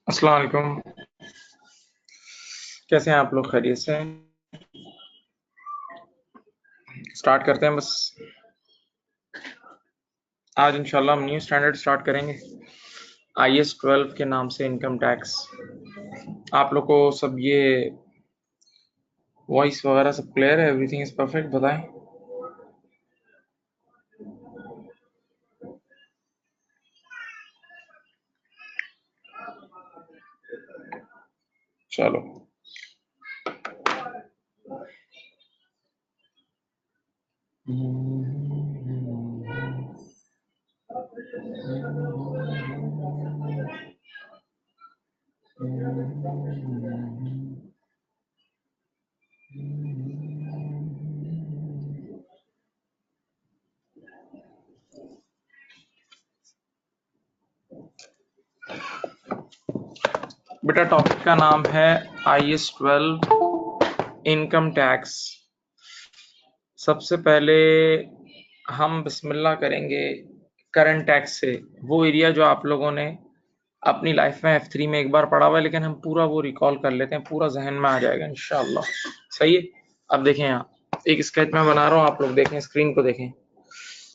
अस्सलाम वालेकुम। कैसे हैं आप लोग? खैरियत से हैं? स्टार्ट करते हैं बस। आज इंशाल्लाह हम न्यू स्टैंडर्ड स्टार्ट करेंगे IS 12 के नाम से, इनकम टैक्स। आप लोग को सब ये वॉइस वगैरह सब क्लियर है? Everything is perfect? बताएं। चलो। बेटा टॉपिक का नाम है IS 12 इनकम टैक्स। सबसे पहले हम बिस्मिल्लाह करेंगे करंट टैक्स से, वो एरिया जो आप लोगों ने अपनी लाइफ में F3 में एक बार पढ़ा हुआ है, लेकिन हम पूरा वो रिकॉल कर लेते हैं, पूरा जहन में आ जाएगा इंशाल्लाह। सही है। अब देखें, यहाँ एक स्केच में बना रहा हूँ, आप लोग देखें, स्क्रीन को देखें।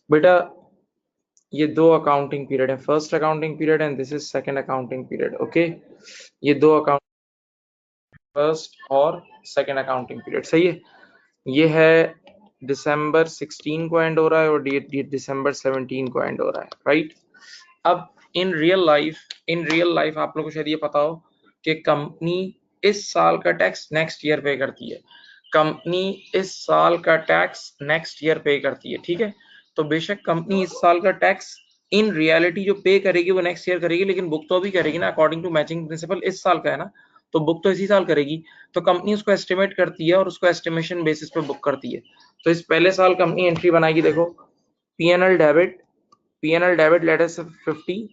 बेटा ये दो अकाउंटिंग पीरियड है, first accounting period and this is second accounting period. Okay, ये दो अकाउंट, फर्स्ट और सेकंड अकाउंटिंग पीरियड। सही है। ये है दिसंबर 16 को एंड हो रहा है और दिसंबर 17 को एंड हो रहा है, राइट। अब इन रियल लाइफ आप लोगों को शायद ये पता हो कि कंपनी इस साल का टैक्स नेक्स्ट ईयर पे करती है। कंपनी इस साल का टैक्स नेक्स्ट ईयर पे करती है, ठीक है। तो बेशक कंपनी इस साल का टैक्स इन रियलिटी जो पे करेगी वो नेक्स्ट ईयर करेगी, लेकिन बुक तो अभी करेगी ना, अकॉर्डिंग टू मैचिंग प्रिंसिपल इस साल का है ना, तो बुक तो इसी साल करेगी। तो कंपनी उसको एस्टिमेट करती है और उसको एस्टिमेशन बेसिस पे बुक करती है। तो इस पहले साल कंपनी एंट्री बनाएगी, देखो, P N L debit letter से 50,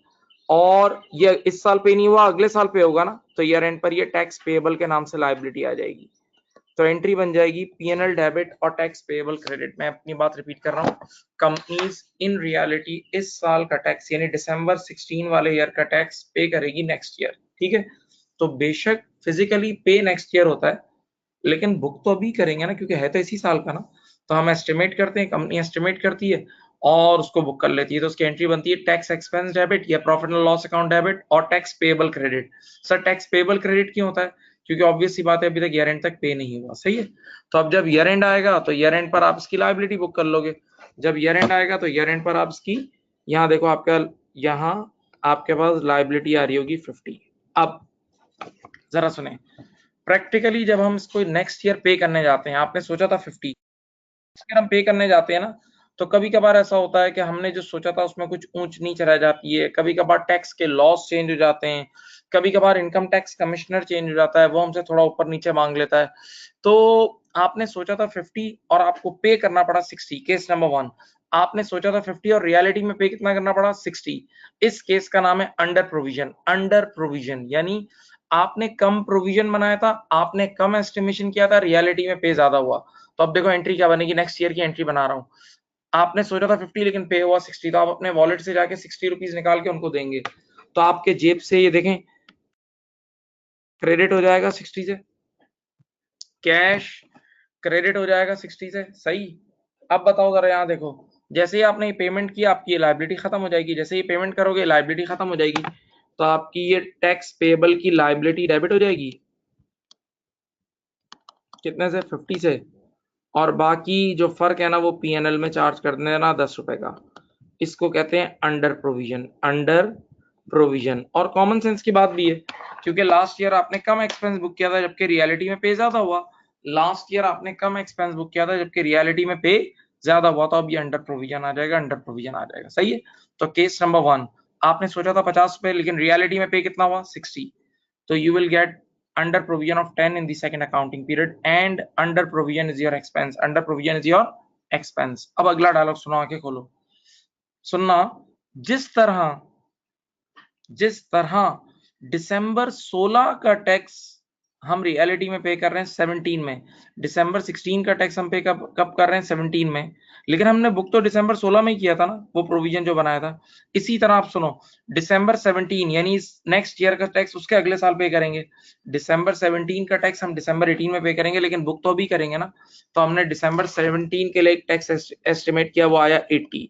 और ये इस साल पे नहीं हुआ, अगले साल पे होगा ना, तो ईयर एंड पर ये टैक्स पेएबल के नाम से लायबिलिटी आ जाएगी। तो एंट्री बन जाएगी पीएनएल डेबिट और टैक्स पेएबल क्रेडिट। मैं अपनी बात रिपीट कर रहा हूँ, कंपनीज इन रियलिटी इस साल का टैक्स यानी दिसंबर 16 वाले ईयर का टैक्स पे करेगी नेक्स्ट ईयर, ठीक है। तो बेशक फिजिकली पे नेक्स्ट ईयर होता है, लेकिन बुक तो अभी करेंगे ना, क्योंकि है तो इसी साल का ना। तो हम एस्टिमेट करते हैं, कंपनी एस्टिमेट करती है और उसको बुक कर लेती है। तो उसकी एंट्री बनती है टैक्स एक्सपेंस डेबिट या profit and loss account debit और tax payable credit. Sir tax payable credit क्यों होता है? क्योंकि ऑब्वियस सी बात है, अभी तक ईयर एंड तक पे नहीं हुआ। सही है। तो अब जब ईयर एंड आएगा तो ईयर एंड पर आप इसकी लायबिलिटी बुक कर लोगे। जब ईयर एंड आएगा तो ईयर एंड पर आप इसकी, यहाँ देखो आपका, यहाँ आपके पास लायबिलिटी आ रही होगी 50। अब जरा सुने, प्रैक्टिकली जब हम इसको नेक्स्ट ईयर पे करने जाते हैं, आपने सोचा था 50, अगर हम पे करने जाते हैं ना, तो कभी कभार ऐसा होता है कि हमने जो सोचा था उसमें कुछ ऊंच नीच रह जाती है, कभी कभार टैक्स के लॉस चेंज हो जाते हैं, कभी कभार इनकम टैक्स कमिश्नर चेंज हो जाता है, वो हमसे थोड़ा ऊपर नीचे मांग लेता है। तो आपने सोचा था 50 और आपको पे करना पड़ा 60, केस नंबर 1। आपने सोचा था 50 और रियलिटी में पे कितना करना पड़ा? 60। इस केस का नाम है अंडर प्रोविजन। अंडर प्रोविजन यानी आपने कम प्रोविजन बनाया था, आपने कम एस्टिमेशन किया था, रियलिटी में पे ज्यादा हुआ। तो अब देखो एंट्री क्या बनेगी, नेक्स्ट ईयर की एंट्री बना रहा हूँ। आपने सोचा था 50 लेकिन पे हुआ 60, तो आप अपने वॉलेट से जाके 60 रुपीज निकाल के उनको देंगे, तो आपके जेब से ये देखें क्रेडिट हो जाएगा 60 से, कैश क्रेडिट हो जाएगा 60 से। सही। अब बताओ जरा, यहाँ देखो, जैसे ही आपने पेमेंट किया आपकी ये लायबिलिटी खत्म हो जाएगी, जैसे ही पेमेंट करोगे लायबिलिटी खत्म हो जाएगी, तो आपकी ये टैक्स पेएबल की लायबिलिटी डेबिट हो जाएगी। कितने से? 50 से। और बाकी जो फर्क है ना, वो पीएनएल में चार्ज कर देना 10 रुपए का। इसको कहते हैं अंडर प्रोविजन। Under provision. और कॉमन सेंस की बात भी है, क्योंकि लास्ट ईयर आपने कम एक्सपेंस बुक किया था जबकि रियलिटी में पे ज्यादा हुआ। लास्ट ईयर आपने कम एक्सपेंस बुक किया था जबकि रियलिटी में पे ज्यादा हुआ, तो अब ये अंडर प्रोविजन आ जाएगा, अंडर प्रोविजन आ जाएगा। सही है। तो केस नंबर 1, आपने सोचा था 50 रुपए लेकिन रियलिटी में पे कितना हुआ? 60। So you will get under provision of 10 in the second accounting period and under provision is your expense. Under provision is your expense. अब अगला डायलॉग सुनो, आंखें खोलो, सुनना। जिस तरह दिसंबर 16 का टैक्स हम रियलिटी में पे कर रहे हैं 17 में, दिसंबर 16 का टैक्स हम पे कब कब कर रहे हैं 17 में, लेकिन हमने बुक तो दिसंबर 16 में ही किया था ना, वो प्रोविजन जो बनाया था। इसी तरह आप सुनो, दिसंबर 17 यानी नेक्स्ट ईयर का टैक्स उसके अगले साल पे करेंगे। दिसंबर 17 का टैक्स हम दिसंबर 18 में पे करेंगे, लेकिन बुक तो अभी करेंगे ना। तो हमने दिसंबर 17 के लिए एक टैक्स एस्टिमेट किया, वो आया 80।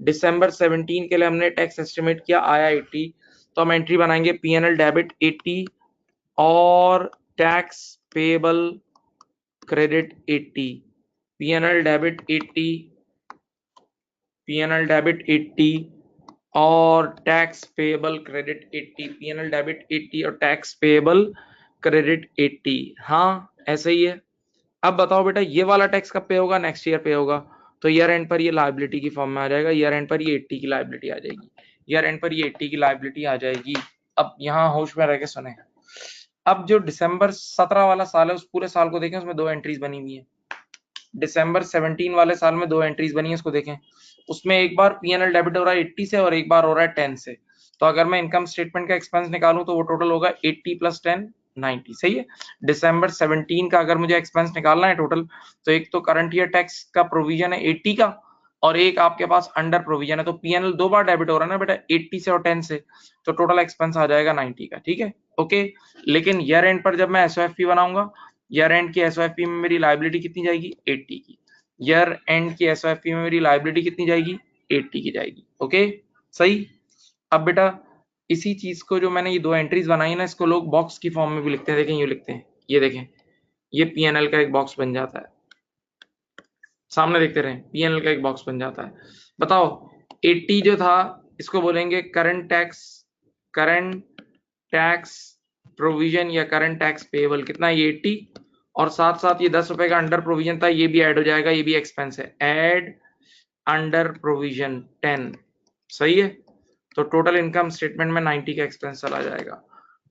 दिसंबर 17 के लिए हमने टैक्स एस्टिमेट किया, आया 80। तो हम एंट्री बनाएंगे पीएनएल डेबिट 80 और tax payable credit 80, PNL debit 80, PNL debit 80 और tax payable credit 80, PNL debit 80 और टैक्स पेबल क्रेडिट 80। हाँ ऐसे ही है। अब बताओ बेटा ये वाला टैक्स कब पे होगा, नेक्स्ट ईयर पे होगा। तो ईयर एंड पर ये लायबिलिटी की फॉर्म में आ जाएगा, ईयर एंड पर ये 80 की लायबिलिटी आ जाएगी, ईयर एंड पर ये 80 की लायबिलिटी आ जाएगी। अब यहाँ होश में रह के सुने, अब जो दिसंबर 17 वाला साल है उस पूरे साल को देखें, उसमें दो एंट्रीज बनी हुई है। दिसंबर 17 वाले साल में दो एंट्रीज बनी है, उसको देखें। उसमें एक बार पीएनएल डेबिट हो रहा है 80 से और एक बार हो रहा है 10 से। तो अगर मैं इनकम स्टेटमेंट का एक्सपेंस निकालूं तो वो टोटल होगा 80 प्लस 10 90। सही है। दिसंबर 17 का अगर मुझे एक्सपेंस निकालना है टोटल, तो एक तो करंट ईयर टैक्स का प्रोविजन है 80 का और एक आपके पास अंडर प्रोविजन है। तो पीएनएल दो बार डेबिट हो रहा है ना बेटा, 80 से और 10 से, तो टोटल एक्सपेंस आ जाएगा 90 का। ठीक है, ओके। लेकिन ईयर एंड पर जब मैं एसओएफपी बनाऊंगा, ईयर एंड की एसओएफपी में मेरी लायबिलिटी कितनी जाएगी 80 की, ईयर एंड की एसओएफपी में मेरी लायबिलिटी कितनी जाएगी 80 की जाएगी। ओके सही। अब बेटा इसी चीज को जो मैंने ये दो एंट्रीज बनाई ना, इसको लोग बॉक्स की फॉर्म में भी लिखते हैं। देखें ये लिखते हैं, ये देखें, ये पीएनएल का एक बॉक्स बन जाता है। सामने देखते रहे, पीएनएल का एक बॉक्स बन जाता है। बताओ 80 जो था इसको बोलेंगे करंट टैक्स प्रोविजन या करंट टैक्स पेएबल। कितना है ये 80, और साथ साथ ये 10 रुपए का अंडर प्रोविजन था, ये भी ऐड हो जाएगा, ये भी एक्सपेंस है। Add under provision 10। सही है। तो टोटल इनकम स्टेटमेंट में 90 का एक्सपेंस चला जाएगा,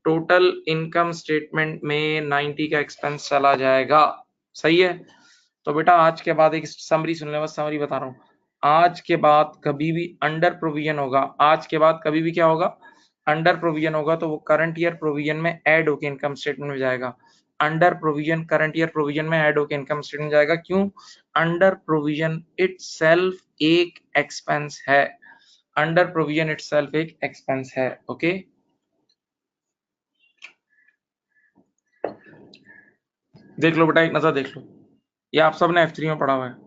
टोटल इनकम स्टेटमेंट में 90 का एक्सपेंस चला जाएगा। सही है। तो बेटा आज के बाद एक समरी सुन ले, बस समरी बता रहा हूँ। आज के बाद कभी भी अंडर प्रोविजन होगा, आज के बाद कभी भी क्या होगा, अंडर प्रोविजन होगा, तो वो करंट ईयर प्रोविजन में ऐड होके इनकम स्टेटमेंट में जाएगा। Under provision current year provision में ऐड होके इनकम स्टेटमेंट में जाएगा। क्यों? अंडर प्रोविजन इटसेल्फ एक एक्सपेंस है, अंडर प्रोविजन इटसेल्फ एक एक्सपेंस है। ओके देख लो बेटा, एक नजर देख लो, ये आप सबने F3 में पढ़ा हुआ है।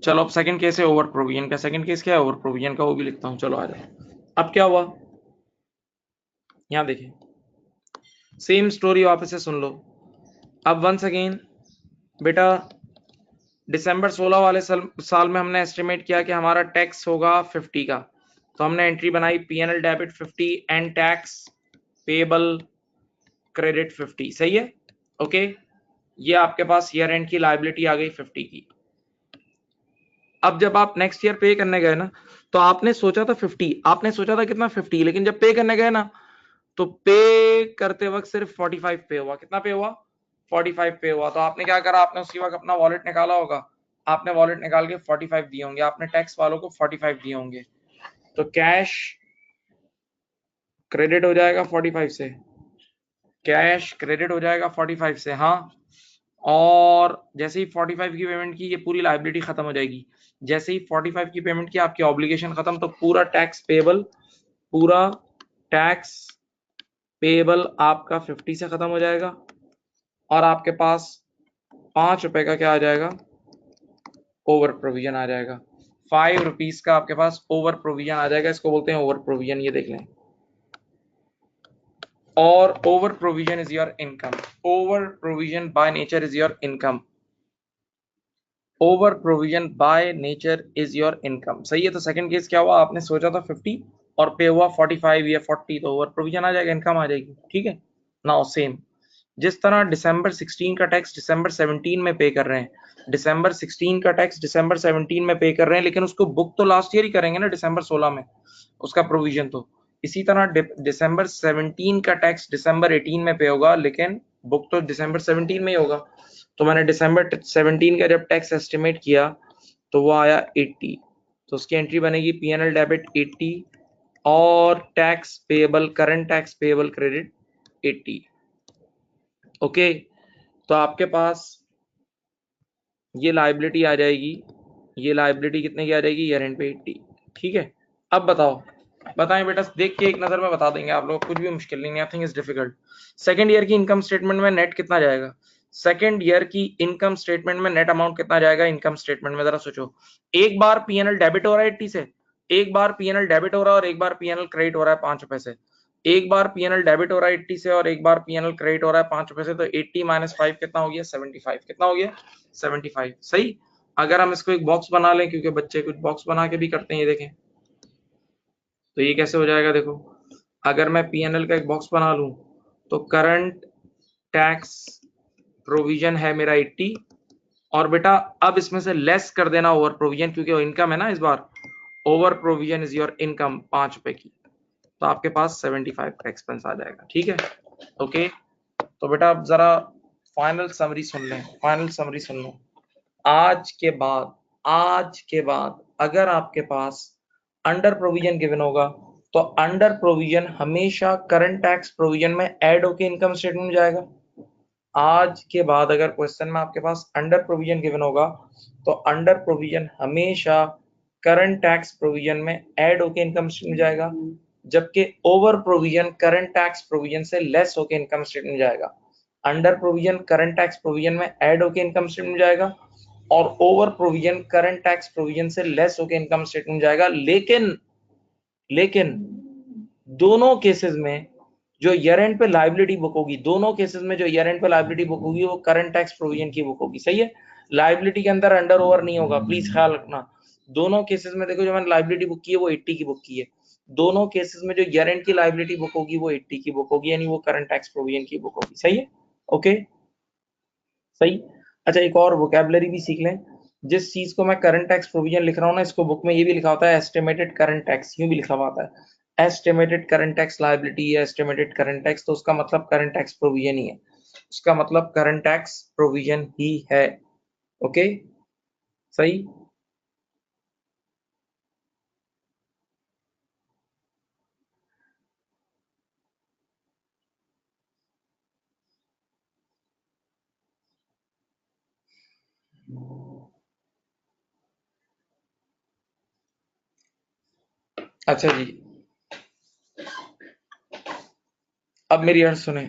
चलो अब सेकंड केस है ओवर प्रोविजन का। सेकंड केस क्या है, ओवर प्रोविजन का, वो भी लिखता हूँ। चलो आ जाओ। अब क्या हुआ, यहाँ देखिए, सेम स्टोरी वापस से सुन लो। अब वंस अगेन बेटा दिसंबर 16 वाले साल में हमने एस्टिमेट किया कि हमारा टैक्स होगा 50 का। तो हमने एंट्री बनाई PNL debit 50 and tax payable credit 50। सही है। ओके ये आपके पास ईयर एंड की लायबिलिटी आ गई 50 की। अब जब आप नेक्स्ट ईयर पे करने गए ना, तो आपने सोचा था 50, आपने सोचा था कितना 50, लेकिन जब पे करने गए ना, तो पे करते वक्त सिर्फ 45 पे हुआ। कितना पे हुआ? 45 पे हुआ। तो आपने क्या करा, आपने उसी वक्त अपना वॉलेट निकाला होगा, आपने वॉलेट निकाल के 45 दिए होंगे, आपने टैक्स वालों को 45 दिए होंगे। तो कैश क्रेडिट हो जाएगा 45 से, कैश क्रेडिट हो जाएगा 45 से। हाँ, और जैसे ही 45 की पेमेंट की, ये पूरी लायबिलिटी खत्म हो जाएगी। जैसे ही 45 की पेमेंट की, आपकी ऑब्लिगेशन खत्म, तो पूरा टैक्स पेबल, पूरा टैक्स पेबल आपका 50 से खत्म हो जाएगा, और आपके पास 5 रुपए का क्या आ जाएगा, ओवर प्रोविजन आ जाएगा। 5 रुपीज का आपके पास ओवर प्रोविजन आ जाएगा, इसको बोलते हैं ओवर प्रोविजन। ये देख लें, और over provision is your income, over provision by nature is your income, over provision by nature is your income. सही है। तो सेकंड केस क्या हुआ, आपने सोचा था 50, और पे हुआ 45 या 40 तो ओवर प्रोविजन आ जाएगा, इनकम आ जाएगी। ठीक है, नाउ सेम जिस तरह दिसंबर 16 का टैक्स दिसंबर 17 में पे कर रहे हैं, दिसंबर 16 का टैक्स दिसंबर 17 में पे कर रहे हैं, लेकिन उसको बुक तो लास्ट ईयर ही करेंगे ना, दिसंबर 16 में उसका प्रोविजन। तो इसी तरह दिसंबर 17 का टैक्स दिसंबर 18 में पे होगा, लेकिन बुक तो दिसंबर 17 में ही होगा। तो मैंने दिसंबर 17 का जब टैक्स एस्टिमेट किया तो वो आया 80, तो उसकी एंट्री बनेगी पीएनएल डेबिट 80 और tax payable current tax payable credit 80। Okay, तो आपके पास ये लायबिलिटी आ जाएगी, ये लायबिलिटी कितने की आ जाएगी, ईयर एंड पे 80। ठीक है, अब बताओ, बताएं बेटा, देख के एक नजर में बता देंगे आप लोग, कुछ भी मुश्किल नहीं, nothing is difficult. Second year की इनकम स्टेटमेंट में नेट कितना जाएगा, सेकंड ईयर की इनकम स्टेटमेंट में नेट अमाउंट कितना जाएगा इनकम स्टेटमेंट में, जरा सोचो। एक बार पीएनएल डेबिट हो रहा है 80 से, एक बार पीएनएल डेबिट हो रहा है और एक बार पीएनएल क्रेडिट हो रहा है 5 रुपए से। एक बार पीएनएल डेबिट हो रहा है 80 से और एक बार पीएनएल क्रेडिट हो रहा है 5 रुपए से, तो 80 माइनस 5 कितना हो गया, 75। कितना हो गया, 75। सही। अगर हम इसको एक बॉक्स बना लें, क्योंकि बच्चे कुछ बॉक्स बना के भी करते हैं, ये देखें, तो ये कैसे हो जाएगा, देखो, अगर मैं पीएनएल का एक बॉक्स बना लूं तो करंट टैक्स प्रोविजन है मेरा 80, और बेटा अब इसमें से लेस कर देना ओवर प्रोविजन, क्योंकि इनकम है ना इस बार, over provision is your income 5 रुपए की, तो आपके पास 75 का एक्सपेंस आ जाएगा। ठीक है, ओके। तो बेटा अब जरा फाइनल समरी सुन लें, फाइनल समरी सुन लो। आज के बाद अगर आपके पास अंडर प्रोविजन गिवन होगा तो अंडर प्रोविजन हमेशा करंट टैक्स प्रोविजन में ऐड होकर इनकम स्टेटमेंट में जाएगा। आज के बाद अगर क्वेश्चन में आपके पास अंडर प्रोविजन गिवन होगा तो अंडर प्रोविजन हमेशा करंट टैक्स प्रोविजन में ऐड होकर इनकम स्टेटमेंट में जाएगा, जबकि over provision current tax provision से लेस होकर इनकम स्टेटमेंट में जाएगा। Under provision current tax provision में ऐड होकर इनकम स्टेटमेंट में जाएगा और over provision current tax provision से लेस होकर इनकम स्टेटमेंट में जाएगा। लेकिन दोनों केसेस में जो ईयर एंड पे लायबिलिटी बुक होगी, दोनों केसेस में जो ईयर एंड पे लायबिलिटी बुक होगी वो करंट टैक्स प्रोविजन की बुक होगी। सही है, लायबिलिटी के अंदर अंडर ओवर नहीं होगा, प्लीज ख्याल रखना। दोनों केसेस में देखो, जो मैंने लायबिलिटी बुक की है वो 80 की बुक की है, दोनों केसेस में जो ईयर एंड की लायबिलिटी बुक होगी वो 80 की बुक होगी, यानी वो करंट टैक्स प्रोविजन की बुक होगी। सही है, ओके, सही। अच्छा, एक और वोकैबुलरी भी सीख लें। जिस चीज को मैं करंट टैक्स प्रोविजन लिख रहा हूँ ना, इसको बुक में ये भी लिखा होता है एस्टिमेटेड करंट टैक्स, यूं भी लिखा हुआ आता है एस्टिमेटेड करंट टैक्स लायबिलिटी या एस्टिमेटेड करंट टैक्स, तो उसका मतलब करंट टैक्स प्रोविजन ही है, उसका मतलब करंट टैक्स प्रोविजन ही है। ओके, सही। अच्छा जी, अब मेरी अर्ज सुने,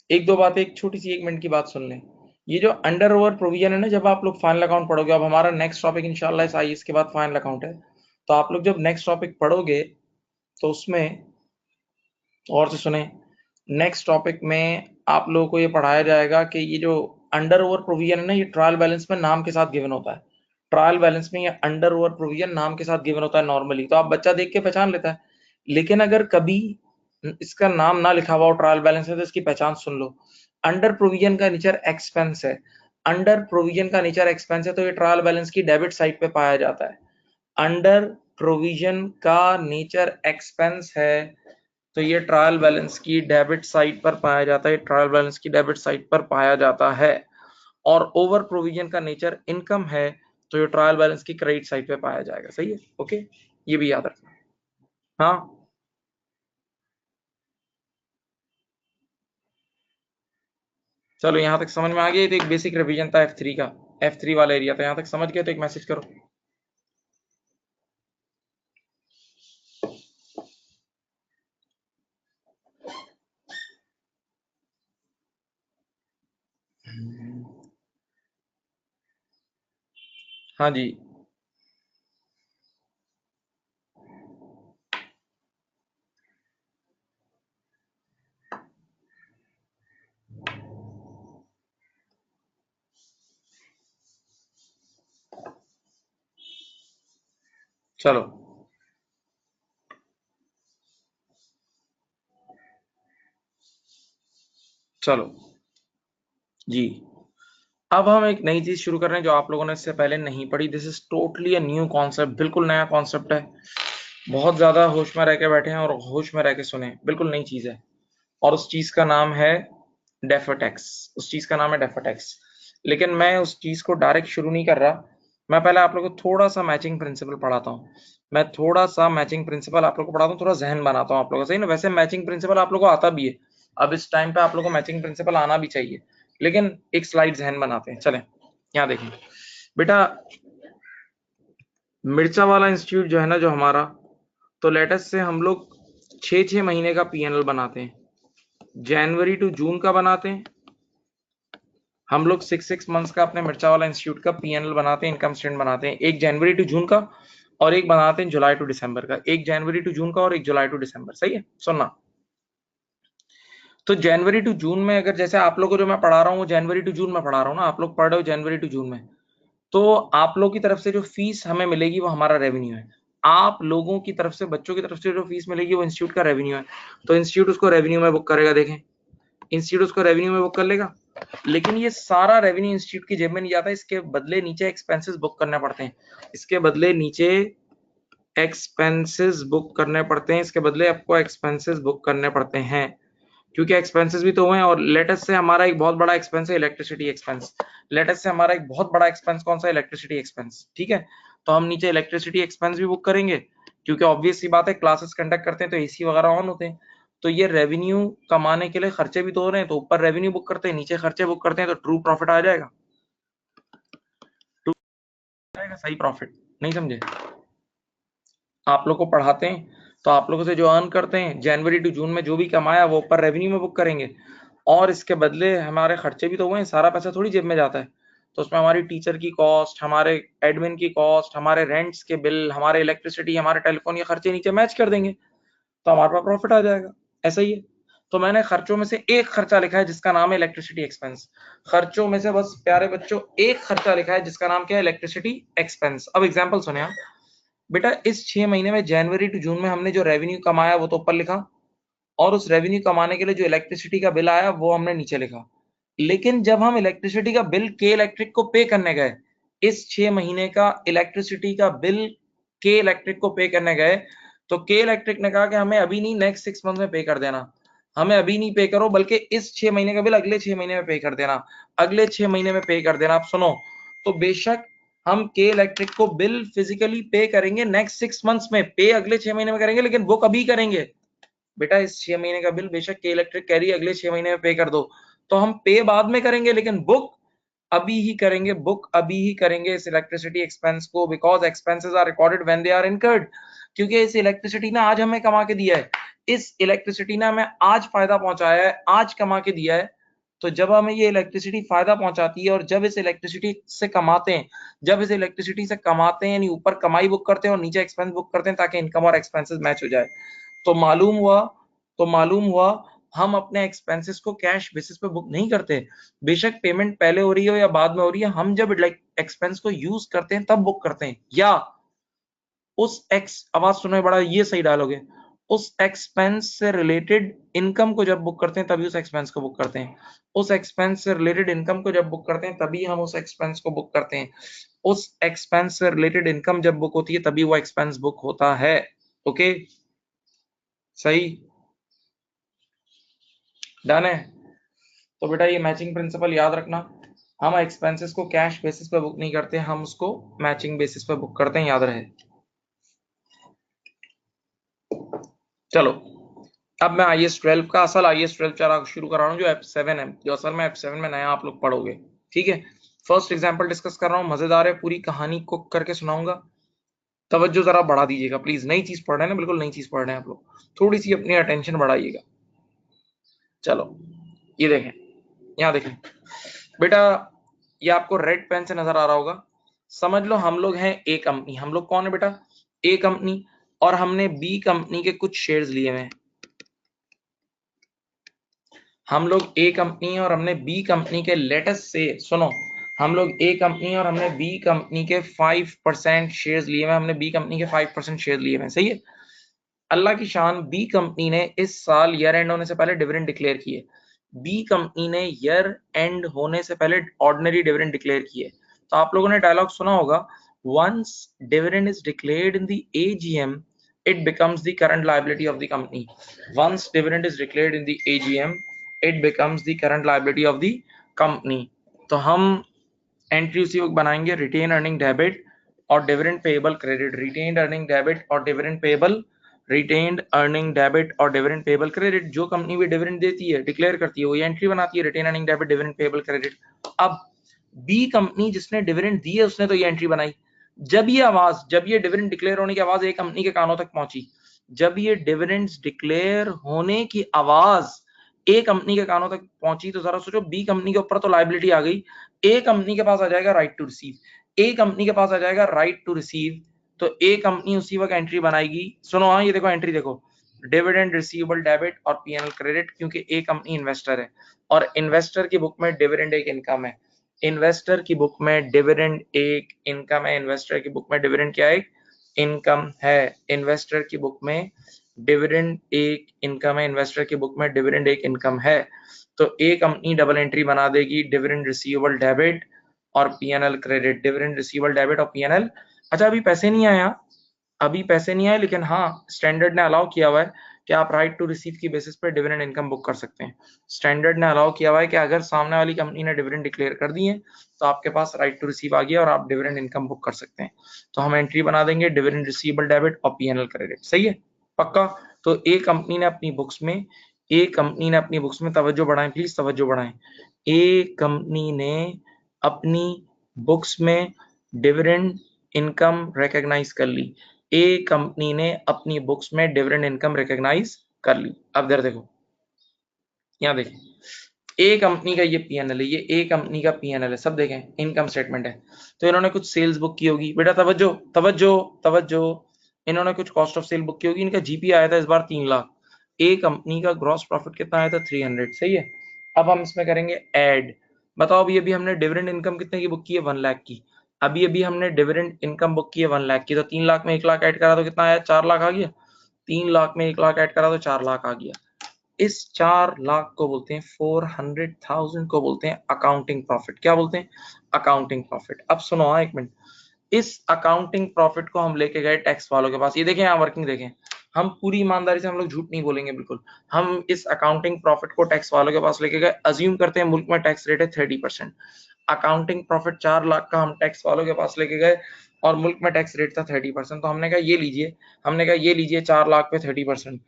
एक दो बातें, एक छोटी सी 1 मिनट की बात सुन लें। ये जो अंडर ओवर प्रोविजन है ना, जब आप लोग फाइनल अकाउंट पढ़ोगे, अब हमारा नेक्स्ट टॉपिक इंशाल्लाह इस आईएएस के बाद फाइनल अकाउंट है, तो आप लोग जब नेक्स्ट टॉपिक पढ़ोगे तो उसमें और से सुने, नेक्स्ट टॉपिक में आप लोगों को ये पढ़ाया जाएगा कि ये जो अंडर ओवर प्रोविजन है ना, ये ट्रायल बैलेंस में नाम के साथ गिवन होता है। ट्रायल बैलेंस में ये अंडर ओवर प्रोविजन नाम के साथ गिवन होता है नॉर्मली, तो आप बच्चा देख के पहचान लेता है। लेकिन अगर कभी इसका नाम ना लिखा हुआ हो ट्रायल बैलेंस में, तो इसकी पहचान सुन लो। अंडर प्रोविजन का नेचर एक्सपेंस है, अंडर प्रोविजन का नेचर एक्सपेंस है, तो ये ट्रायल बैलेंस की डेबिट साइड पे पाया जाता है। अंडर प्रोविजन का नेचर एक्सपेंस है तो ये ट्रायल बैलेंस की डेबिट साइड पर पाया जाता है, ट्रायल बैलेंस की डेबिट साइड पर पाया जाता है। और ओवर प्रोविजन का नेचर इनकम है तो ये ट्रायल बैलेंस की क्रेडिट साइड पे पाया जाएगा। सही है, ओके, ये भी याद रखना। हाँ, चलो यहाँ तक समझ में आ गया, तो एक बेसिक रिवीजन था F3 का, F3 वाला एरिया था, यहाँ तक समझ गए तो एक मैसेज करो। हाँ जी, चलो चलो जी, अब हम एक नई चीज शुरू कर रहे हैं जो आप लोगों ने इससे पहले नहीं पढ़ी। This is totally a new concept, बिल्कुल नया कॉन्सेप्ट है। बहुत ज्यादा होश में रह के बैठे हैं और होश में रह के सुने, बिल्कुल नई चीज है। और उस चीज का नाम है डेफर टैक्स। उस चीज का नाम है डेफर टैक्स। लेकिन मैं उस चीज को डायरेक्ट शुरू नहीं कर रहा। मैं पहले आप लोगों को थोड़ा सा मैचिंग प्रिंसिपल पढ़ाता हूँ। मैं थोड़ा सा मैचिंग प्रिंसिपल आप लोगों को पढ़ाता हूँ, थोड़ा जहन बनाता हूँ आप लोगों का, सही ना। वैसे मैचिंग प्रिंसिपल आप लोगों को आता भी है, अब इस टाइम पे आप लोगों को मैचिंग प्रिंसिपल आना भी चाहिए, लेकिन एक स्लाइड जहन बनाते हैं। चलें, यहाँ देखें बेटा, मिर्चा वाला इंस्टीट्यूट जो है ना, जो हमारा, तो लेटेस्ट से हम लोग 6 महीने का पीएनएल बनाते हैं। जनवरी टू जून का बनाते हैं हम लोग। 6 मंथ्स का अपने मिर्चा वाला इंस्टीट्यूट का पीएनएल बनाते हैं, इनकम स्टेटमेंट बनाते हैं। एक जनवरी टू जून का और एक बनाते हैं जुलाई टू दिसंबर का। एक जनवरी टू जून का और एक जुलाई टू दिसंबर, सही है। सुनना, तो जनवरी टू जून में अगर जैसे आप लोगों को जो मैं पढ़ा रहा हूँ वो जनवरी टू जून में पढ़ा रहा हूँ ना, आप लोग पढ़ रहे हो जनवरी टू जून में, तो आप लोगों की तरफ से जो फीस हमें मिलेगी वो हमारा रेवेन्यू है। आप लोगों की तरफ से, बच्चों की तरफ से जो फीस मिलेगी वो इंस्टीट्यूट का रेवेन्यू है। तो इंस्टीट्यूट उसको रेवेन्यू में बुक करेगा। देखें, इंस्टीट्यूट उसको रेवेन्यू में बुक कर लेगा, लेकिन ये सारा रेवेन्यू इंस्टीट्यूट की जेब में नहीं जाता। इसके बदले नीचे एक्सपेंसेस बुक करने पड़ते हैं। इसके बदले नीचे एक्सपेंसेस बुक करने पड़ते हैं। इसके बदले आपको एक्सपेंसेस बुक करने पड़ते हैं, क्योंकि एक्सपेंसेस भी तो हुए हैं। और लेटेस्ट से हमारा एक बहुत बड़ा एक्सपेंस है इलेक्ट्रिसिटी एक्सपेंस। लेटेस्ट से हमारा एक बहुत बड़ा एक्सपेंस कौन सा है? इलेक्ट्रिसिटी एक्सपेंस, ठीक है। तो हम नीचे इलेक्ट्रिसिटी एक्सपेंस भी बुक करेंगे, क्योंकि ऑब्वियस सी बात है, क्लासेस कंडक्ट करते हैं तो एसी वगैरह ऑन होते हैं। तो ये रेवेन्यू कमाने के लिए खर्चे भी तो हो रहे हैं, तो ऊपर रेवेन्यू बुक करते हैं, नीचे खर्चे बुक करते हैं, तो ट्रू प्रॉफिट आ जाएगा। सही प्रॉफिट, नहीं समझे? आप लोग को पढ़ाते हैं तो आप लोगों से जो अर्न करते हैं जनवरी टू जून में जो भी कमाया वो ऊपर रेवेन्यू में बुक करेंगे, और इसके बदले हमारे खर्चे भी तो हुए हैं। सारा पैसा थोड़ी जेब में जाता है। तो उसमें हमारी टीचर की कॉस्ट, हमारे एडमिन की कॉस्ट, हमारे रेंट्स के बिल, हमारे इलेक्ट्रिसिटी, हमारे टेलीफोन, ये खर्चे नीचे मैच कर देंगे, तो हमारे पास प्रॉफिट आ जाएगा। ऐसा ही है। तो मैंने खर्चों में से एक खर्चा लिखा है जिसका नाम है इलेक्ट्रिसिटी एक्सपेंस। खर्चों में से बस प्यारे बच्चों एक खर्चा लिखा है जिसका नाम क्या है? Electricity expense. अब एग्जांपल सुने आप बेटा, इस 6 महीने में जनवरी टू जून में हमने जो रेवेन्यू कमाया वो तो ऊपर लिखा, और उस रेवेन्यू कमाने के लिए जो इलेक्ट्रिसिटी का बिल आया वो हमने नीचे लिखा। लेकिन जब हम इलेक्ट्रिसिटी का बिल के इलेक्ट्रिक को पे करने गए, इस 6 महीने का इलेक्ट्रिसिटी का बिल के इलेक्ट्रिक को पे करने गए, तो के इलेक्ट्रिक ने कहा कि हमें अभी नहीं, नेक्स्ट 6 मंथ में पे कर देना। हमें अभी नहीं पे करो, बल्कि इस 6 महीने का बिल अगले 6 महीने में पे कर देना, अगले 6 महीने में पे कर देना। आप सुनो, तो बेशक हम के इलेक्ट्रिक को बिल फिजिकली पे करेंगे नेक्स्ट 6 मंथ्स में, पे अगले 6 महीने में करेंगे, लेकिन बुक अभी करेंगे। बेटा, इस 6 महीने का बिल बेशक के इलेक्ट्रिक कह रही है अगले 6 महीने में पे कर दो, तो हम पे बाद में करेंगे, लेकिन बुक अभी ही करेंगे, बुक अभी ही करेंगे इस इलेक्ट्रिसिटी एक्सपेंस को, because expenses are recorded when they are incurred. क्योंकि इस इलेक्ट्रिसिटी ने आज हमें कमा के दिया है, इस इलेक्ट्रिसिटी ने हमें आज फायदा पहुंचाया है, आज कमा के दिया है। तो जब हमें ये इलेक्ट्रिसिटी फायदा पहुंचाती है, और जब इस इलेक्ट्रिसिटी से कमाते हैं, जब इस इलेक्ट्रिसिटी से कमाते हैं, यानी ऊपर कमाई बुक करते हैं और नीचे एक्सपेंस बुक करते हैं, ताकि इनकम और एक्सपेंसेस मैच हो जाए। तो मालूम हुआ हम अपने एक्सपेंसेस को कैश बेसिस पे बुक नहीं करते। बेशक पेमेंट पहले हो रही हो या बाद में हो रही है, हम जब एक्सपेंस को यूज करते हैं तब बुक करते हैं, या उस आवाज सुनो बड़ा, ये सही डालोगे, उस एक्सपेंस से रिलेटेड इनकम को जब बुक करते हैं तभी उस एक्सपेंस को बुक करते हैं। उस एक्सपेंस से रिलेटेड इनकम को जब बुक करते हैं तभी हम उस एक्सपेंस को बुक करते हैं। उस एक्सपेंस से रिलेटेड इनकम जब बुक होती है तभी वो एक्सपेंस बुक होता है। ओके, सही, डन है। तो बेटा ये मैचिंग प्रिंसिपल याद रखना, हम एक्सपेंसेस को कैश बेसिस पे बुक नहीं करते, हम उसको मैचिंग बेसिस पे बुक करते हैं, याद रहे। चलो, अब मैं IAS 12 का असल IAS 12 चला शुरू कर रहा हूँ, जो F7 है, जो असल में F7 में नया आप लोग पढ़ोगे, ठीक है। फर्स्ट एग्जांपल डिस्कस कर रहा हूँ, मजेदार है, पूरी कहानी को करके सुनाऊंगा। तवज्जो जरा बढ़ा दीजिएगा प्लीज, नई चीज पढ़ रहे हैं ना, बिल्कुल नई चीज पढ़ रहे हैं आप लोग, थोड़ी सी अपनी अटेंशन बढ़ाइएगा। चलो, ये देखें, यहाँ देखें बेटा, ये आपको रेड पेन से नजर आ रहा होगा। समझ लो हम लोग हैं ए कंपनी। हम लोग कौन है बेटा? ए कंपनी। और हमने बी कंपनी के कुछ शेयर्स लिए हुए हैं। हम लोग ए कंपनी और हमने बी कंपनी के लेटेस्ट से, सुनो, हम लोग ए कंपनी और हमने बी कंपनी के 5% शेयर्स लिए हुए, हमने बी कंपनी के 5% शेयर लिए हुए, सही है। अल्लाह की शान, बी कंपनी ने इस साल ईयर एंड होने से पहले डिविडेंड डिक्लेयर किए। बी कंपनी ने ईयर एंड होने से पहले ऑर्डिनरी डिविडेंड डिक्लेयर किए। तो आप लोगों ने डायलॉग सुना होगा, once dividend is declared in the AGM it becomes the current liability of the company. Once dividend is declared in the AGM, it becomes the current liability of the company. तो हम entry उसी वक्त बनाएंगे, retain earning debit और dividend payable credit, retain earning debit और dividend payable, retained earning debit और dividend payable credit. जो company भी डिविडेंड देती है, डिक्लेयर करती है, वो ये एंट्री बनाती है, retain earning debit, dividend payable credit. अब बी कंपनी जिसने डिविडेंड दी है उसने तो ये एंट्री बनाई। जब ये डिविडेंड डिक्लेयर होने की आवाज एक कंपनी के कानों तक पहुंची, जब ये डिविडेंड्स डिक्लेयर होने की आवाज ए कंपनी के कानों तक पहुंची, तो जरा सोचो, बी कंपनी के ऊपर तो लायबिलिटी आ गई, ए कंपनी के पास आ जाएगा right to receive, A company के पास आ जाएगा राइट टू रिसीव। तो ए कंपनी उसी वक्त एंट्री बनाएगी। सुनो, हाँ, ये देखो एंट्री देखो, डिविडेंड रिसीवेबल डेबिट और पीएनएल क्रेडिट, क्योंकि ए कंपनी इन्वेस्टर है और इन्वेस्टर की बुक में डिविडेंड एक इनकम है। इन्वेस्टर की बुक में डिविडेंड एक इनकम है। इन्वेस्टर की बुक में डिविडेंड क्या है? इनकम है। इन्वेस्टर की बुक में डिविडेंड एक इनकम है। इन्वेस्टर की बुक में डिविडेंड एक इनकम है। तो ए कंपनी डबल एंट्री बना देगी, डिविडेंड रिसीवेबल डेबिट और PNL credit, dividend receivable debit और पीएनएल। अच्छा, अभी पैसे नहीं आया, अभी पैसे नहीं आए, लेकिन हाँ, स्टैंडर्ड ने अलाउ किया हुआ है कि आप राइट टू रिसीव की बेसिस पे डिविडेंड इनकम बुक कर सकते हैं। स्टैंडर्ड ने अलाउ किया हुआ है कि अगर सामने वाली कंपनी ने डिविडेंड डिक्लेयर कर दी है तो आपके पास राइट टू रिसीव आ गया और आप डिविडेंड इनकम बुक कर सकते हैं। तो हम एंट्री बना देंगे, डिविडेंड रिसीवेबल डेबिट और पीएनएल क्रेडिट, सही है, पक्का। तो ए कंपनी ने अपनी बुक्स में तवज्जो बढ़ाएं, प्लीज तवज्जो बढ़ाएं। ए कंपनी ने अपनी बुक्स में डिविडेंड इनकम रिकॉग्नाइज कर ली। ए कंपनी ने अपनी बुक्स में डिविडेंड इनकम रिकॉग्नाइज कर ली। अब इधर देखो, यहाँ देखिए, ए कंपनी का ये पीएनएल है, ये ए कंपनी का पीएनएल है, सब देखें, इनकम स्टेटमेंट है। तो इन्होंने कुछ सेल्स बुक की होगी, बेटा तवज्जो तवज्जो तवज्जो, इन्होंने कुछ कॉस्ट ऑफ सेल बुक की होगी, इनका जीपी आया था इस बार 3 लाख। ए कंपनी का ग्रॉस प्रॉफिट कितना आया था? 300, सही है। अब हम इसमें करेंगे ऐड। बताओ, अभी हमने डिविडेंड इनकम कितने की बुक की है? 1 लाख की। अभी हमने डिविडेंड इनकम बुक की है 1 लाख की, तो 3 लाख में 1 लाख ऐड करा तो कितना आया? 4 लाख आ गया। 3 लाख में 1 लाख ऐड करा तो 4 लाख आ गया। इस 4 लाख को बोलते हैं, 400,000 को बोलते हैं अकाउंटिंग प्रॉफिट। क्या बोलते हैं? Accounting profit. अब सुनो, हाँ, एक मिनट, इस अकाउंटिंग प्रॉफिट को हम लेके गए टैक्स वालों के पास। ये देखें, यहाँ वर्किंग देखें, हम पूरी ईमानदारी से, हम लोग झूठ नहीं बोलेंगे बिल्कुल। हम इस अकाउंटिंग प्रॉफिट को टैक्स वालों के पास लेके गए। अज्यूम करते हैं मुल्क में टैक्स रेट है 30%। अकाउंटिंग प्रॉफिट 4 लाख का हम टैक्स वालों के पास लेके गए और मुल्क में टैक्स रेट था 30%। तो हमने कहा ये लीजिए, 4 लाख पे 30%।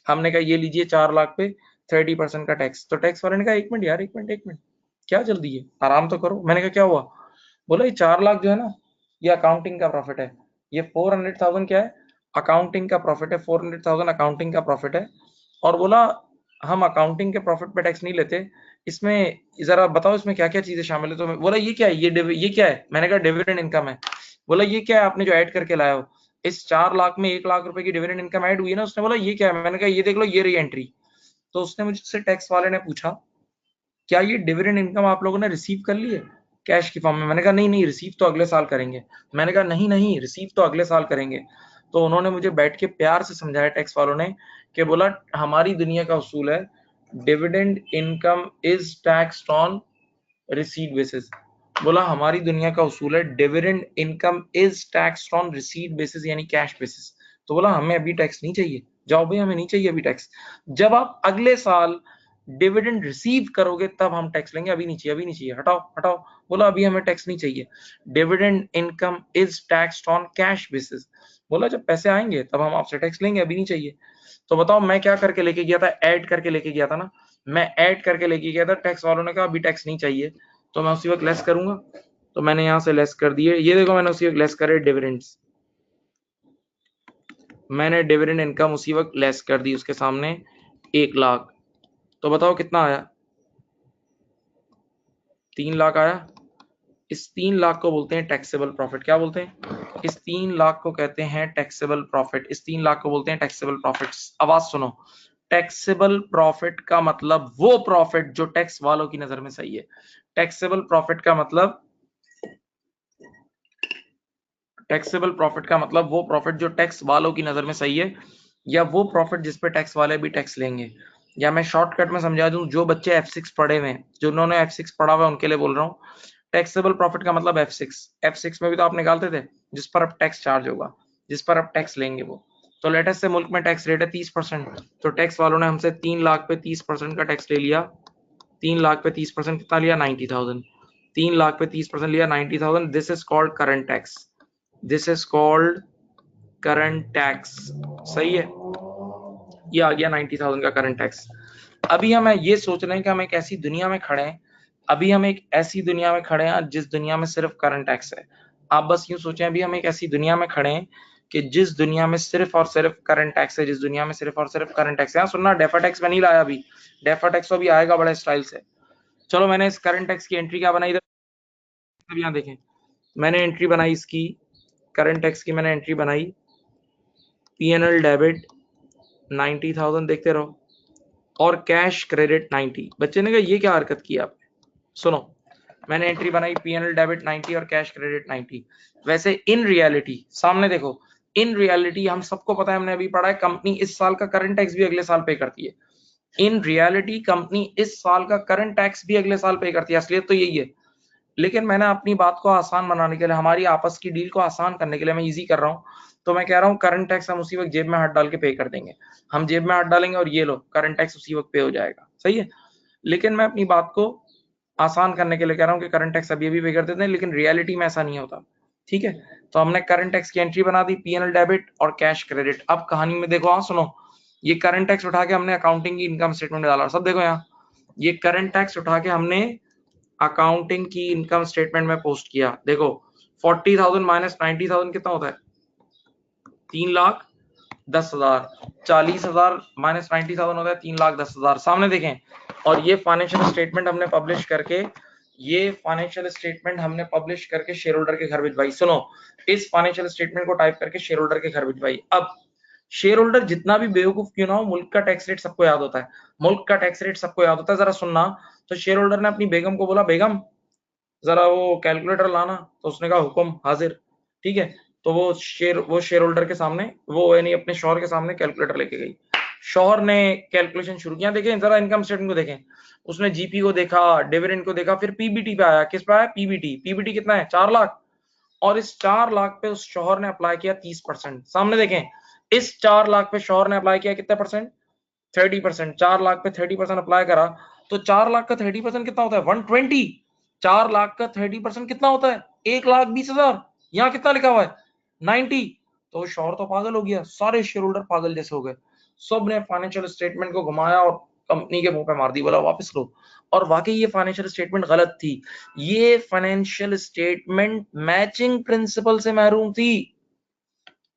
हमने कहा ये लीजिए 4 लाख पे 30% का टैक्स। तो टैक्स वाले ने कहा, एक मिनट यार, एक मिनट, क्या जल्दी है, आराम तो करो। मैंने कहा क्या हुआ? बोला, ये 4 लाख जो है ना, ये अकाउंटिंग का प्रॉफिट है। ये 400,000 क्या है? अकाउंटिंग का प्रॉफिट है। 400,000 अकाउंटिंग का प्रॉफिट है। और बोला, हम अकाउंटिंग के प्रॉफिट पे टैक्स नहीं लेते, इसमें जरा बताओ इसमें क्या क्या चीजें शामिल है। तो मैं बोला, ये क्या है? ये क्या है? मैंने कहा डिविडेंड इनकम है। बोला, ये क्या है आपने जो ऐड करके लाए हो? इस 4 लाख में 1 लाख रुपए की डिविडेंड इनकम ऐड हुई है ना। उसने बोला, ये क्या है? मैंने कहा ये देख लो, ये रही एंट्री। तो उसने मुझसे, टैक्स वाले ने पूछा, क्या ये डिविडेंड इनकम आप लोगों ने रिसीव कर ली है कैश की फॉर्म में? मैंने कहा नहीं, रिसीव तो अगले साल करेंगे। मैंने कहा नहीं, रिसीव तो अगले साल करेंगे। तो उन्होंने मुझे बैठ के प्यार से समझाया, टैक्स वालों ने, कि बोला, हमारी दुनिया का उसूल है, dividend income is taxed on receipt basis. बोला, हमारी दुनिया का उसूल है, dividend income is taxed on receipt basis, यानी कैश बेसिस। तो बोला, हमें अभी टैक्स नहीं चाहिए, जाओ भाई, हमें नहीं चाहिए अभी टैक्स। जब आप अगले साल डिविडेंड रिसीव करोगे तब हम टैक्स लेंगे, अभी नहीं चाहिए, हटाओ हटाओ। बोला, अभी हमें टैक्स नहीं चाहिए, dividend income is taxed on cash basis. बोला, जब पैसे आएंगे तब हम आपसे टैक्स लेंगे, अभी नहीं चाहिए। तो बताओ, मैं क्या करके लेके गया था? ऐड करके लेके गया था ना। मैं ऐड करके लेके गया था, टैक्स वालों ने कहा अभी टैक्स नहीं चाहिए, तो मैं उसी वक्त लेस करूंगा। तो मैंने यहां से लेस कर दिए, ये देखो, मैंने उसी वक्त लेस करे डिविडेंड्स। मैंने डिविडेंड इनकम उसी वक्त लेस कर दी उसके सामने, 1 लाख। तो बताओ कितना आया? 3 लाख आया। इस 3 लाख को बोलते हैं टैक्सेबल प्रॉफिट। क्या बोलते हैं? इस 3 लाख को कहते हैं टैक्सेबल प्रॉफिट। इस 3 लाख को बोलते हैं टैक्सेबल प्रॉफिट्स। आवाज सुनो, टैक्सेबल प्रॉफिट का मतलब वो प्रॉफिट जो टैक्स वालों की नजर में सही है। टैक्सेबल प्रॉफिट का मतलब टैक्सेबल प्रॉफिट का मतलब वो प्रॉफिट जो टैक्स वालों की नजर में सही है, या वो प्रॉफिट जिस पे टैक्स वाले भी टैक्स लेंगे। या मैं शॉर्टकट में समझा दूं, जो बच्चे F6 पढ़े हुए हैं, जिन्होंने F6 पढ़ा हुआ है उनके लिए बोल रहा हूँ, टैक्सेबल प्रॉफिट का मतलब F6 में भी तो आप निकालते थे, जिस पर अब टैक्स चार्ज होगा, जिस पर अब टैक्स लेंगे वो। तो लेटेस्ट से मुल्क में टैक्स रेट है 30%, तो टैक्स वालों ने हमसे 3 लाख पे 30% का टैक्स ले लिया। 3 लाख पे 30% कितना लिया? 90,000। 3 लाख पे 30% लिया, 90,000। This is called current tax. This is called current tax. सही है, ये आ गया 90,000 का करंट टैक्स। अभी हम ये सोच रहे हैं कि हम एक ऐसी दुनिया में खड़े हैं, अभी हम एक ऐसी दुनिया में खड़े हैं जिस दुनिया में सिर्फ करंट टैक्स है। आप बस यूं सोचें, अभी हम एक ऐसी दुनिया में खड़े हैं कि जिस दुनिया में सिर्फ और सिर्फ करंट टैक्स है, जिस दुनिया में सिर्फ और सिर्फ करंट टैक्स है। सुनना, डेफर टैक्स में नहीं लाया अभी, डेफर टैक्स तो अभी आएगा बड़े स्टाइल से। चलो, मैंने इस करंट टैक्स की एंट्री क्या बनाई, यहाँ देखें, मैंने एंट्री बनाई इसकी, करंट टैक्स की मैंने एंट्री बनाई, P&L डेबिट 90,000, देखते रहो, और कैश क्रेडिट 90। बच्चे ने कहा ये क्या हरकत की आपने? सुनो, मैंने एंट्री बनाई P&L डेबिट 90 और कैश क्रेडिट 90। वैसे इन रियलिटी, सामने देखो, इन रियलिटी हम सबको पता है, हमने अभी पढ़ा है, कंपनी इस साल का करंट टैक्स भी अगले साल पे करती है। इन रियलिटी कंपनी इस साल का करंट टैक्स भी अगले साल पे करती है, असलियत तो यही है। लेकिन मैंने अपनी बात को आसान बनाने के लिए, हमारी आपस की डील को आसान करने के लिए, मैं इजी कर रहा हूँ, तो मैं कह रहा हूँ करंट टैक्स हम उसी वक्त जेब में हाथ डाल के पे कर देंगे। हम जेब में हाथ डालेंगे और ये लो, करंट टैक्स उसी वक्त पे हो जाएगा। सही है, लेकिन मैं अपनी बात को आसान करने के लिए कह रहा हूँ कि करंट टैक्स अभी पे कर देते हैं, लेकिन रियलिटी में ऐसा नहीं होता। ठीक है, तो हमने करंट टैक्स की एंट्री बना दी, P&L डेबिट और कैश क्रेडिट। अब कहानी में देखो, हाँ सुनो, ये करंट टैक्स उठा के हमने अकाउंटिंग की इनकम स्टेटमेंट में डाला। सब देखो यहाँ, ये करंट टैक्स उठा के हमने अकाउंटिंग की इनकम स्टेटमेंट में पोस्ट किया। देखो, 40,000 माइनस 90,000 कितना होता है? 3,10,000। 40,000 माइनस 90,000 होता है 3,10,000। सामने देखें, और ये फाइनेंशियल स्टेटमेंट हमने पब्लिश करके, ये फाइनेंशियल स्टेटमेंट हमने पब्लिश करके शेयर होल्डर के घर भिजवाई। सुनो, इस फाइनेंशियल स्टेटमेंट को टाइप करके शेयर होल्डर के घर भिजवाई। अब शेयर होल्डर जितना भी बेवकूफ क्यों ना हो, मुल्क का टैक्स रेट सबको याद होता है, मुल्क का टैक्स रेट सबको याद होता है। जरा सुनना, तो शेयर होल्डर ने अपनी बेगम को बोला, बेगम जरा वो कैलकुलेटर लाना, तो उसने कहा हुक्म हाजिर। ठीक है, तो वो शेयर होल्डर के सामने, वो यानी अपने शौहर के सामने कैलकुलेटर लेके गई। शौहर ने कैलकुलेशन शुरू किया। देखें जरा इनकम स्टेटमेंट को देखें, उसने जीपी को देखा, डिविडेंड को देखा, फिर पीबीटी पे आया। किस पे आया? पीबीटी। पीबीटी कितना है? 4 लाख। और इस 4 लाख पे उस शौहर ने अप्लाई किया 30%। सामने देखें, इस 4 लाख पे शौहर ने अप्लाई किया कितने परसेंट? 30%। 4 लाख पे 30% अप्लाई करा, तो 4 लाख का 30% कितना होता है? 120। 4 लाख का 30% कितना होता है? 1,20,000। यहाँ कितना लिखा हुआ है? 90। तो शौहर तो पागल हो गया, सारे शेयर होल्डर पागल जैसे हो गए। सब ने फाइनेंशियल स्टेटमेंट को घुमाया और कंपनी के मुंह पे मार दी, बोला वापस लो। और वाकई ये फाइनेंशियल स्टेटमेंट गलत थी। ये फाइनेंशियल स्टेटमेंट मैचिंग प्रिंसिपल से महरूम थी।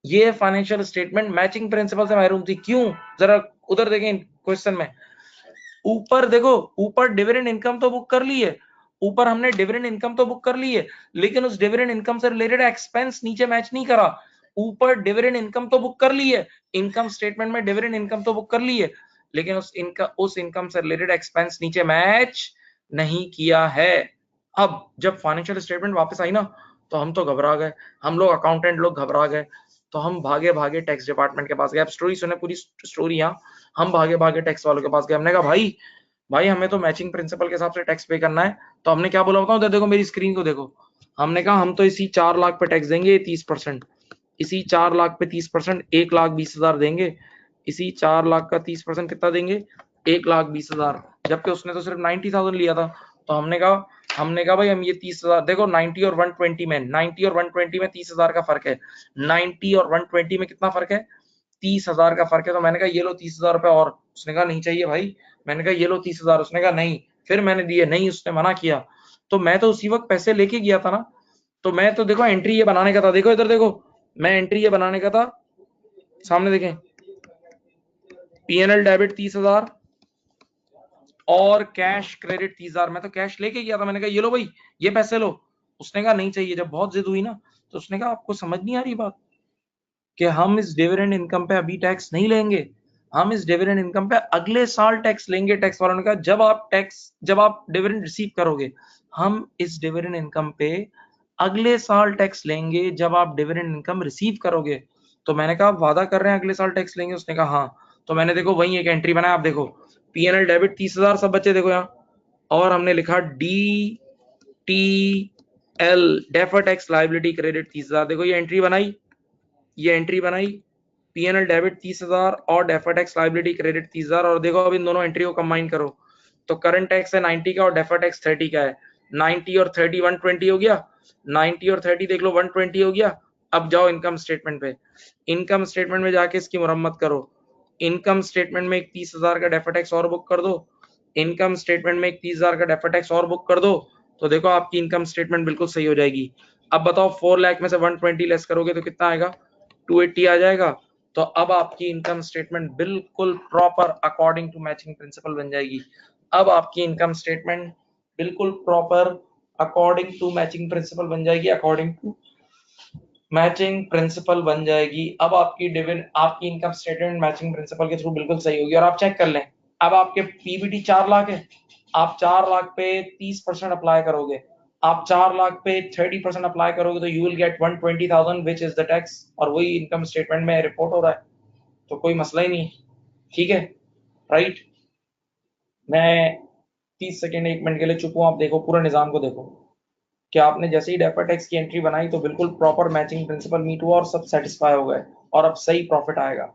ये फाइनेंशियल स्टेटमेंट मैचिंग प्रिंसिपल से महरूम थी। क्यों? जरा उधर देखें क्वेश्चन में, ऊपर देखो, ऊपर डिविडेंड इनकम तो बुक कर ली है, ऊपर हमने डिविडेंड इनकम तो बुक कर ली है, लेकिन उस डिविडेंड इनकम से रिलेटेड एक्सपेंस नीचे मैच नहीं करा। ऊपर डिविडेंड इनकम तो बुक कर ली है, इनकम स्टेटमेंट में डिविडेंड इनकम तो बुक कर ली है, लेकिन उस इनकम से रिलेटेड एक्सपेंस नीचे मैच नहीं किया है। अब जब फाइनेंशियल स्टेटमेंट वापस आई ना, तो हम तो घबरा गए, हम लोग अकाउंटेंट लोग घबरा गए। तो हम भागे भागे टैक्स डिपार्टमेंट के पास गए। अब स्टोरी सुने, पूरी स्टोरी। यहाँ हम भागे भागे टैक्स वालों के पास गए। हमने कहा भाई, भाई हमें तो मैचिंग प्रिंसिपल के हिसाब से टैक्स पे करना है। तो हमने क्या बोला बताऊं? देखो मेरी स्क्रीन को देखो, हमने कहा हम तो इसी 4 लाख पे टैक्स देंगे 30%, इसी 4 लाख पे 30%, 1,20,000 देंगे। इसी 4 लाख का 30% कितना देंगे? 1,20,000। जबकि उसने तो सिर्फ 90,000 लिया था। तो हमने कहा भाई हम ये 30,000 देखो, 90 और 120 में, 90 और 120 में 30,000 का फर्क है। 90 और 120 में कितना फर्क है? 30,000 का फर्क है। तो मैंने कहा ये लो 30,000 रुपए और। उसने कहा नहीं चाहिए भाई। मैंने कहा ये लो 30,000। उसने कहा नहीं। फिर मैंने दिए, नहीं उसने मना किया। तो मैं तो उसी वक्त पैसे लेके गया था ना। तो मैं तो देखो एंट्री ये बनाने का था, देखो इधर देखो, मैं एंट्री ये बनाने का था। सामने देखें, P&L डेबिट 30,000 और कैश क्रेडिट 30,000। मैं तो कैश लेके गया था। मैंने कहा ये लो भाई, ये पैसे लो। उसने कहा नहीं चाहिए। जब बहुत जिद हुई ना, तो उसने कहा आपको समझ नहीं आ रही बात कि हम इस डिविडेंड इनकम पे अभी टैक्स नहीं लेंगे, हम इस डिविडेंड इनकम पे अगले साल टैक्स लेंगे। टैक्स वालों ने कहा जब आप डिविडेंड रिसीव करोगे, हम इस डिविडेंड इनकम पे अगले साल टैक्स लेंगे जब आप डिविडेंड इनकम रिसीव करोगे। तो मैंने कहा वादा कर रहे हैं अगले साल टैक्स लेंगे, उसने कहा हाँ। तो मैंने देखो वही एक एंट्री बनाया, आप देखो पीएनएल डेबिट 30,000 सब बच्चे देखो यहाँ, और हमने लिखा D T L defer tax liability credit 30,000, देखो ये एंट्री बनाई, ये एंट्री बनाई, पीएनएल डेबिट 30,000 और डेफर टैक्स लाइबिलिटी क्रेडिट 30,000। और देखो अब इन दोनों एंट्री को कंबाइन करो तो करंट टैक्स है 90 का और डेफर टैक्स 30 का है। 90 और 30 120 हो गया, 90 और 30 देख लो 120 हो गया। अब जाओ इनकम स्टेटमेंट पे, इनकम स्टेटमेंट में जाके इसकी मुरम्मत करो, इनकम स्टेटमेंट में एक 30,000 का डेफर टैक्स और बुक कर दो, इनकम स्टेटमेंट में एक 30,000 का डेफर टैक्स और बुक कर दो, तो देखो आपकी इनकम स्टेटमेंट बिल्कुल सही हो जाएगी। अब बताओ 4 लाख में से 120 लेस करोगे तो कितना आएगा, 280 आ जाएगा। तो अब आपकी इनकम स्टेटमेंट बिल्कुल proper according to matching principle बन जाएगी। अब आपकी इनकम स्टेटमेंट बिल्कुल proper according to matching principle बन जाएगी, अकॉर्डिंग टू मैचिंग प्रिंसिपल बन जाएगी। अब आपकी आपकी इनकम स्टेटमेंट मैचिंग प्रिंसिपल के थ्रू बिल्कुल सही होगी। और आप चेक कर लें, अब आपके पीबीटी 4 लाख है, आप 4 लाख पे 30% अप्लाई करोगे, आप 4 लाख पे 30% अप्लाई करोगे तो you will get 120,000 which is the tax, और वही इनकम स्टेटमेंट में रिपोर्ट हो रहा है, तो कोई मसला ही नहीं। ठीक है, राइट। मैं 30 सेकेंड 1 मिनट के लिए चुप हूं, आप देखो पूरा निजाम को देखो कि आपने जैसे ही डेफर टैक्स की एंट्री बनाई तो बिल्कुल प्रॉपर मैचिंग प्रिंसिपल मीट हुआ और सब सेटिस्फाई हो गए, और अब सही प्रॉफिट आएगा।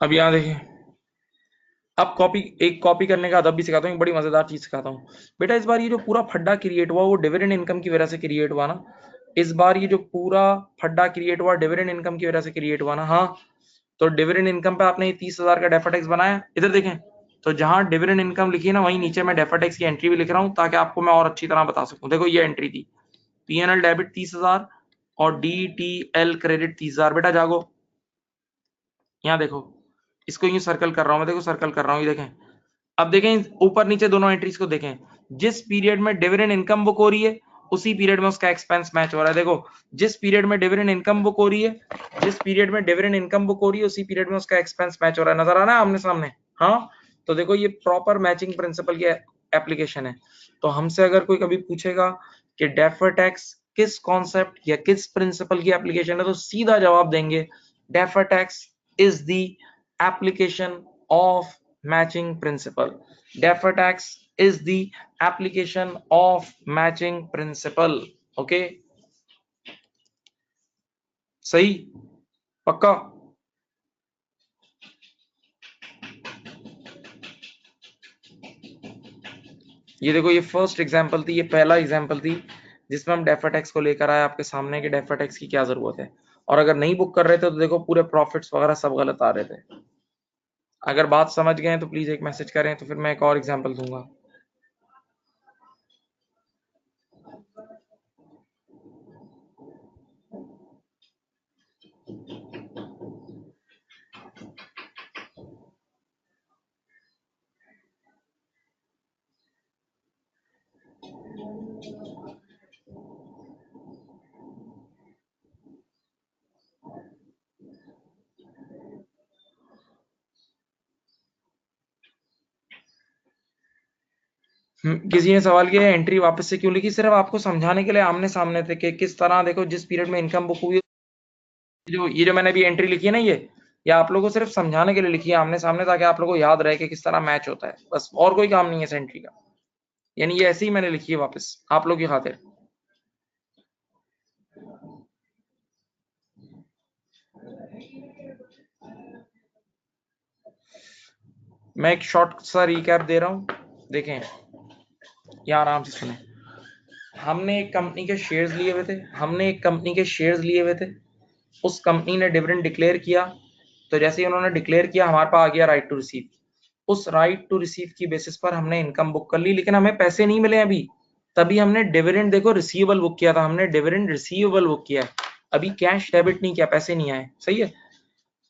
अब यहाँ देखिए, अब एक कॉपी करने का अदब भी सिखाता हूँ, एक बड़ी मजेदार चीज सिखाता हूँ बेटा। इस बार ये जो पूरा फड्डा क्रिएट हुआ वो डिविडेंड इनकम की वजह से क्रिएट हुआ ना, इस बार ये जो पूरा फड्डा क्रिएट हुआ डिविडेंड इनकम की वजह से क्रिएट हुआ ना। हाँ, तो डिविडेंड इनकम पे आपने 30,000 का डेफर टैक्स बनाया, इधर देखें, तो जहां डिविडेंड इनकम लिखी है ना वहीं नीचे मैं डेफर टैक्स की एंट्री भी लिख रहा हूँ ताकि आपको मैं और अच्छी तरह बता सकूं। देखो ये एंट्री थी, पीएनएल डेबिट 30,000 और डीटीएल क्रेडिट 30,000। बेटा जागो, यहाँ देखो, इसको यूं सर्कल कर रहा हूं मैं, देखो सर्कल कर रहा हूं, ये देखें। अब देखें ऊपर नीचे दोनों एंट्रीज को देखें, जिस पीरियड में डिविडेंड इनकम बुक हो रही है उसी पीरियड में उसका एक्सपेंस मैच हो रहा है। देखो जिस पीरियड में डिविडेंड इनकम बुक हो रही है, जिस पीरियड में डिविडेंड इनकम बुक हो रही है उसी पीरियड में उसका एक्सपेंस मैच हो रहा है। नजर आ रहा है आमने सामने? हाँ, तो देखो ये प्रॉपर मैचिंग प्रिंसिपल की एप्लीकेशन है। तो हमसे अगर कोई कभी पूछेगा कि डेफर टैक्स किस कॉन्सेप्ट या किस प्रिंसिपल की एप्लीकेशन है, तो सीधा जवाब देंगे defer tax is the application of matching principle. Defer tax is the application of matching principle. Okay, सही पक्का? ये देखो ये फर्स्ट एग्जांपल थी, ये पहला एग्जांपल थी जिसमें हम डेफर टैक्स को लेकर आए आपके सामने कि डेफर टैक्स की क्या जरूरत है। और अगर नहीं बुक कर रहे थे तो देखो पूरे प्रॉफिट्स वगैरह सब गलत आ रहे थे। अगर बात समझ गए तो प्लीज एक मैसेज करें, तो फिर मैं एक और एग्जांपल दूंगा। किसी ने सवाल किया एंट्री वापस से क्यों लिखी, सिर्फ आपको समझाने के लिए आमने सामने थे कि किस तरह देखो जिस पीरियड में इनकम बुक हुई, जो ये जो मैंने अभी एंट्री लिखी है ना, ये आप लोगों को सिर्फ समझाने के लिए लिखी है आमने सामने, ताकि आप लोगों को याद रहे कि किस तरह मैच होता है, बस और कोई काम नहीं है इस एंट्री का। यानी ये ऐसे ही मैंने लिखी है वापस आप लोगों की खातिर। मैं एक शॉर्ट सा रिकैप दे रहा हूं, देखें यहाँ आराम से सुने। हमने एक कंपनी के शेयर्स लिए हुए थे, हमने एक कंपनी के शेयर्स लिए हुए थे, उस कंपनी ने डिविडेंड डिक्लेयर किया, तो जैसे ही उन्होंने डिक्लेयर किया हमारे पास आ गया राइट टू रिसीव। उस राइट टू रिसीव की बेसिस पर हमने इनकम बुक कर ली, लेकिन हमें पैसे नहीं मिले अभी, तभी हमने डिविडेंड देखो रिसीवेबल बुक किया था, हमने डिविडेंड रिसीवेबल बुक किया है। अभी कैश डेबिट नहीं किया, पैसे नहीं आए, सही है।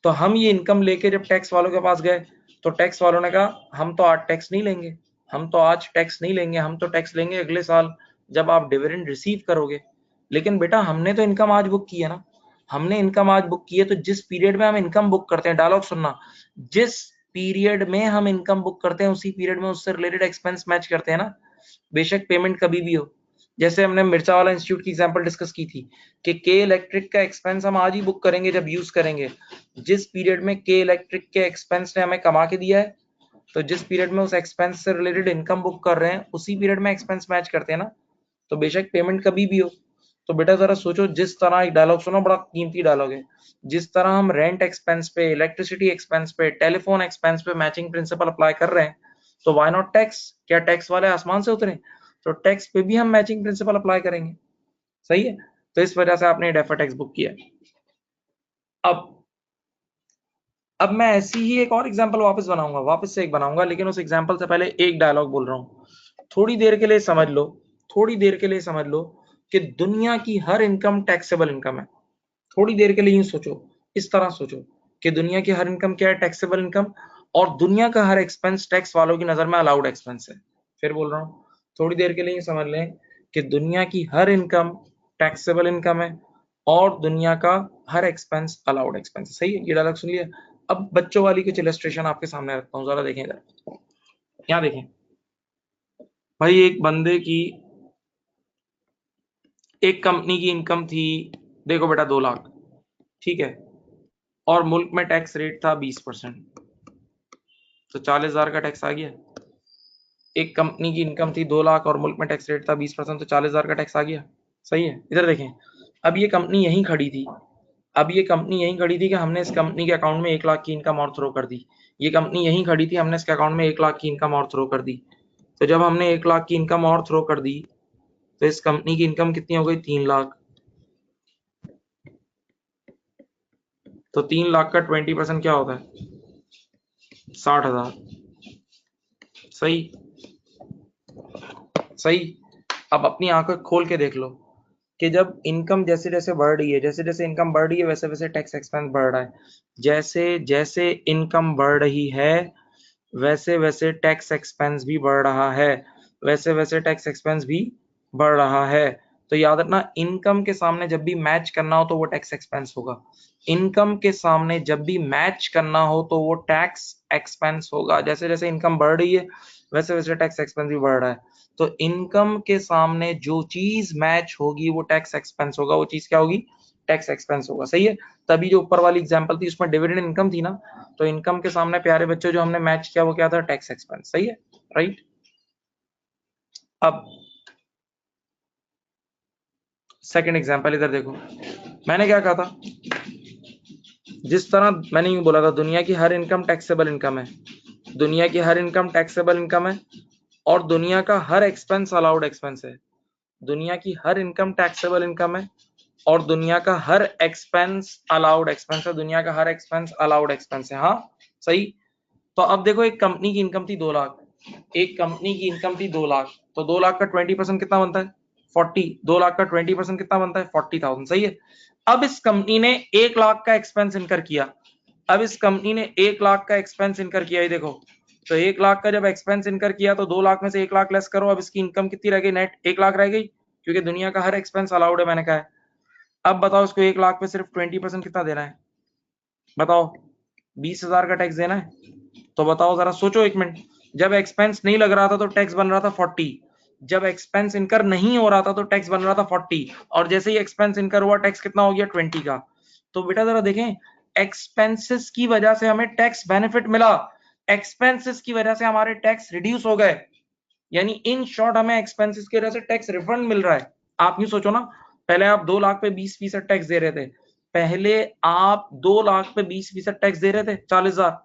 तो हम ये इनकम लेके जब टैक्स वालों के पास गए तो टैक्स वालों ने कहा हम तो आज टैक्स नहीं लेंगे, हम तो आज टैक्स नहीं लेंगे, हम तो टैक्स लेंगे अगले साल जब आप डिविडेंड रिसीव करोगे। लेकिन बेटा हमने तो इनकम आज बुक की है ना, हमने इनकम आज बुक की है, तो जिस पीरियड में हम इनकम बुक करते हैं, डायलॉग सुनना, जिस पीरियड में हम इनकम बुक करते हैं उसी पीरियड में उससे रिलेटेड एक्सपेंस मैच करते हैं ना, बेशक पेमेंट कभी भी हो। जैसे हमने मिर्चा वाला इंस्टीट्यूट की एग्जांपल डिस्कस की थी कि के इलेक्ट्रिक का एक्सपेंस हम आज ही बुक करेंगे जब यूज करेंगे, जिस पीरियड में के इलेक्ट्रिक के एक्सपेंस ने हमें कमा के दिया है, तो जिस पीरियड में उस एक्सपेंस से रिलेटेड इनकम बुक कर रहे हैं उसी पीरियड में एक्सपेंस मैच करते हैं ना, तो बेशक पेमेंट कभी भी हो। तो बेटा जरा सोचो, जिस तरह एक डायलॉग सुनो, बड़ा कीमती डायलॉग है, जिस तरह हम रेंट एक्सपेंस पे, इलेक्ट्रिसिटी एक्सपेंस पे, टेलीफोन एक्सपेंस पे मैचिंग प्रिंसिपल अप्लाई कर रहे हैं, तो व्हाई नॉट टैक्स? क्या टैक्स वाले आसमान से उतरे? तो टैक्स पे भी हम मैचिंग प्रिंसिपल अप्लाई करेंगे, सही है। तो इस वजह से आपने डेफर्ड टैक्स बुक किया। अब मैं ऐसी ही एक और एग्जांपल वापस से एक बनाऊंगा, लेकिन उस एग्जांपल से पहले एक डायलॉग बोल रहा हूं, थोड़ी देर के लिए समझ लो, थोड़ी देर के लिए समझ लो कि दुनिया की हर इनकम टैक्सेबल इनकम है। थोड़ी देर के लिए यूं सोचो, इस तरह सोचो कि दुनिया की हर इनकम क्या है? Taxable income. और दुनिया का हर एक्सपेंस टैक्स वालों की नजर में अलाउड एक्सपेंस है। फिर बोल रहा हूं, थोड़ी देर के लिए समझ लें कि दुनिया की हर इनकम टैक्सेबल इनकम है और दुनिया का हर एक्सपेंस अलाउड एक्सपेंस है, सही है। ये डायलॉग सुन लिया। अब बच्चों वाली कुछ इलस्ट्रेशन आपके सामने रखता हूँ, जरा देखें इधर, यहाँ देखें भाई। एक बंदे की, एक कंपनी की इनकम थी, देखो बेटा 2 लाख, ठीक है, और मुल्क में टैक्स रेट था 20%, तो 40,000 का टैक्स आ गया। एक कंपनी की इनकम थी 2 लाख और मुल्क में टैक्स रेट था 20%, तो 40,000 का टैक्स आ गया, सही है। इधर देखें, अब ये कंपनी यहीं खड़ी थी, अब ये कंपनी यहीं खड़ी थी कि हमने इस कंपनी के अकाउंट में 1 लाख की इनकम और थ्रो कर दी। ये कंपनी यहीं खड़ी थी, हमने इसके अकाउंट में 1 लाख की इनकम और थ्रो कर दी। तो जब हमने 1 लाख की इनकम और थ्रो कर दी तो इस कंपनी की इनकम कितनी हो गई? 3 लाख। तो 3 लाख का 20% क्या होता है? 60,000। सही, सही। अब अपनी आंखें खोल के देख लो कि जब इनकम जैसे जैसे बढ़ रही है, जैसे जैसे इनकम बढ़ रही है, वैसे वैसे टैक्स एक्सपेंस बढ़ रहा है। जैसे जैसे इनकम बढ़ रही है वैसे वैसे टैक्स एक्सपेंस भी बढ़ रहा है, वैसे वैसे टैक्स एक्सपेंस भी बढ़ रहा है। तो याद रखना, इनकम के सामने जब भी मैच करना हो तो वो टैक्स एक्सपेंस होगा। इनकम के सामने जब भी मैच करना हो तो वो टैक्स एक्सपेंस होगा। जैसे जैसे इनकम बढ़ रही है वैसे वैसे टैक्स एक्सपेंस भी बढ़ रहा है। तो इनकम के सामने जो चीज मैच होगी वो टैक्स एक्सपेंस होगा। वो चीज क्या होगी? टैक्स एक्सपेंस होगा, सही है। तभी जो ऊपर वाली एग्जांपल थी उसमें डिविडेंड इनकम थी ना, तो इनकम के सामने प्यारे बच्चों जो हमने मैच किया वो क्या था? टैक्स एक्सपेंस, सही है, राइट। अब सेकंड एग्जांपल इधर देखो, मैंने क्या कहा था? जिस तरह मैंने यूं बोला था दुनिया की हर इनकम टैक्सेबल इनकम है, दुनिया की हर इनकम टैक्सेबल इनकम है और दुनिया का हर एक्सपेंस अलाउड एक्सपेंस है। दुनिया की हर इनकम टैक्सेबल इनकम है और दुनिया का हर एक्सपेंस अलाउड एक्सपेंस है। दुनिया का हर एक्सपेंस अलाउड एक्सपेंस है, हाँ, सही। तो अब देखो, एक कंपनी की इनकम थी 2 लाख, एक कंपनी की इनकम थी 2 लाख, तो 2 लाख का 20% कितना बनता है? 40। 2 लाख का 20% कितना बनता है? 40,000, सही है। अब इस कंपनी ने 1 लाख का एक्सपेंस इनकर किया, अब इस कंपनी ने 1 लाख का एक्सपेंस इनकर किया, ये देखो। तो 1 लाख का जब एक्सपेंस इनकर किया तो 2 लाख में से 1 लाख लेस करो, अब इसकी इनकम कितनी रह गई? नेट 1 लाख रह गई, क्योंकि दुनिया का हर एक्सपेंस अलाउड है, मैंने कहा है। अब बताओ, इसको 1 लाख पे सिर्फ 20% कितना देना है? बताओ, 20,000 का टैक्स देना है। तो बताओ जरा, सोचो एक मिनट। जब एक्सपेंस नहीं लग रहा था तो टैक्स बन रहा था 40, जब एक्सपेंस इनकर नहीं हो रहा था तो टैक्स बन रहा था 40, और जैसे ही एक्सपेंस इनकर हुआ टैक्स कितना हो गया? 20 का। तो बेटा जरा देखें, एक्सपेंसेस की वजह से हमें टैक्स बेनिफिट मिला, एक्सपेंसेस की वजह से हमारे टैक्स रिड्यूस हो गए, यानी इन शॉर्ट हमें एक्सपेंसेस की वजह से टैक्स रिफंड मिल रहा है। आप यूं सोचो ना, पहले आप 2 लाख पे 20% टैक्स दे रहे थे, पहले आप 2 लाख पे 20% टैक्स दे रहे थे, 40,000।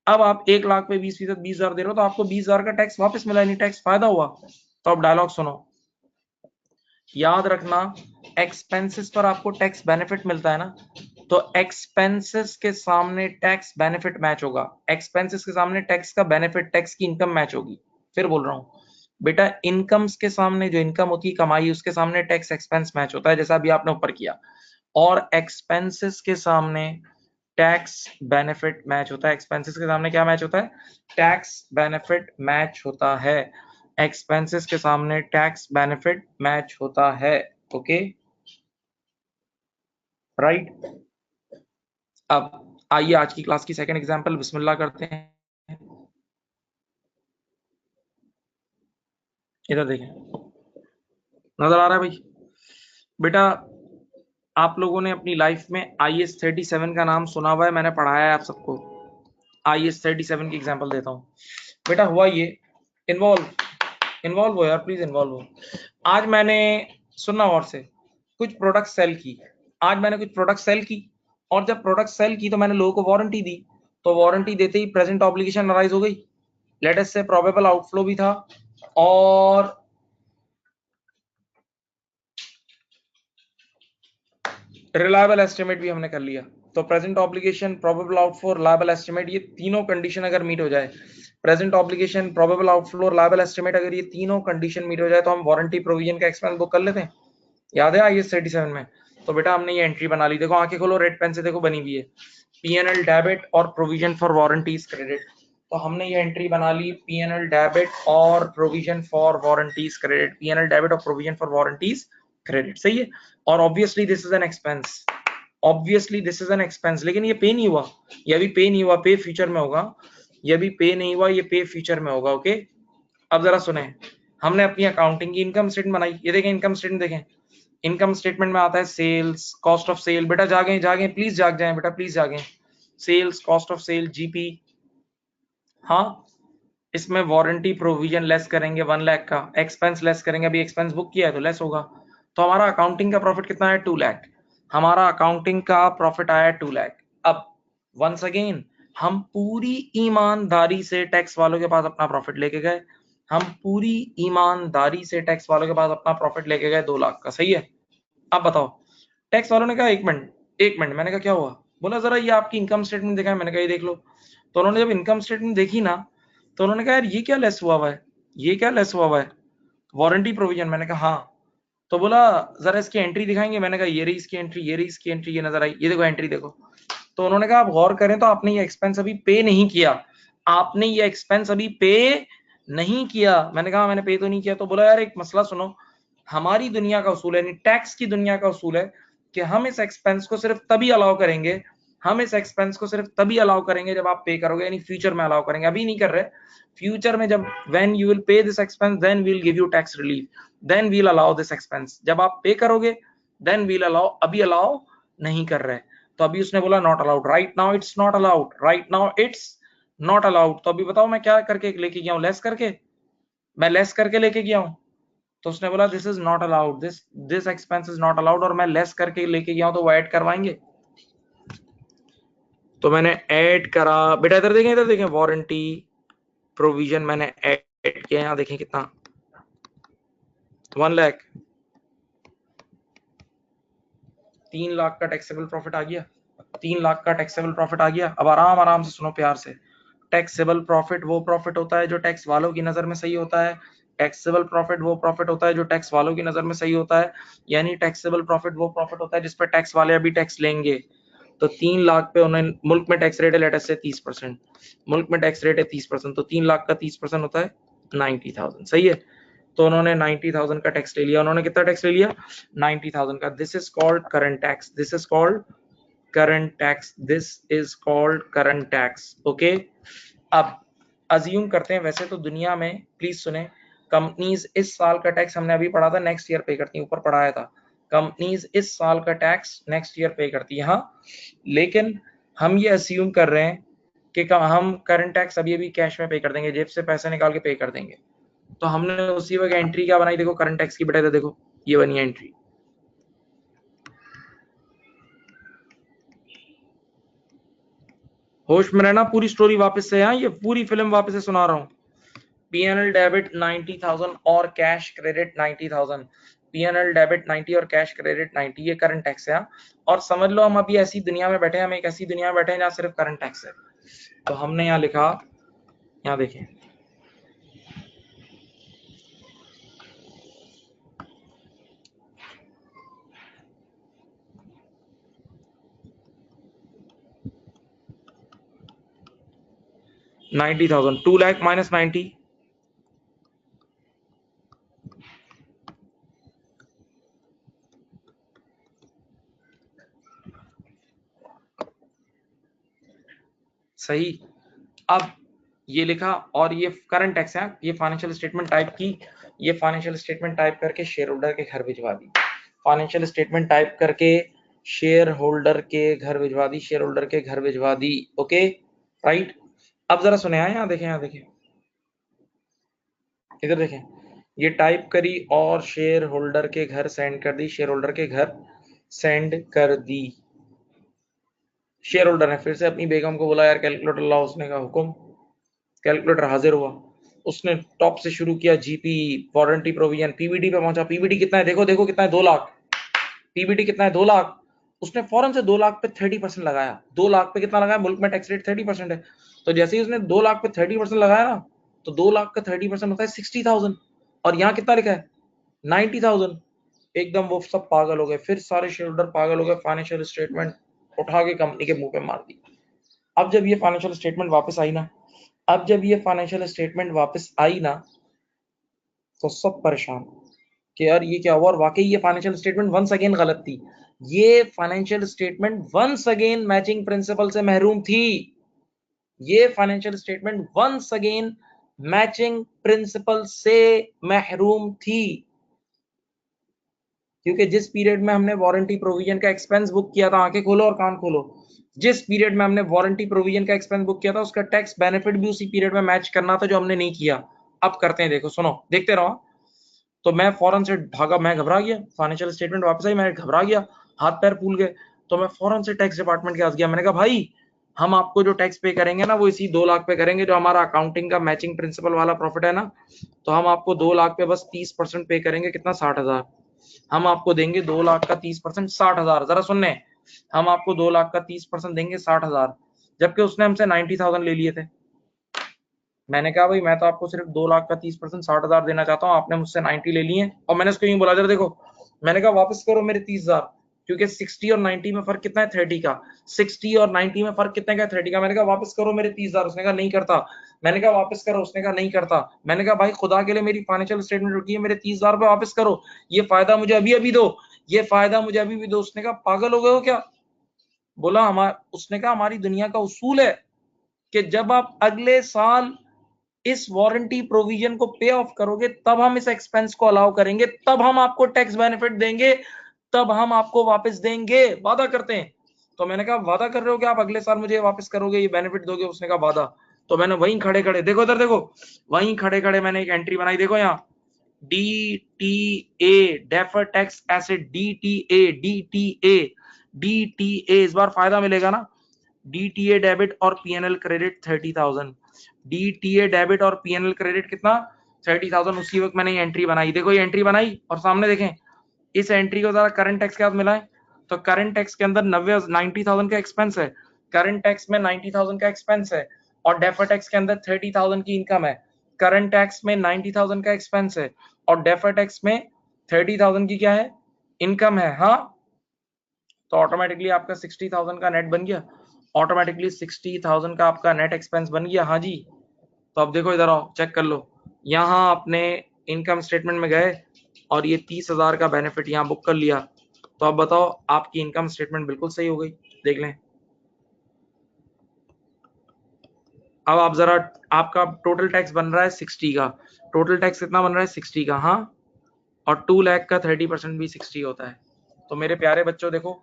अब आप 1 लाख पे 20%, 20,000 दे रहे हो, तो आपको 20,000 का टैक्स वापस मिला, नहीं टैक्स फायदा हुआ। तो अब डायलॉग सुनो, याद रखना, एक्सपेंसेस पर आपको टैक्स बेनिफिट मिलता है ना, तो एक्सपेंसेस के सामने टैक्स बेनिफिट मैच होगा, एक्सपेंसेस के सामने टैक्स का बेनिफिट, टैक्स की इनकम मैच होगी। फिर बोल रहा हूं, बेटा इनकम्स के सामने जो इनकम होती है कमाई, उसके सामने टैक्स एक्सपेंस मैच होता है, जैसा अभी आपने ऊपर किया, और एक्सपेंसेस के सामने टैक्स बेनिफिट मैच होता है। एक्सपेंसेस के सामने क्या मैच होता है? टैक्स बेनिफिट मैच होता है। एक्सपेंसेस के सामने टैक्स बेनिफिट मैच होता है। Okay, right. अब आइए आज की क्लास की सेकंड एग्जांपल बिस्मिल्लाह करते हैं। इधर देखें, नजर आ रहा है भाई? बेटा आप लोगों ने अपनी लाइफ में IS-37 का नाम सुना हुआ है, मैंने पढ़ाया है आप सबको। IS-37 की एग्जांपल देता हूँ। बेटा हुआ ये, इन्वॉल्व हो यार, प्लीज इन्वॉल्व हो। आज मैंने, सुनना और से, कुछ प्रोडक्ट सेल की। आज मैंने कुछ प्रोडक्ट सेल की, और जब प्रोडक्ट सेल की तो मैंने लोगों को वारंटी दी। तो वारंटी देते ही प्रेजेंट ऑब्लिगेशन अराइज हो गई। लेट अस से प्रोबेबल आउटफ्लो भी था, और रिलायबल एस्टिमेट भी हमने कर लिया। तो present obligation, probable outflow, reliable estimate, ये तीनों कंडीशन अगर मीट हो जाए, present obligation, probable outflow, reliable estimate, अगर ये तीनों कंडीशन मीट हो जाए तो हम वारंटी प्रोविजन का एक्सपेंस बुक कर लेते हैं। याद है IS-37 में? तो बेटा हमने ये एंट्री बना ली। देखो आंखें खोलो, रेड पेन से देखो बनी हुई है, P&L डेबिट और प्रोविजन फॉर वारंटीज क्रेडिट। तो हमने ये एंट्री बना ली, P&L डेबिट और provision for warranties credit, P&L debit और प्रोविजन फॉर वारंटीज क्रेडिट, सही है। और obviously this is an expense, obviously this is an expense, लेकिन ये पे नहीं हुआ, ये भी पे नहीं हुआ, पे फ्यूचर में होगा। ये भी पे नहीं हुआ, ये पे फ्यूचर में होगा। ओके, अब जरा सुने, हमने अपनी अकाउंटिंग की इनकम स्टेटमेंट बनाई। ये देखें इनकम स्टेटमेंट, देखें इनकम स्टेटमेंट में आता है सेल्स, कॉस्ट ऑफ सेल। बेटा जागे जागे, प्लीज जाग जाएं बेटा, प्लीज जागे। Sales, cost of sale, GP. हाँ, इसमें वारंटी प्रोविजन लेस करेंगे 1 लाख का, एक्सपेंस लेस करेंगे, अभी एक्सपेंस बुक किया है तो लेस होगा। तो हमारा अकाउंटिंग का प्रॉफिट कितना है? 2 लाख। हमारा अकाउंटिंग का प्रॉफिट आया 2 लाख। अब वंस अगेन हम पूरी ईमानदारी से टैक्स वालों के पास अपना प्रॉफिट लेके गए। हम पूरी ईमानदारी से टैक्स वालों के पास अपना प्रॉफिट लेके गए 2 लाख का, सही है। अब बताओ, टैक्स वालों ने कहा एक मिनट, एक मिनट। मैंने कहा क्या हुआ? बोला जरा ये आपकी इनकम स्टेटमेंट देखा है। मैंने कहा ये देख लो। तो उन्होंने जब इनकम स्टेटमेंट देखी ना, तो उन्होंने कहा यार ये क्या लेस हुआ हुआ है, ये क्या लेस हुआ हुआ है? Warranty provision. मैंने कहा हाँ। तो बोला जरा इसकी एंट्री दिखाएंगे। मैंने कहा ये रही इसकी एंट्री, ये रही इसकी एंट्री, ये नजर आई, ये देखो एंट्री देखो। तो उन्होंने कहा आप गौर करें तो आपने ये एक्सपेंस अभी पे नहीं किया, आपने ये एक्सपेंस अभी पे नहीं किया। मैंने कहा मैंने पे तो नहीं किया। तो बोला यार एक मसला सुनो, हमारी दुनिया का उसूल है, यानी टैक्स की दुनिया का उसूल है कि हम इस एक्सपेंस को सिर्फ तभी अलाउ करेंगे, हम इस एक्सपेंस को सिर्फ तभी अलाउ करेंगे जब आप पे करोगे, यानी फ्यूचर में अलाउ करेंगे, अभी नहीं कर रहे। फ्यूचर में जब when you will pay this expense then we will give you tax relief, then we will allow this expense. जब आप पे करोगे देन वी विल अलाउ, अभी अलाउ नहीं कर रहे। तो अभी उसने बोला not allowed, right now it's not allowed, right now it's not allowed. तो अभी बताओ मैं क्या करके लेके गया हूं? लेस करके, मैं लेस करके लेके गया हूं। तो उसने बोला this is not allowed, this expense is not allowed, और मैं लेस करके लेके गया हूं तो वो ऐड करवाएंगे। तो मैंने ऐड करा। बेटा इधर देखें वारंटी प्रोविजन मैंने ऐड किया, यहां देखें कितना, 1 लाख, 3 लाख का टैक्सेबल प्रॉफिट आ गया, 3 लाख का टैक्सेबल प्रॉफिट आ गया। अब आराम आराम से सुनो प्यार से। टैक्सेबल प्रॉफिट वो प्रॉफिट होता है जो टैक्स वालों की नजर में सही होता है। टैक्सेबल प्रॉफिट वो प्रॉफिट होता है जो टैक्स वालों की नजर में सही होता है। यानी टैक्सेबल प्रॉफिट वो प्रॉफिट होता है जिस पर टैक्स वाले अभी टैक्स लेंगे। तो 3 लाख पे उन्हें, मुल्क में टैक्स रेट है लेट अस से 30%, मुल्क में टैक्स रेट है 30%, तो 3 लाख का 30% होता है 90,000, सही है। तो उन्होंने 90,000 का टैक्स ले लिया। उन्होंने कितना टैक्स ले लिया? 90,000 का। This is called current tax, this is called current tax, this is called current tax. Okay, अब अज्यूम करते हैं, वैसे तो दुनिया में, प्लीज सुने, कंपनीज इस साल का टैक्स हमने अभी पढ़ा था नेक्स्ट ईयर पे करती है, ऊपर पढ़ाया था, कंपनीज इस साल का टैक्स नेक्स्ट ईयर पे करती है। हाँ, लेकिन हम ये अज्यूम कर रहे हैं कि हम करंट टैक्स अभी अभी कैश में पे कर देंगे, जेब से पैसे निकाल के पे कर देंगे। तो हमने उसी वक्त एंट्री क्या बनाई? देखो करंट टैक्स की, बेटा देखो ये बनी एंट्री। होश में रहना, पूरी स्टोरी वापस से, हाँ ये पूरी फिल्म वापस से सुना रहा हूँ। P&L डेबिट 90,000 और कैश क्रेडिट 90,000, P&L डेबिट 90 और कैश क्रेडिट 90, ये करंट टैक्स है। हाँ? और समझ लो हम अभी ऐसी दुनिया में बैठे हैं, हम एक ऐसी दुनिया में बैठे हैं जहाँ सिर्फ करंट टैक्स है। तो हमने यहाँ लिखा, यहाँ देखें, 90,000, 2 लाख माइनस 90, सही। अब ये लिखा और ये करंट टैक्स है, ये फाइनेंशियल स्टेटमेंट टाइप की, ये फाइनेंशियल स्टेटमेंट टाइप करके शेयर होल्डर के घर भिजवा दी, फाइनेंशियल स्टेटमेंट टाइप करके शेयर होल्डर के घर भिजवा दी, शेयर होल्डर के घर भिजवा दी। Okay right. अब जरा सुने, यहाँ देखें, यहाँ देखें, इधर देखें, ये टाइप करी और शेयर होल्डर के घर सेंड कर दी, शेयर होल्डर के घर सेंड कर दी। शेयर होल्डर ने फिर से अपनी बेगम को बोला, यार कैलकुलेटर लाओ, उसने कहा हुक्म, कैलकुलेटर हाजिर हुआ, उसने टॉप से शुरू किया, जीपी, वारंटी प्रोविजन, पीबीडी पे पहुंचा, पीबीडी कितना है, देखो देखो कितना है, 2 लाख, पीबीडी कितना है, 2 लाख। उसने फौरन से 2 लाख पे 30% लगाया, 2 लाख पे कितना लगाया, मुल्क में टैक्स रेट 30% है, तो जैसे ही उसने 2 लाख पे 30% लगाया ना, तो 2 लाख का 30% होता है 60,000, और यहाँ कितना लिखा है 90,000। एकदम वो सब पागल हो गए, फिर सारे शेयर होल्डर पागल हो गए, फाइनेंशियल स्टेटमेंट उठा के कंपनी के मुंह पे मार दी। अब जब ये फाइनेंशियल स्टेटमेंट वापस आई ना, अब जब ये फाइनेंशियल स्टेटमेंट वापस आई ना, तो सब परेशान कि यार ये क्या हुआ, और वाकई ये फाइनेंशियल स्टेटमेंट वंस अगेन गलत थी, ये financial statement once again matching principle से महरूम थी, ये financial statement once again matching principle से महरूम थी, क्योंकि जिस पीरियड में हमने वारंटी प्रोविजन का एक्सपेंस बुक किया था, आंखें खोलो और कान खोलो, जिस पीरियड में हमने वारंटी प्रोविजन का एक्सपेंस बुक किया था, उसका टैक्स बेनिफिट भी उसी पीरियड में मैच करना था, जो हमने नहीं किया। अब करते हैं, देखो सुनो, देखते रहो। तो मैं फौरन से भागा, मैं घबरा गया, फाइनेंशियल स्टेटमेंट वापस आई, मैं घबरा गया, हाथ पैर फूल गए, तो मैं फौरन से टैक्स डिपार्टमेंट के पास गया, मैंने कहा भाई हम आपको जो टैक्स पे करेंगे ना, वो इसी 2 लाख पे करेंगे, जो हमारा अकाउंटिंग का मैचिंग प्रिंसिपल वाला प्रॉफिट है ना, तो हम आपको 2 लाख पे बस 30% पे करेंगे, कितना 60,000, हम आपको देंगे 2 लाख का 30% 60,000। जरा सुनने, हम आपको 2 लाख का 30% देंगे 60,000, जबकि उसने हमसे 90,000 ले लिए थे। मैंने कहा भाई मैं तो आपको सिर्फ 2 लाख का 30% 60,000 देना चाहता हूँ, आपने मुझसे 90 ले लिए, और मैंने उसको यूं बोला, जरा देखो, मैंने कहा वापस करो मेरे 30,000, क्योंकि 60 और 90 में फर्क कितना है, 30 का, 60 और 90 में फर्क कितने का, 30 का। मैंने कहा वापस करो मेरे 30,000, उसने कहा नहीं करता, मैंने कहा वापस करो, उसने कहा नहीं करता, मैंने कहा भाई खुदा के लिए मेरी फाइनेंशियल स्टेटमेंट रुकी है, मेरे 30,000 रुपए वापस करो, ये फायदा मुझे अभी अभी दो, ये फायदा मुझे अभी भी दो। उसने कहा पागल हो गए हो क्या, बोला हमारा, उसने कहा हमारी दुनिया का उसूल है कि जब आप अगले साल इस वारंटी प्रोविजन को पे ऑफ करोगे, तब हम इस एक्सपेंस को अलाउ करेंगे, तब हम आपको टैक्स बेनिफिट देंगे, तब हम आपको वापस देंगे, वादा करते हैं। तो मैंने कहा वादा कर रहे हो कि आप अगले साल मुझे वापस करोगे, ये बेनिफिट दोगे, उसने कहा वादा। तो मैंने वहीं खड़े खड़े, देखो इधर देखो, वहीं खड़े खड़े मैंने एक एंट्री बनाई, देखो यहाँ, DTA defer tax asset, DTA इस बार फायदा मिलेगा ना, DTA डेबिट और PNL क्रेडिट 30,000, DTA डेबिट और PNL क्रेडिट कितना 30,000। उसी वक्त मैंने ये एंट्री बनाई, देखो ये एंट्री बनाई, और सामने देखें इस एंट्री को जरा करंट टैक्स के साथ मिलाएं, तो करंट टैक्स के अंदर 90,000 का एक्सपेंस है, करंट टैक्स में 90,000 का एक्सपेंस है, और डेफर टैक्स के अंदर 30,000 की इनकम है। करंट टैक्स में 90,000 का एक्सपेंस है, और डेफर टैक्स में 30,000 की क्या है, इनकम है। हाँ, तो ऑटोमेटिकली आपका 60,000 का नेट बन गया, ऑटोमेटिकली 60,000 का आपका नेट एक्सपेंस बन गया। हाँ जी, तो अब देखो इधर आओ, चेक कर लो, यहाँ अपने इनकम स्टेटमेंट में गए और ये 30,000 का बेनिफिट यहाँ बुक कर लिया, तो अब बताओ आपकी इनकम स्टेटमेंट बिल्कुल सही हो गई, देख लें। अब आप जरा, आपका टोटल टैक्स बन रहा है 60 का, टोटल टैक्स कितना बन रहा है 60 का, हाँ, और 2 लाख का 30% भी 60 होता है। तो मेरे प्यारे बच्चों देखो,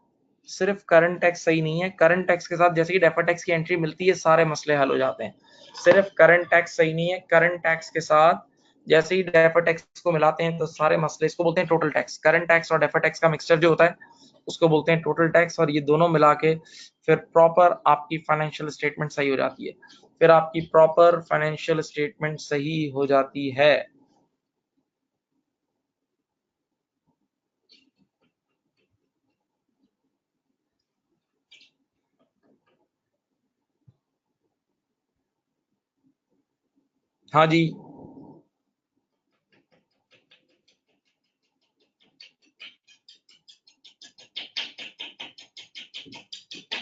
सिर्फ करंट टैक्स सही नहीं है, करंट टैक्स के साथ जैसे ही डेफर टैक्स की एंट्री मिलती है, सारे मसले हल हो जाते हैं। सिर्फ करंट टैक्स सही नहीं है, करंट टैक्स के साथ जैसे ही डेफर टैक्स को मिलाते हैं, तो सारे मसले, इसको बोलते हैं टोटल टैक्स, करंट टैक्स और डेफर टैक्स का मिक्सचर जो होता है उसको बोलते हैं टोटल टैक्स, और ये दोनों मिला के फिर प्रॉपर आपकी फाइनेंशियल स्टेटमेंट सही हो जाती है, फिर आपकी प्रॉपर फाइनेंशियल स्टेटमेंट सही हो जाती है। हाँ जी,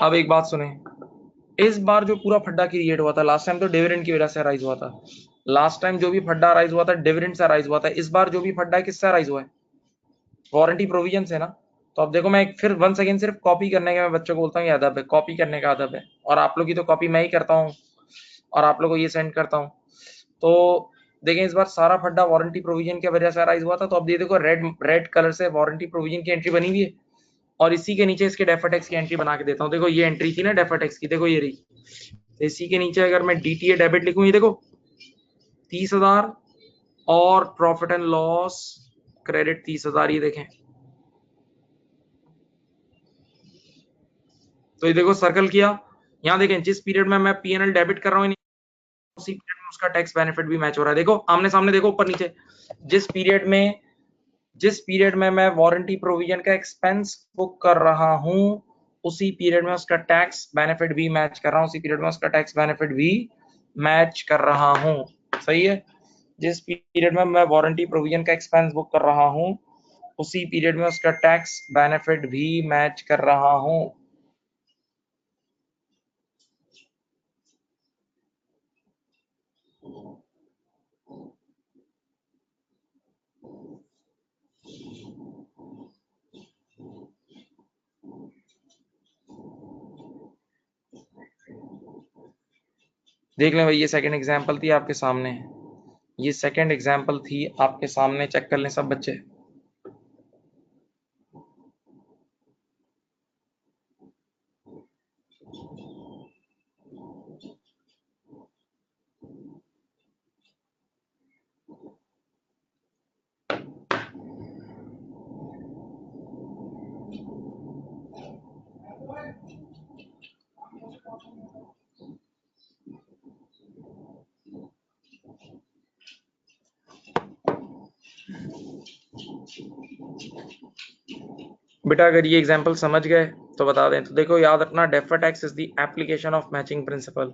अब एक बात सुने, इस बार जो पूरा फड्डा क्रिएट हुआ था, लास्ट टाइम तो डिविडेंड की वजह से राइज हुआ था, लास्ट टाइम जो भी फड्डा राइज हुआ था डिविडेंड से राइज हुआ था, इस बार जो भी फड्डा है किससे राइज हुआ है? वारंटी प्रोविजन से ना। तो अब देखो, मैं फिर वंस अगेन सिर्फ कॉपी करने का मैं बच्चों को बोलता हूँ, ये अदब है, कॉपी करने का अदब है, और आप लोग की तो कॉपी मैं ही करता हूँ और आप लोग को ये सेंड करता हूँ। तो देखें, इस बार सारा फड्डा वारंटी प्रोविजन की वजह से राइज हुआ था। तो अब ये देखो, रेड रेड कलर से वारंटी प्रोविजन की एंट्री बनी हुई है, और इसी के नीचे इसके डेफर टैक्स की एंट्री बना के देता हूँ। देखो ये एंट्री थी ना डेफर टैक्स की, देखो ये रही। तो इसी के नीचे अगर मैं डीटीए डेबिट लिखूं, ये देखो 30,000 और प्रॉफिट एंड लॉस क्रेडिट 30,000, ये देखें। तो ये देखो सर्कल किया, यहाँ देखें जिस पीरियड में मैं पीएनएल डेबिट कर रहा हूँ उसी पीरियड में उसका टैक्स बेनिफिट भी मैच हो रहा है। देखो आमने सामने, देखो ऊपर नीचे, जिस पीरियड में मैं वारंटी प्रोविजन का एक्सपेंस बुक कर रहा हूं उसी पीरियड में उसका टैक्स बेनिफिट भी मैच कर रहा हूं, उसी पीरियड में उसका टैक्स बेनिफिट भी मैच कर रहा हूं। सही है। जिस पीरियड में मैं वारंटी प्रोविजन का एक्सपेंस बुक कर रहा हूं उसी पीरियड में उसका टैक्स बेनिफिट भी मैच कर रहा हूं। देख लें भाई, ये सेकंड एग्जांपल थी आपके सामने, ये सेकंड एग्जांपल थी आपके सामने, चेक कर लें सब बच्चे। बेटा अगर ये एग्जांपल समझ गए तो बता दें। तो देखो याद रखना, defer tax is the application of matching principal,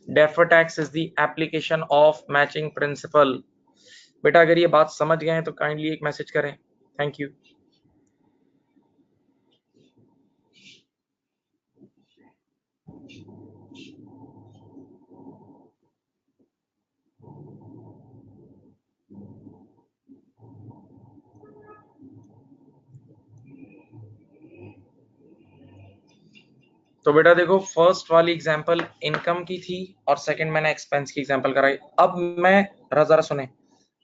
defer tax is the application of matching principal. बेटा अगर ये बात समझ गए हैं तो काइंडली एक मैसेज करें, थैंक यू। तो बेटा देखो, फर्स्ट वाली एग्जांपल इनकम की थी और सेकंड मैंने एक्सपेंस की एग्जांपल कराई। अब मैं जरा सुने,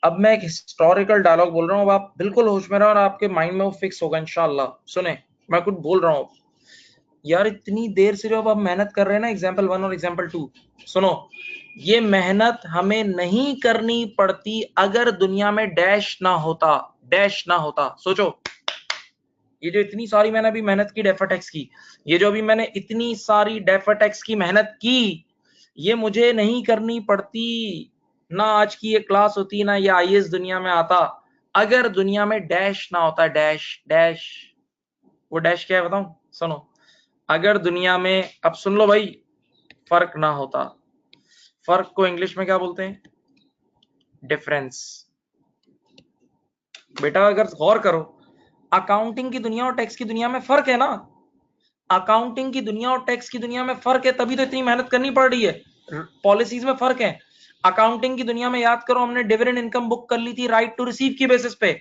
अब मैं एक हिस्टोरिकल डायलॉग बोल रहा हूँ, अब आप बिल्कुल होश में रहो और आपके माइंड में वो फिक्स होगा इंशाल्लाह। सुने, मैं कुछ बोल रहा हूँ यार, इतनी देर से जो अब आप मेहनत कर रहे हैं ना एग्जाम्पल 1 और एग्जाम्पल 2, सुनो, ये मेहनत हमें नहीं करनी पड़ती अगर दुनिया में डैश ना होता, डैश ना होता। सोचो, ये जो इतनी सारी मैंने अभी मेहनत की डेफर टैक्स की, ये जो अभी मैंने इतनी सारी डेफर टैक्स की मेहनत की, ये मुझे नहीं करनी पड़ती, ना आज की ये क्लास होती, ना ये आईएएस दुनिया में आता, अगर दुनिया में डैश ना होता। डैश डैश, वो डैश क्या है बताऊं? सुनो, अगर दुनिया में, अब सुन लो भाई, फर्क ना होता, फर्क को इंग्लिश में क्या बोलते हैं? डिफरेंस। बेटा अगर गौर करो, अकाउंटिंग की दुनिया और टैक्स की दुनिया में फर्क है ना, अकाउंटिंग की दुनिया और टैक्स की दुनिया में फर्क है, तभी तो इतनी मेहनत करनी पड़ रही है, पॉलिसीज में फर्क है। अकाउंटिंग की दुनिया में याद करो, हमने डिविडेंड इनकम बुक कर ली थी राइट टू रिसीव की बेसिस पे,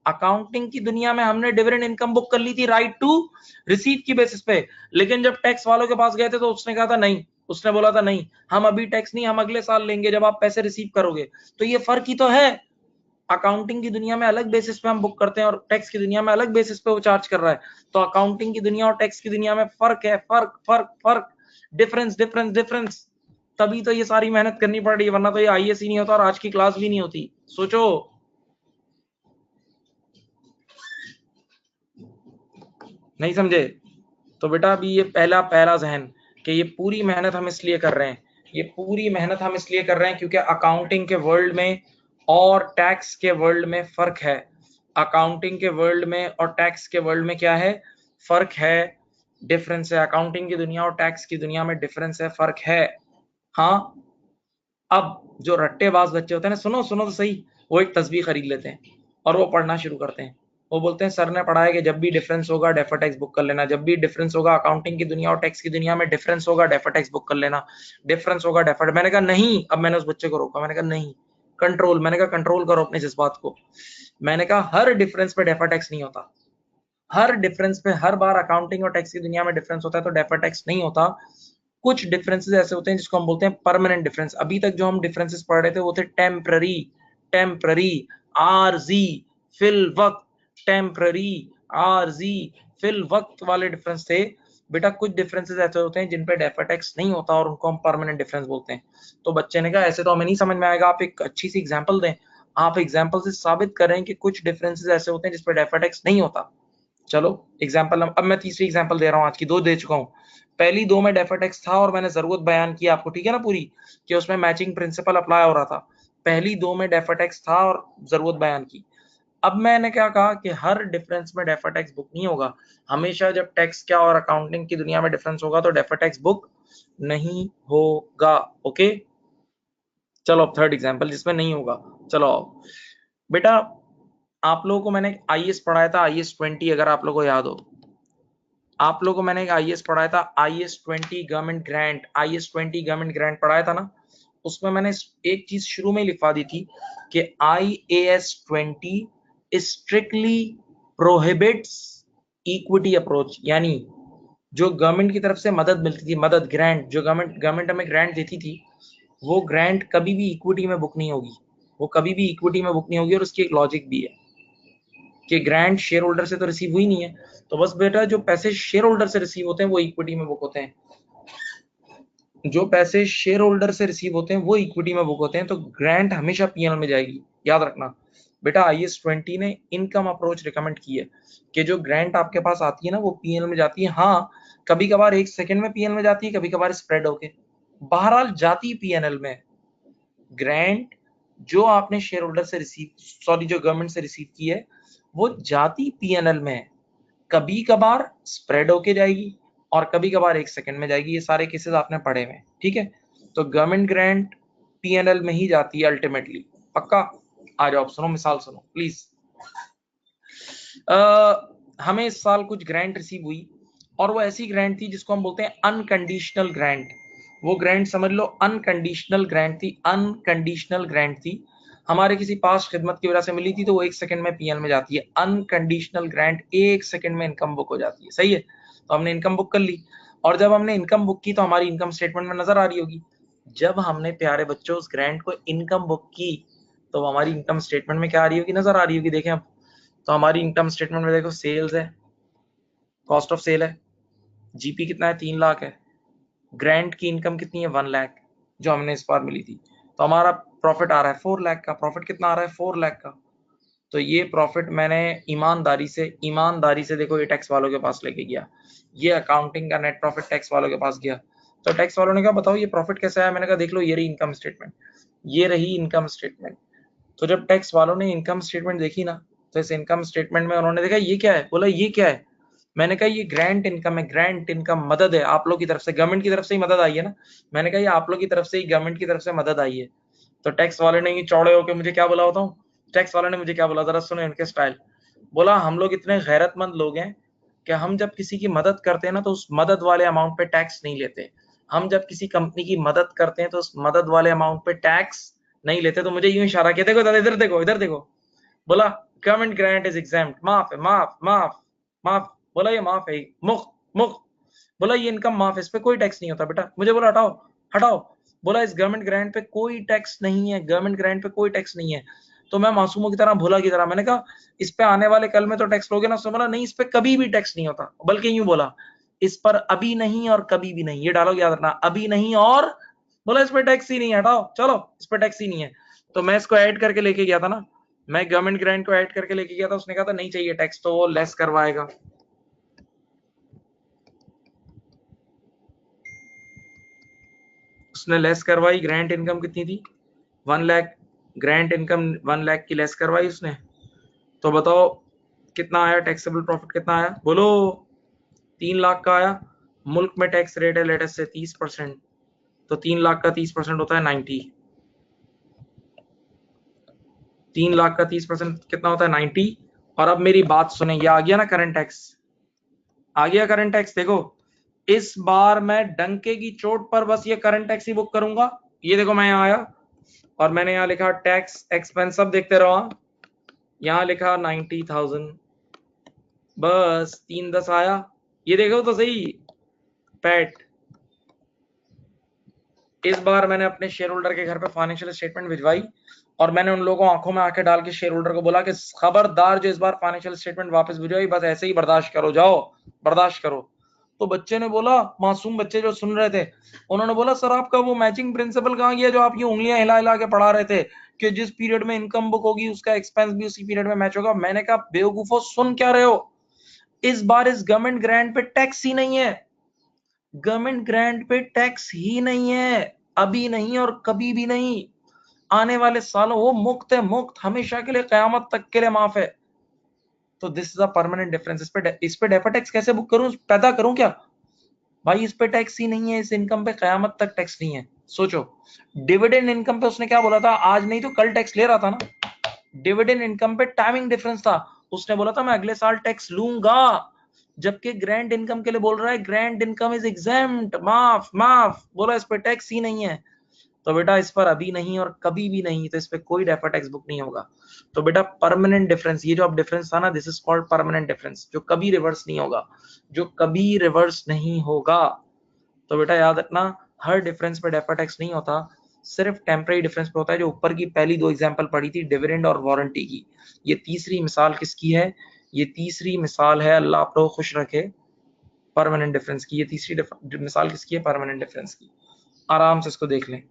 अकाउंटिंग की दुनिया में हमने डिविडेंड इनकम बुक कर ली थी राइट टू रिसीव की बेसिस पे। लेकिन जब टैक्स वालों के पास गए थे तो उसने कहा था नहीं, उसने बोला था नहीं, हम अभी टैक्स नहीं, हम अगले साल लेंगे जब आप पैसे रिसीव करोगे। तो ये फर्क ही तो है, अकाउंटिंग की दुनिया में अलग बेसिस पे हम बुक करते हैं और टैक्स की दुनिया में अलग बेसिस पे वो चार्ज कर रहा है। तो अकाउंटिंग की दुनिया और टैक्स की दुनिया में फर्क है, फर्क फर्क फर्क, डिफरेंस डिफरेंस डिफरेंस। तभी तो ये सारी मेहनत करनी पड़ रही है, वरना तो ये आईएएस ही नहीं होता और आज की क्लास भी नहीं होती। सोचो, नहीं समझे? तो बेटा अभी ये पहला पहला जहन कि ये पूरी मेहनत हम इसलिए कर रहे हैं, ये पूरी मेहनत हम इसलिए कर रहे हैं क्योंकि अकाउंटिंग के वर्ल्ड में और टैक्स के वर्ल्ड में फर्क है। अकाउंटिंग के वर्ल्ड में और टैक्स के वर्ल्ड में क्या है? फर्क है, डिफरेंस है। अकाउंटिंग की दुनिया और टैक्स की दुनिया में डिफरेंस है, फर्क है। हाँ, अब जो रट्टेबाज बच्चे होते हैं ना, सुनो सुनो तो सही, वो एक तस्बीह खरीद लेते हैं और वो पढ़ना शुरू करते हैं, वो बोलते हैं सर ने पढ़ाया कि जब भी डिफरेंस होगा डेफर टैक्स बुक कर लेना, जब भी डिफरेंस होगा अकाउंटिंग की दुनिया और टैक्स की दुनिया में डिफरेंस होगा डेफर टैक्स बुक कर लेना, डिफरेंस होगा डेफर। मैंने कहा नहीं, अब मैंने उस बच्चे को रोका, मैंने कहा नहीं, कंट्रोल, मैंने कहा कंट्रोल करो अपने जज्बात को। मैंने कहा हर डिफरेंस पे डेफर टैक्स नहीं होता, हर डिफरेंस पे हर बार अकाउंटिंग और टैक्स की दुनिया में डिफरेंस होता है तो डेफर टैक्स नहीं होता। कुछ डिफरेंसेस ऐसे होते हैं जिसको हम बोलते हैं परमानेंट डिफरेंस। अभी तक जो हम डिफरेंसेस पढ़ रहे थे वो थे टेम्पररी, टेम्पररी, आरजी, फिल वक्त, टेम्पररी, आरजी, फिल वक्त वाले डिफरेंस थे। बेटा कुछ डिफरेंसेस ऐसे होते हैं जिन पे डेफर टैक्स नहीं होता और उनको हम परमानेंट डिफरेंस बोलते हैं। तो बच्चे ने कहा ऐसे तो हमें नहीं समझ में आएगा, आप एक अच्छी सी एग्जांपल दें। आप एग्जांपल से साबित करें कि कुछ डिफरेंसेस ऐसे होते हैं जिस पे डेफर टैक्स नहीं होता। चलो एग्जांपल, अब मैं तीसरी एग्जांपल दे रहा हूँ, आज की 2 दे चुका हूँ। पहली 2 में डेफर टैक्स था और मैंने जरूरत बयान की आपको, ठीक है ना, पूरी, कि उसमें मैचिंग प्रिंसिपल अप्लाई हो रहा था। पहली 2 में डेफर टैक्स था और जरूरत बयान की। अब मैंने क्या कहा कि हर डिफरेंस में डेफर टैक्स बुक नहीं होगा। हमेशा जब टैक्स क्या और अकाउंटिंग की दुनिया में डिफरेंस होगा तो डेफर टैक्स बुक नहीं होगा। ओके, चलो अब थर्ड एग्जांपल जिसमें नहीं होगा। चलो बेटा, आप लोगों को मैंने आईएएस पढ़ाया था, आईएएस 20, अगर आप लोगों को याद हो। आप लोगों को मैंने एक आईएएस पढ़ाया था, IAS 20 government grant, IAS 20 government grant पढ़ाया था ना। उसमें मैंने एक चीज शुरू में लिखवा दी थी कि IAS 20 strictly prohibits equity approach, यानी जो गवर्नमेंट की तरफ से मदद मिलती थी, मदद ग्रांट, जो गवर्नमेंट हमें ग्रांट देती थी, वो ग्रांट कभी भी इक्विटी में बुक नहीं होगी, वो कभी भी इक्विटी में बुक नहीं होगी। और उसकी एक लॉजिक भी है कि ग्रांट शेयर होल्डर से तो रिसीव हुई नहीं है, तो बस बेटा जो पैसे शेयर होल्डर से रिसीव होते हैं वो इक्विटी में बुक होते हैं, जो पैसे शेयर होल्डर से रिसीव होते हैं वो इक्विटी में बुक होते हैं। तो ग्रांट हमेशा पीएनएल में जाएगी, याद रखना। बेटा आईएएस 20 ने इनकम अप्रोच रिकमेंड की है कि जो ग्रांट आपके पास आती है ना वो पीएनएल में जाती है। हाँ, कभी कभार 1 सेकंड में पीएनएल में जाती है, कभी कभार स्प्रेड होके, बहरहाल जाती पीएनएल में। ग्रांट जो आपने शेयर होल्डर से रिसीव, सॉरी जो गवर्नमेंट से रिसीव की है, वो जाती पीएनएल में, कभी कभार स्प्रेड होके जाएगी और कभी कभार 1 सेकंड में जाएगी। ये सारे केसेस आपने पढ़े हुए, ठीक है। तो गवर्नमेंट ग्रांट पीएनएल में ही जाती है अल्टीमेटली, पक्का। आ जाओ, सुनो मिसाल सुनो प्लीज। हमें इस साल कुछ ग्रांट रिसीव हुई और वो ऐसी ग्रांट थी जिसको हम बोलते हैं अनकंडीशनल ग्रांट। वो ग्रांट समझ लो अनकंडीशनल ग्रांट थी, अनकंडीशनल ग्रांट थी। हमारे किसी पास खिदमत की वजह से मिली थी तो वो 1 सेकंड में पीएल में जाती है। अनकंडीशनल ग्रांट 1 सेकंड में इनकम बुक हो जाती है, सही है। तो हमने इनकम बुक कर ली और जब हमने इनकम बुक की तो हमारी इनकम स्टेटमेंट में नजर आ रही होगी। जब हमने प्यारे बच्चों उस ग्रांट को इनकम बुक की तो हमारी इनकम स्टेटमेंट में क्या आ रही होगी, नजर आ रही होगी। देखें अब, तो हमारी इनकम स्टेटमेंट में देखो सेल्स है, कॉस्ट ऑफ सेल है, जीपी कितना है, 3 लाख है, ग्रांट की इनकम कितनी है, 1 लाख जो हमने इस बार मिली थी। तो हमारा प्रॉफिट आ रहा है 4 लाख का। प्रॉफिट कितना आ रहा है, 4 लाख का। तो ये प्रॉफिट मैंने ईमानदारी से देखो ये टैक्स वालों के पास लेके गया, ये अकाउंटिंग का नेट प्रॉफिट टैक्स वालों के पास गया। तो टैक्स वालों ने कहा बताओ ये प्रॉफिट कैसे आया। मैंने कहा देख लो ये रही इनकम स्टेटमेंट, ये रही इनकम स्टेटमेंट। तो जब टैक्स वालों ने इनकम स्टेटमेंट देखी ना, तो इस इनकम स्टेटमेंट में उन्होंने देखा ये क्या है, बोला ये क्या है। मैंने कहा ये ग्रांट इनकम है, ग्रांट इनकम मदद है आप लोग की तरफ से, गवर्नमेंट की तरफ से ही मदद आई है ना। मैंने कहा ये आप लोग की तरफ से ही, गवर्नमेंट की तरफ से मदद आई है। तो टैक्स वाले ने ये चौड़े होकर मुझे क्या बोला, बताऊं टैक्स वाले ने मुझे क्या बोला, जरा सुनो इनके स्टाइल। बोला हम लोग इतने गैरतमंद लोग हैं कि हम जब किसी की मदद करते हैं ना तो उस मदद वाले अमाउंट पे टैक्स नहीं लेते। हम जब किसी कंपनी की मदद करते हैं तो उस मदद वाले अमाउंट पे टैक्स नहीं लेते। तो मुझे यूं इशारा किया, देखो इधर देखो, इधर देखो। बोला गवर्नमेंट ग्रांट इज एग्जाम्प्ट, माफ है, माफ माफ माफ। बोला ये माफ है, मुफ्त मुफ्त। बोला ये इनकम माफ है, इस पे कोई टैक्स नहीं होता बेटा। मुझे बोला हटाओ हटाओ। बोला इस गवर्नमेंट ग्रांट पे कोई टैक्स नहीं है, गवर्नमेंट ग्रांट पे कोई टैक्स नहीं है। तो मैं मासूमों की तरह, भोला की तरह, मैंने कहा इस पे आने वाले कल में तो टैक्स लोगे ना। उसने बोला नहीं, इस पे कभी भी टैक्स नहीं होता, बल्कि यूं बोला इस पर अभी नहीं और कभी भी नहीं। ये डायलॉग याद रखना, अभी नहीं और, बोला इस पे टैक्स ही नहीं है, हटाओ चलो इस पे टैक्स ही नहीं है। तो मैं इसको ऐड करके लेके गया था ना, मैं गवर्नमेंट ग्रांट को ऐड करके लेके गया था। उसने कहा था नहीं चाहिए टैक्स, तो वो लेस करवाएगा। उसने लेस करवाई। ग्रांट इनकम कितनी थी, 1 लाख। ग्रांट इनकम 1 लाख की लेस करवाई उसने। तो बताओ कितना आया, टैक्सेबल प्रॉफिट कितना आया, बोलो 3 लाख का आया। मुल्क में टैक्स रेट है लेटेस्ट से 30%, तो 3 लाख का 30% होता है 90। 3 लाख का 30% कितना होता है, 90। और अब मेरी बात सुने, ये आ गया ना करंट टैक्स, आ गया करंट टैक्स। देखो इस बार मैं डंके की चोट पर बस ये करंट टैक्स ही बुक करूंगा। ये देखो मैं यहाँ आया और मैंने यहाँ लिखा टैक्स एक्सपेंस, सब देखते रहो, यहाँ लिखा 90,000, बस 310 आया। ये देखो तो सही पैट, इस बार मैंने अपने शेयर होल्डर के घर पे फाइनेंशियल स्टेटमेंट भिजवाई और मैंने उन लोगों को आंखों में आंखें डाल के शेयर होल्डर को बोला कि खबरदार जो इस बार फाइनेंशियल स्टेटमेंट वापस भिजवाई, बस ऐसे ही बर्दाश्त करो, जाओ बर्दाश्त करो। तो बच्चे ने बोला, मासूम बच्चे जो सुन रहे थे, उन्होंने बोला सर आपका वो मैचिंग प्रिंसिपल कहाँ गया जो आप ये उंगलियां हिला हिला के पढ़ा रहे थे कि जिस पीरियड में इनकम बुक होगी उसका एक्सपेंस भी उसी पीरियड में मैच होगा। मैंने कहा बेवकूफो, सुन क्या रहे हो, इस बार इस गवर्नमेंट ग्रांट पे टैक्स ही नहीं है, गवर्नमेंट ग्रांट पे टैक्स ही नहीं है, अभी नहीं और कभी भी नहीं, आने वाले सालों वो मुक्त है, मुक्त, हमेशा के लिए, कयामत तक के लिए माफ है। तो this is a permanent difference. इस पे डेफर टैक्स कैसे बुक करूं, पैदा करूं क्या भाई, इस पे टैक्स ही नहीं है, इस इनकम पे कयामत तक टैक्स नहीं है। सोचो डिविडेंड इनकम पे उसने क्या बोला था, आज नहीं तो कल टैक्स ले रहा था ना। डिविडेंड इनकम पे टाइमिंग डिफरेंस था, उसने बोला था मैं अगले साल टैक्स लूंगा, जबकि ग्रैंड इनकम के लिए बोल रहा है ग्रैंड इनकम इज एग्जेम्प्ट, माफ माफ, बोला इस पे टैक्स ही नहीं है। तो बेटा इस पर अभी नहीं और कभी भी नहीं, तो इस पे कोई डेफर टैक्स बुक नहीं होगा। तो बेटा परमानेंट डिफरेंस, ये जो अब डिफरेंस था ना, this is called permanent difference, जो कभी रिवर्स नहीं होगा, जो कभी रिवर्स नहीं होगा। तो बेटा याद रखना, हर डिफरेंस पे डेफर टैक्स नहीं होता, सिर्फ टेम्परेरी डिफरेंस पे होता है। जो ऊपर की पहली दो एग्जांपल पढ़ी थी डिविडेंड और वारंटी की, ये तीसरी मिसाल किसकी है, ये तीसरी मिसाल है, अल्लाह आप लोग खुश रखे, परमानेंट डिफरेंस की। ये तीसरी मिसाल किसकी है, परमानेंट डिफरेंस की। आराम से इसको देख लें।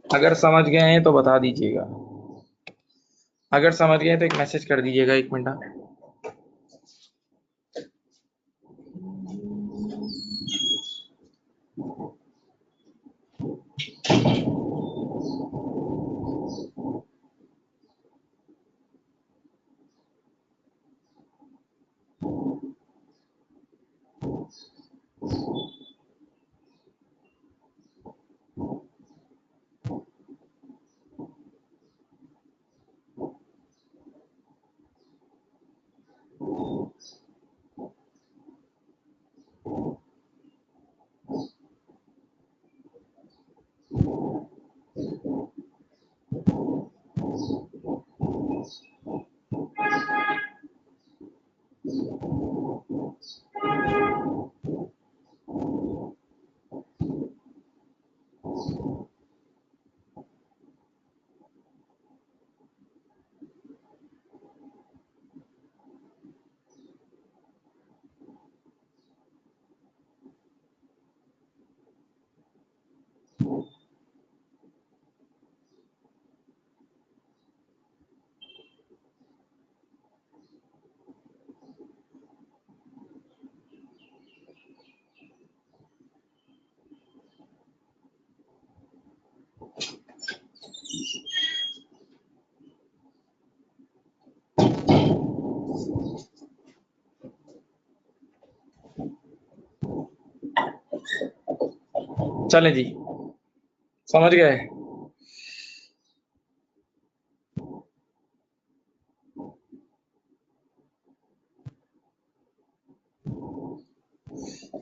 अगर समझ गए हैं तो बता दीजिएगा, अगर समझ गए तो एक मैसेज कर दीजिएगा, 1 मिनट। चले जी, समझ गए।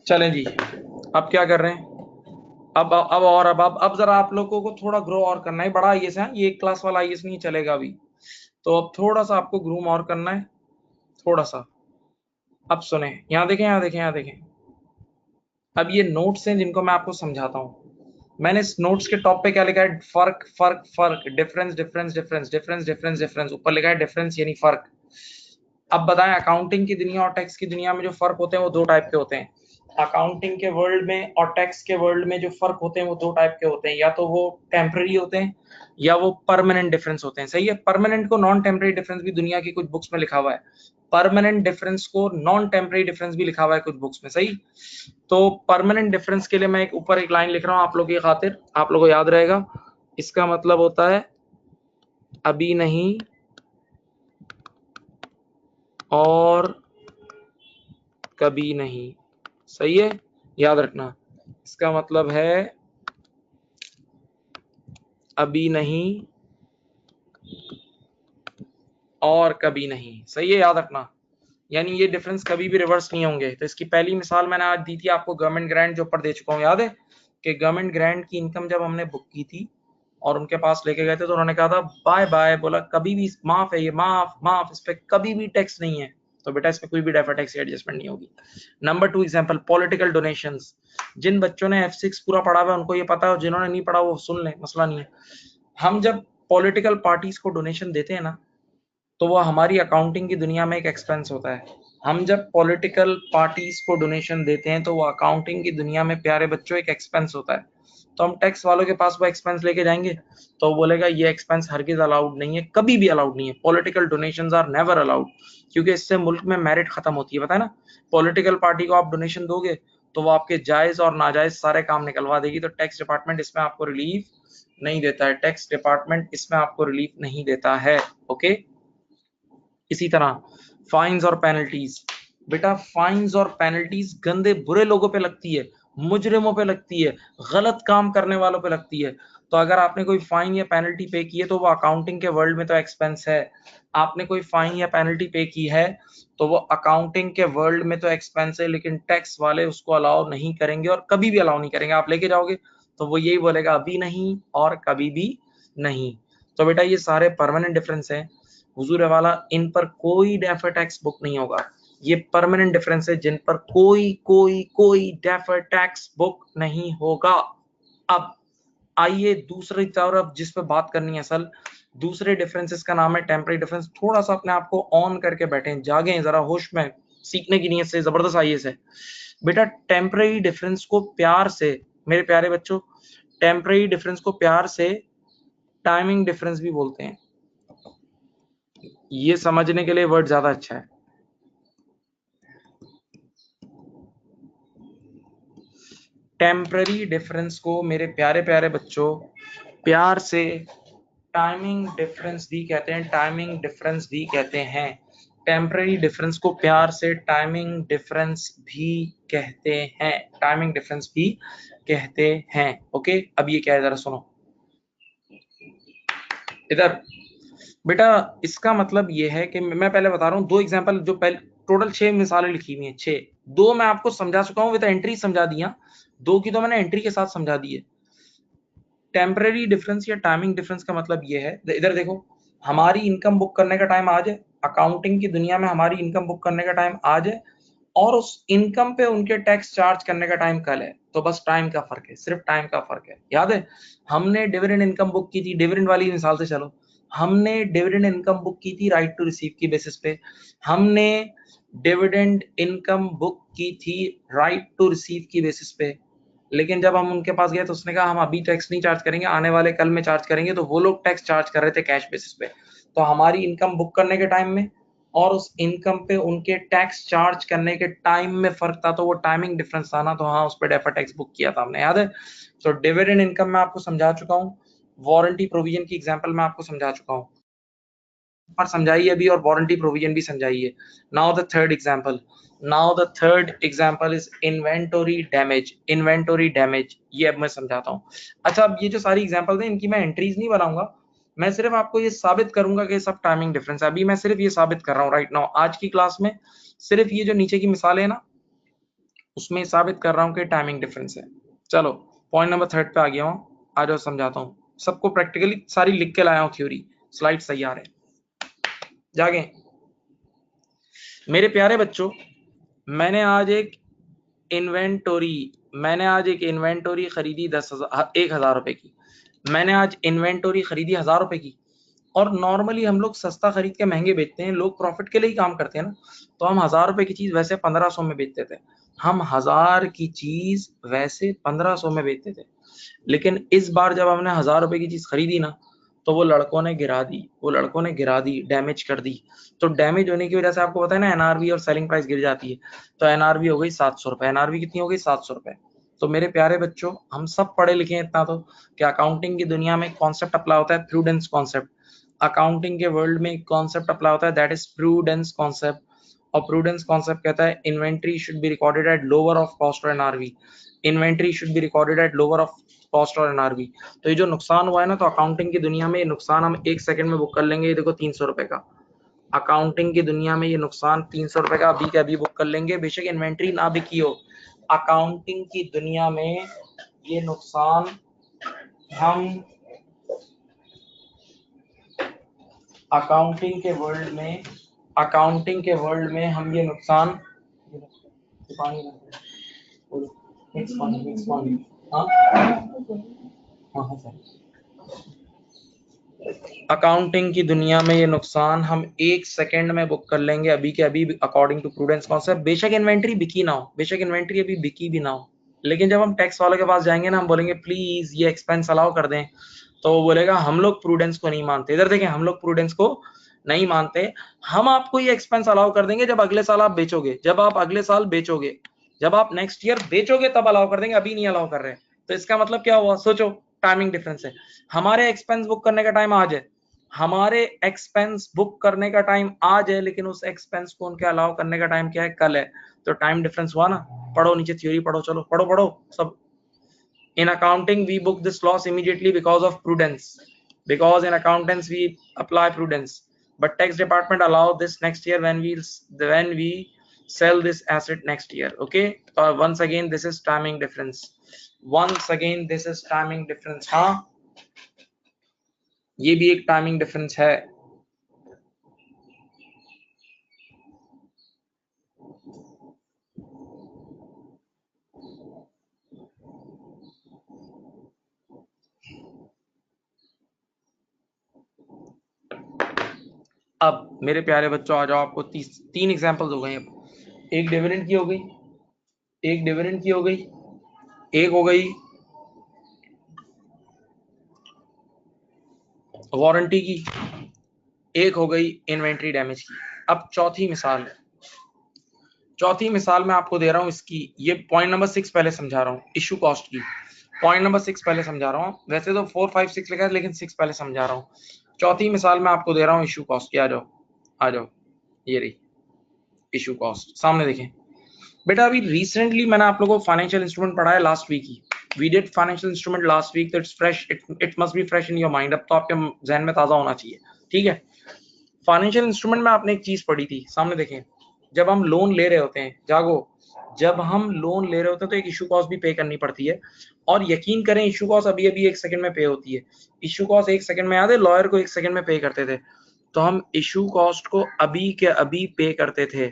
चलें जी, अब क्या कर रहे हैं, अब जरा आप लोगों को थोड़ा ग्रो और करना है, बड़ा आईएएस है ये, एक क्लास वाला आईएएस नहीं चलेगा अभी, तो अब थोड़ा सा आपको ग्रूम और करना है, थोड़ा सा। अब सुने, यहाँ देखें, यहाँ देखें, यहाँ देखें, अब ये नोट्स हैं जिनको मैं आपको समझाता हूँ। मैंने इस नोट्स के टॉप पे क्या लिखा है, फर्क फर्क फर्क, difference difference difference difference difference difference, ऊपर लिखा है डिफरेंस यानी फर्क। अब बताएं, अकाउंटिंग की दुनिया और टैक्स की दुनिया में जो फर्क होते हैं वो दो टाइप के होते हैं। अकाउंटिंग के वर्ल्ड में और टैक्स के वर्ल्ड में जो फर्क होते हैं वो दो टाइप के होते हैं, या तो वो टेम्पररी होते हैं या वो परमानेंट डिफरेंस होते हैं। सही है, परमानेंट को नॉन टेम्पररी डिफरेंस भी दुनिया की कुछ बुक्स में लिखा हुआ है, परमानेंट डिफरेंस को नॉन टेम्पररी डिफरेंस भी लिखा हुआ है कुछ बुक्स में। सही, तो परमानेंट डिफरेंस के लिए मैं एक ऊपर एक लाइन लिख रहा हूं आप लोगों की खातिर, आप लोगों को याद रहेगा। इसका मतलब होता है अभी नहीं और कभी नहीं। सही है, याद रखना। इसका मतलब है अभी नहीं और कभी नहीं। सही है, याद रखना। यानी ये डिफरेंस कभी भी रिवर्स नहीं होंगे। तो इसकी पहली मिसाल मैंने आज दी थी आपको, गवर्नमेंट ग्रांट जो ऊपर दे चुका हूँ, याद है कि गवर्नमेंट ग्रांट की इनकम जब हमने बुक की थी और उनके पास लेके गए थे तो उन्होंने कहा था बाय बाय, बोला कभी भी माफ है, ये माफ माफ, इस पे कभी भी टैक्स नहीं है। तो बेटा इसमें कोई भी डेफर्ड टैक्स एडजस्टमेंट नहीं होगी। Number 2 example, political donations. जिन बच्चों ने F6 पूरा पढ़ा हुआ है उनको ये पता है, और जिन्होंने नहीं पढ़ा वो सुन लें, मसला नहीं है। हम जब पॉलिटिकल पार्टीज को डोनेशन देते हैं ना, तो वो हमारी अकाउंटिंग की दुनिया में एक एक्सपेंस होता है। हम जब पॉलिटिकल पार्टीज को डोनेशन देते हैं तो वो अकाउंटिंग की दुनिया में, प्यारे बच्चों, एक एक्सपेंस होता है। तो हम टैक्स वालों के पास वो एक्सपेंस लेके जाएंगे तो वो बोलेगा ये एक्सपेंस हरगिज अलाउड नहीं है, कभी भी अलाउड नहीं है। Political donations are never allowed, क्योंकि इससे मुल्क में मेरिट खत्म होती है, पता है ना। पॉलिटिकल पार्टी को आप डोनेशन दोगे तो वो आपके जायज और नाजायज सारे काम निकलवा देगी। तो टैक्स डिपार्टमेंट इसमें आपको रिलीफ नहीं देता है, टैक्स डिपार्टमेंट इसमें आपको रिलीफ नहीं देता है। ओके, इसी तरह फाइन्स और पेनल्टीज। बेटा फाइन्स और पेनल्टीज गंदे बुरे लोगों पे लगती है, मुजरिमों पे लगती है, गलत काम करने वालों पे लगती है। तो अगर आपने कोई फाइन या पेनल्टी पे की है तो वो अकाउंटिंग के वर्ल्ड में तो एक्सपेंस है। आपने कोई फाइन या पेनल्टी पे की है तो वो अकाउंटिंग के वर्ल्ड में तो एक्सपेंस है, लेकिन टैक्स वाले उसको अलाउ नहीं करेंगे और कभी भी अलाउ नहीं करेंगे। आप लेके जाओगे तो वो यही बोलेगा अभी नहीं और कभी भी नहीं। तो बेटा ये सारे परमानेंट डिफरेंस है हुजूर वाला, इन पर कोई डेफर टैक्स बुक नहीं होगा। ये परमानेंट डिफरेंस है जिन पर कोई कोई कोई डेफर टैक्स बुक नहीं होगा। अब आइए दूसरी तरफ जिस पे बात करनी है असल, दूसरे डिफरेंसेस का नाम है टेम्पररी डिफरेंस। थोड़ा सा अपने आप को ऑन करके बैठे, जागे जरा होश में, सीखने की नीयत से जबरदस्त आइए से। बेटा टेम्पररी डिफरेंस को प्यार से, मेरे प्यारे बच्चों, टेम्पररी डिफरेंस को प्यार से टाइमिंग डिफरेंस भी बोलते हैं। ये समझने के लिए वर्ड ज्यादा अच्छा है। टेम्पररी डिफरेंस को मेरे प्यारे प्यारे बच्चों प्यार से टाइमिंग डिफरेंस भी कहते हैं, टाइमिंग डिफरेंस भी कहते हैं। टेम्पररी डिफरेंस को प्यार से टाइमिंग डिफरेंस भी कहते हैं, टाइमिंग डिफरेंस भी कहते हैं। ओके, अब ये क्या है जरा सुनो इधर। बेटा इसका मतलब ये है कि मैं पहले बता रहा हूँ दो एग्जांपल, जो पहले टोटल 6 मिसालें लिखी हुई हैं, 6, दो मैं आपको समझा चुका हूँ, विद एंट्री समझा दिया, दो की तो मैंने एंट्री के साथ समझा दी है। टेम्पररी डिफरेंस या टाइमिंग डिफरेंस का मतलब ये है, इधर देखो, हमारी इनकम बुक करने का टाइम आज है, अकाउंटिंग की दुनिया में हमारी इनकम बुक करने का टाइम आज है, और उस इनकम पे उनके टैक्स चार्ज करने का टाइम कल है। तो बस टाइम का फर्क है, सिर्फ टाइम का फर्क है। याद है हमने डिविडेंड इनकम बुक की थी, डिविडेंड वाली मिसाल से चलो, हमने डिविडेंड इनकम बुक की थी राइट टू रिसीव की बेसिस पे, हमने डिविडेंड इनकम बुक की थी राइट टू रिसीव की बेसिस पे। लेकिन जब हम उनके पास गए तो उसने कहा हम अभी टैक्स नहीं चार्ज करेंगे, आने वाले कल में चार्ज करेंगे। तो वो लोग टैक्स चार्ज कर रहे थे कैश बेसिस पे। तो हमारी इनकम बुक करने के टाइम में और उस इनकम पे उनके टैक्स चार्ज करने के टाइम में फर्क था, तो वो टाइमिंग डिफरेंस था ना। तो हाँ, उस पर डेफर टैक्स बुक किया था हमने, याद है। तो डिविडेंड इनकम मैं आपको समझा चुका हूँ, वारंटी प्रोविजन की एग्जांपल मैं आपको समझा चुका हूँ, पर समझाइए अभी, और वारंटी प्रोविजन भी समझाइए। Now the third example, now the third example is inventory damage. Inventory damage ये अब मैं समझाता हूँ। अच्छा, अब ये जो सारी एग्जांपल है इनकी मैं एंट्रीज नहीं बनाऊंगा, मैं सिर्फ आपको ये साबित करूंगा कि सब टाइमिंग डिफरेंस है। अभी मैं सिर्फ ये साबित कर रहा हूँ राइट नाउ, आज की क्लास में सिर्फ ये जो नीचे की मिसाल है ना, उसमें साबित कर रहा हूँ कि टाइमिंग डिफरेंस है। चलो पॉइंट नंबर थर्ड पे आ गया हूँ, आ जाओ समझाता हूँ सबको, प्रैक्टिकली सारी लिख के लाया हूँ थ्योरी, स्लाइड तैयार है, जागे मेरे प्यारे बच्चों। मैंने आज एक इन्वेंटोरी खरीदी 1,000 रुपए की। मैंने आज इन्वेंटोरी खरीदी 1,000 रुपए की। और नॉर्मली हम लोग सस्ता खरीद के महंगे बेचते हैं, लोग प्रॉफिट के लिए ही काम करते हैं ना। तो हम 1,000 रुपए की चीज वैसे 1,500 में बेचते थे, हम 1,000 की चीज वैसे 1,500 में बेचते थे। लेकिन इस बार जब हमने 1,000 रुपए की चीज खरीदी ना, तो वो लड़कों ने गिरा दी, डैमेज कर दी। तो डैमेज होने की वजह से आपको पता है ना, एनआरवी और सेलिंग प्राइस गिर जाती है। तो एनआरवी हो गई 700 रुपए, एनआरवी कितनी हो गई 700 रुपए। तो मेरे प्यारे बच्चों, हम सब पढ़े लिखे हैं इतना तो, कि अकाउंटिंग की दुनिया में कॉन्सेप्ट अप्लाई होता है, प्रूडेंस कॉन्सेप्ट। अकाउंटिंग के वर्ल्ड में एक कॉन्सेप्ट अप्लाई होता है, दैट इज प्रूडेंस कॉन्सेप्ट। और प्रूडेंस कॉन्सेप्ट कहता है inventory should be recorded at lower of cost और NRV. Inventory should be recorded at lower of cost और एनआरवी। तो ये जो नुकसान हुआ है ना, तो अकाउंटिंग की दुनिया में ये नुकसान हम 1 सेकंड में बुक कर लेंगे। ये देखो 300 रुपए का, अकाउंटिंग की दुनिया में ये नुकसान 300 रुपए का अभी के अभी बुक कर लेंगे, बेशक इन्वेंट्री ना बिकी हो। अकाउंटिंग की दुनिया में ये नुकसान हम अकाउंटिंग के वर्ल्ड में हम ये नुकसान अकाउंटिंग की दुनिया में ये नुकसान हम 1 सेकंड में बुक कर लेंगे अभी के अभी, अकॉर्डिंग टू प्रूडेंस कॉन्सेप्ट। बेशक इन्वेंट्री बिकी ना हो, बेशक इन्वेंट्री अभी बिकी भी ना हो, लेकिन जब हम टैक्स वाले के पास जाएंगे ना, हम बोलेंगे प्लीज ये एक्सपेंस अलाउ कर दें, तो वो बोलेगा हम लोग प्रूडेंस को नहीं मानते। इधर देखें, हम लोग प्रूडेंस को नहीं मानते, हम आपको ये एक्सपेंस अलाउ कर देंगे जब अगले साल आप बेचोगे, जब आप अगले साल बेचोगे, जब आप नेक्स्ट ईयर बेचोगे तब अलाउ कर देंगे, अभी नहीं अलाउ कर रहे। तो इसका मतलब क्या हुआ, सोचो, टाइमिंग डिफरेंस है। हमारे एक्सपेंस बुक करने का टाइम आज है, हमारे एक्सपेंस बुक करने का टाइम आज है, लेकिन उस एक्सपेंस को उनके अलाउ करने का टाइम क्या है, कल है। तो टाइम डिफरेंस हुआ ना। पढ़ो नीचे थ्योरी पढ़ो, चलो पढ़ो पढ़ो सब। In accounting we book this loss immediately because of prudence, because in accountants we apply prudence, but tax department allow this next year when we sell this asset next year. Okay, once again this is timing difference, once again this is timing difference। हाँ, ये भी एक timing difference है। अब मेरे प्यारे बच्चों आ जाओ, आपको 3 एग्जांपल्स हो गए। अब एक डिविडेंड की हो गई, एक डिविडेंड की हो गई, एक हो गई वारंटी की, एक हो गई इन्वेंट्री डैमेज की। अब चौथी मिसाल है, चौथी मिसाल मैं आपको दे रहा हूं इसकी, ये पॉइंट नंबर 6 पहले समझा रहा हूं, इशू कॉस्ट की। पॉइंट नंबर 6 पहले समझा रहा हूं, वैसे तो 4 5 6 लिखा है, लेकिन 6 पहले समझा रहा हूं। चौथी मिसाल मैं आपको दे रहा हूं इशू कॉस्ट की। आ जाओ आ जाओ, ये रही इशू कॉस्ट, सामने देखें। बेटा अभी रिसेंटली मैंने आप लोगों को फाइनेंशियल इंस्ट्रूमेंट पढ़ाया लास्ट वीक ही, we did financial instrument last week, तो it's fresh, it must be fresh in your mind. अब तो आपके जहन में ताजा होना चाहिए, ठीक है। फाइनेंशियल इंस्ट्रूमेंट में आपने एक चीज पढ़ी थी, सामने देखें। जब हम लोन ले रहे होते हैं, जागो, जब हम लोन ले रहे होते हैं तो एक इशू कॉस्ट भी पे करनी पड़ती है। और यकीन करें, इशू कॉस्ट अभी अभी 1 सेकंड में पे होती है। इशू कॉस्ट 1 सेकंड में, याद है लॉयर को 1 सेकंड में पे करते थे, तो हम इशू कॉस्ट को अभी के अभी पे करते थे,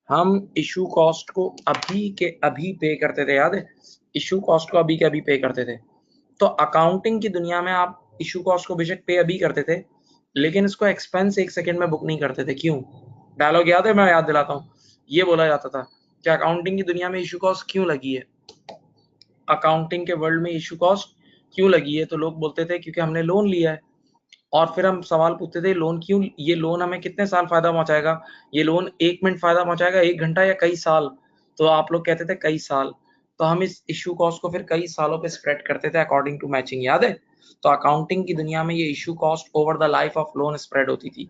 हम इशू कॉस्ट को अभी के अभी पे करते थे, याद है, इशू कॉस्ट को अभी के अभी पे करते थे। तो अकाउंटिंग की दुनिया में आप इशू कॉस्ट को बेशक पे अभी करते थे, लेकिन इसको एक्सपेंस 1 सेकंड में बुक नहीं करते थे। क्यों? डायलॉग याद है? मैं याद दिलाता हूँ। ये बोला जाता था कि अकाउंटिंग की दुनिया में इशू कॉस्ट क्यों लगी है, अकाउंटिंग के वर्ल्ड में इशू कॉस्ट क्यों लगी है, तो लोग बोलते थे क्योंकि हमने लोन लिया है। और फिर हम सवाल पूछते थे, लोन क्यों, ये लोन हमें कितने साल फायदा पहुंचाएगा, ये लोन 1 मिनट फायदा पहुंचाएगा, 1 घंटा, या कई साल? तो आप लोग कहते थे कई साल। तो हम इस इशू कॉस्ट को फिर कई सालों पे स्प्रेड करते थे अकॉर्डिंग टू मैचिंग, याद है। तो अकाउंटिंग की दुनिया में ये issue cost over the life of loan spread होती थी,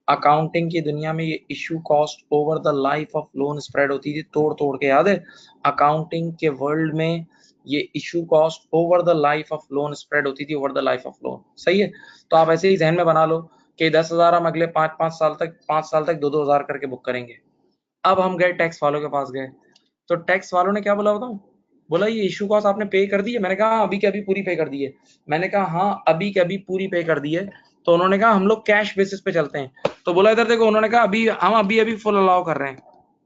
अकाउंटिंग की दुनिया में ये issue cost over the life of loan spread होती थी, तोड़ तोड़ के, याद है। अकाउंटिंग के वर्ल्ड में ये issue cost over the life of loan spread होती थी, over the life of loan, सही है। तो आप ऐसे ही जहन में बना लो कि 10,000 हम अगले 5 साल तक 2-2 हजार करके बुक करेंगे। अब हम गए टैक्स वालों के पास गए, तो टैक्स वालों ने क्या बोला बताऊं, बोला ये इशू कॉस्ट आपने पे कर दी है। मैंने कहा अभी के अभी पूरी पे कर दी है। मैंने कहा हाँ अभी के अभी पूरी पे कर दी है। तो उन्होंने कहा हम लोग कैश बेसिस पे चलते हैं। तो बोला इधर देखो, उन्होंने कहा अभी हम अभी अभी फुल अलाउ कर रहे हैं,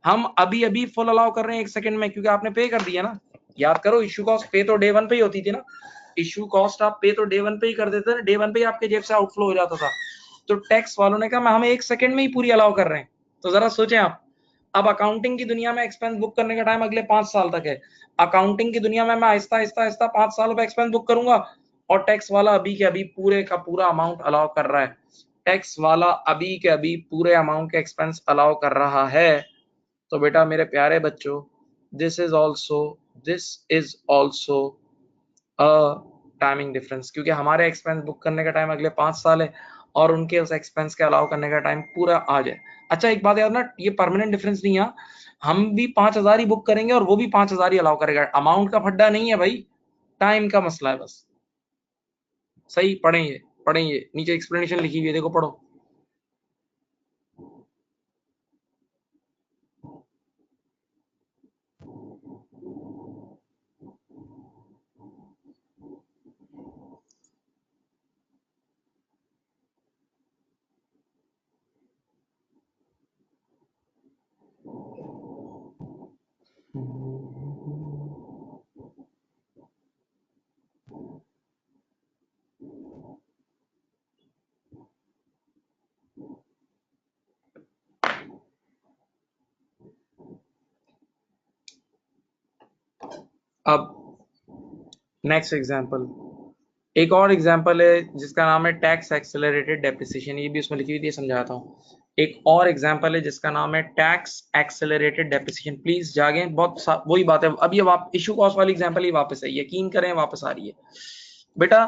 हम अभी अभी फुल अलाउ कर रहे हैं 1 सेकंड में, क्योंकि आपने पे कर दिया ना। याद करो, इशू कॉस्ट पे तो डे 1 पे ही होती थी ना, इशू कॉस्ट आप पे तो डे 1 पे ही कर देते थे, डे 1 पे ही आपके जेब से आउटफ्लो हो जाता था। तो टैक्स वालों ने कहा हम 1 सेकंड में ही पूरी अलाउ कर रहे हैं। तो जरा सोचें आप, अब अकाउंटिंग की दुनिया में एक्सपेंस बुक करने का टाइम अगले 5 साल तक है, अकाउंटिंग की दुनिया में मैं आहिस्ता आहिस्ता आहिस्ता 5 सालों पे एक्सपेंस बुक करूंगा, और टैक्स वाला अभी के अभी पूरे का पूरा अमाउंट अलाउ कर रहा है, टैक्स वाला अभी के अभी पूरे अमाउंट के एक्सपेंस अलाउ कर रहा है। तो बेटा मेरे प्यारे बच्चों, this is also a timing difference, क्योंकि हमारे एक्सपेंस बुक करने का टाइम अगले 5 साल है, और उनके उस एक्सपेंस के अलाउ करने का टाइम पूरा आ जाए। अच्छा एक बात याद ना, ये परमानेंट डिफरेंस नहीं है, हम भी 5,000 ही बुक करेंगे और वो भी 5,000 ही अलाउ करेगा, अमाउंट का फड्डा नहीं है भाई, टाइम का मसला है बस। सही, पढ़ेंगे नीचे एक्सप्लेनेशन लिखी हुई है, देखो पढ़ो। अब नेक्स्ट एग्जांपल, एक और एग्जांपल है जिसका नाम है टैक्स एक्सेलरेटेड डेप्रिसिएशन, ये भी उसमें लिखी हुई थी, समझाता हूँ। एक और एग्जांपल है जिसका नाम है टैक्स एक्सेलरेटेड डेप्रिसिएशन। प्लीज जागे, बहुत वही बात है, अब ये इशू कॉस्ट वाली एग्जांपल ही वापस है, यकीन करें वापस आ रही है बेटा।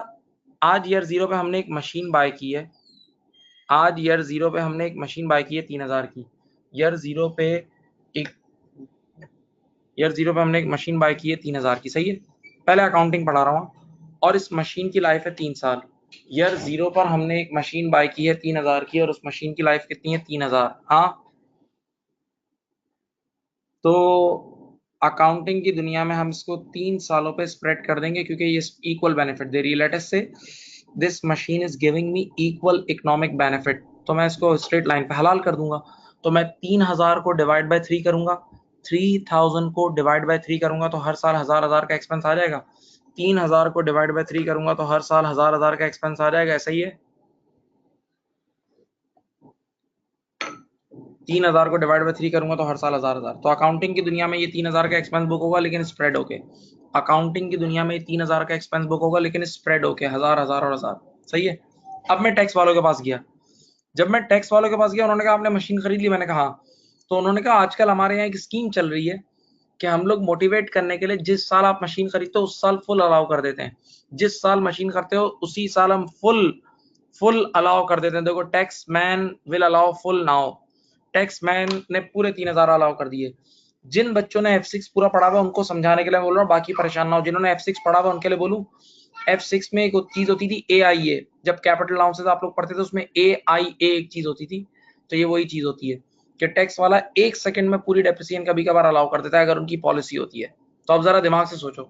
आज ईयर 0 पे हमने एक मशीन बाय की है, आज ईयर 0 पे हमने एक मशीन बाय की है 3,000 की। ईयर 0 पे एक ईयर 0 पे हमने एक मशीन बाय की है 3,000 की, सही है। पहले अकाउंटिंग पढ़ा रहा हूँ, और इस मशीन की लाइफ है 3 साल। ईयर 0 पर हमने एक मशीन बाय की है 3,000 की, और उस मशीन की लाइफ कितनी है? 3,000। हाँ, तो अकाउंटिंग की दुनिया में हम इसको 3 सालों पे स्प्रेड कर देंगे, क्योंकि ये इक्वल बेनिफिट दे रही है। लेट अस से this machine is giving me equal economic benefit, तो मैं इसको स्ट्रेट लाइन पे हलाल कर दूंगा। तो मैं 3,000 को डिवाइड बाय 3 करूंगा, 3,000 को डिवाइड बाय 3 करूंगा तो हर साल 1,000 का एक्सपेंस आ जाएगा। 3,000 को डिवाइड बाय 3 करूंगा तो हर साल 1,000 का एक्सपेंस आ जाएगा, ऐसा ही है। 3,000 को डिवाइड बाय 3 करूंगा तो हर साल 1,000। तो अकाउंटिंग की दुनिया में ये 3,000 का एक्सपेंस बुक होगा, लेकिन स्प्रेड होके। अकाउंटिंग की दुनिया में 3,000 का एक्सपेंस बुक होगा, लेकिन स्प्रेड होके 1,000 1,000 और 1,000, सही है। अब मैं टैक्स वालों के पास गया, जब मैं टैक्स वालों के पास गया, उन्होंने कहा आपने मशीन खरीद ली, मैंने कहा हाँ। तो उन्होंने कहा आजकल हमारे यहाँ एक स्कीम चल रही है कि हम लोग मोटिवेट करने के लिए जिस साल आप मशीन खरीदते हो उस साल फुल अलाउ कर देते हैं, जिस साल मशीन करते हो उसी साल हम फुल अलाउ कर देते हैं। देखो tax man will allow full now, tax man ने पूरे 3,000 अलाउ कर दिए। जिन बच्चों ने F6 पूरा पढ़ा हुआ उनको समझाने के लिए बोल रहा हूँ, बाकी परेशान ना हो। जिन्होंने F6 पढ़ा हुआ उनके लिए बोलूं, F6 में एक चीज होती थी AIA, जब कैपिटल अलाउंसेस आप लोग पढ़ते थे उसमें AIA एक चीज होती थी, तो ये वही चीज होती है कि टैक्स वाला 1 सेकंड में पूरी डेप्रिसिएशन कभी कभार अलाउ कर देता है, अगर उनकी पॉलिसी होती है। तो अब जरा दिमाग से सोचो,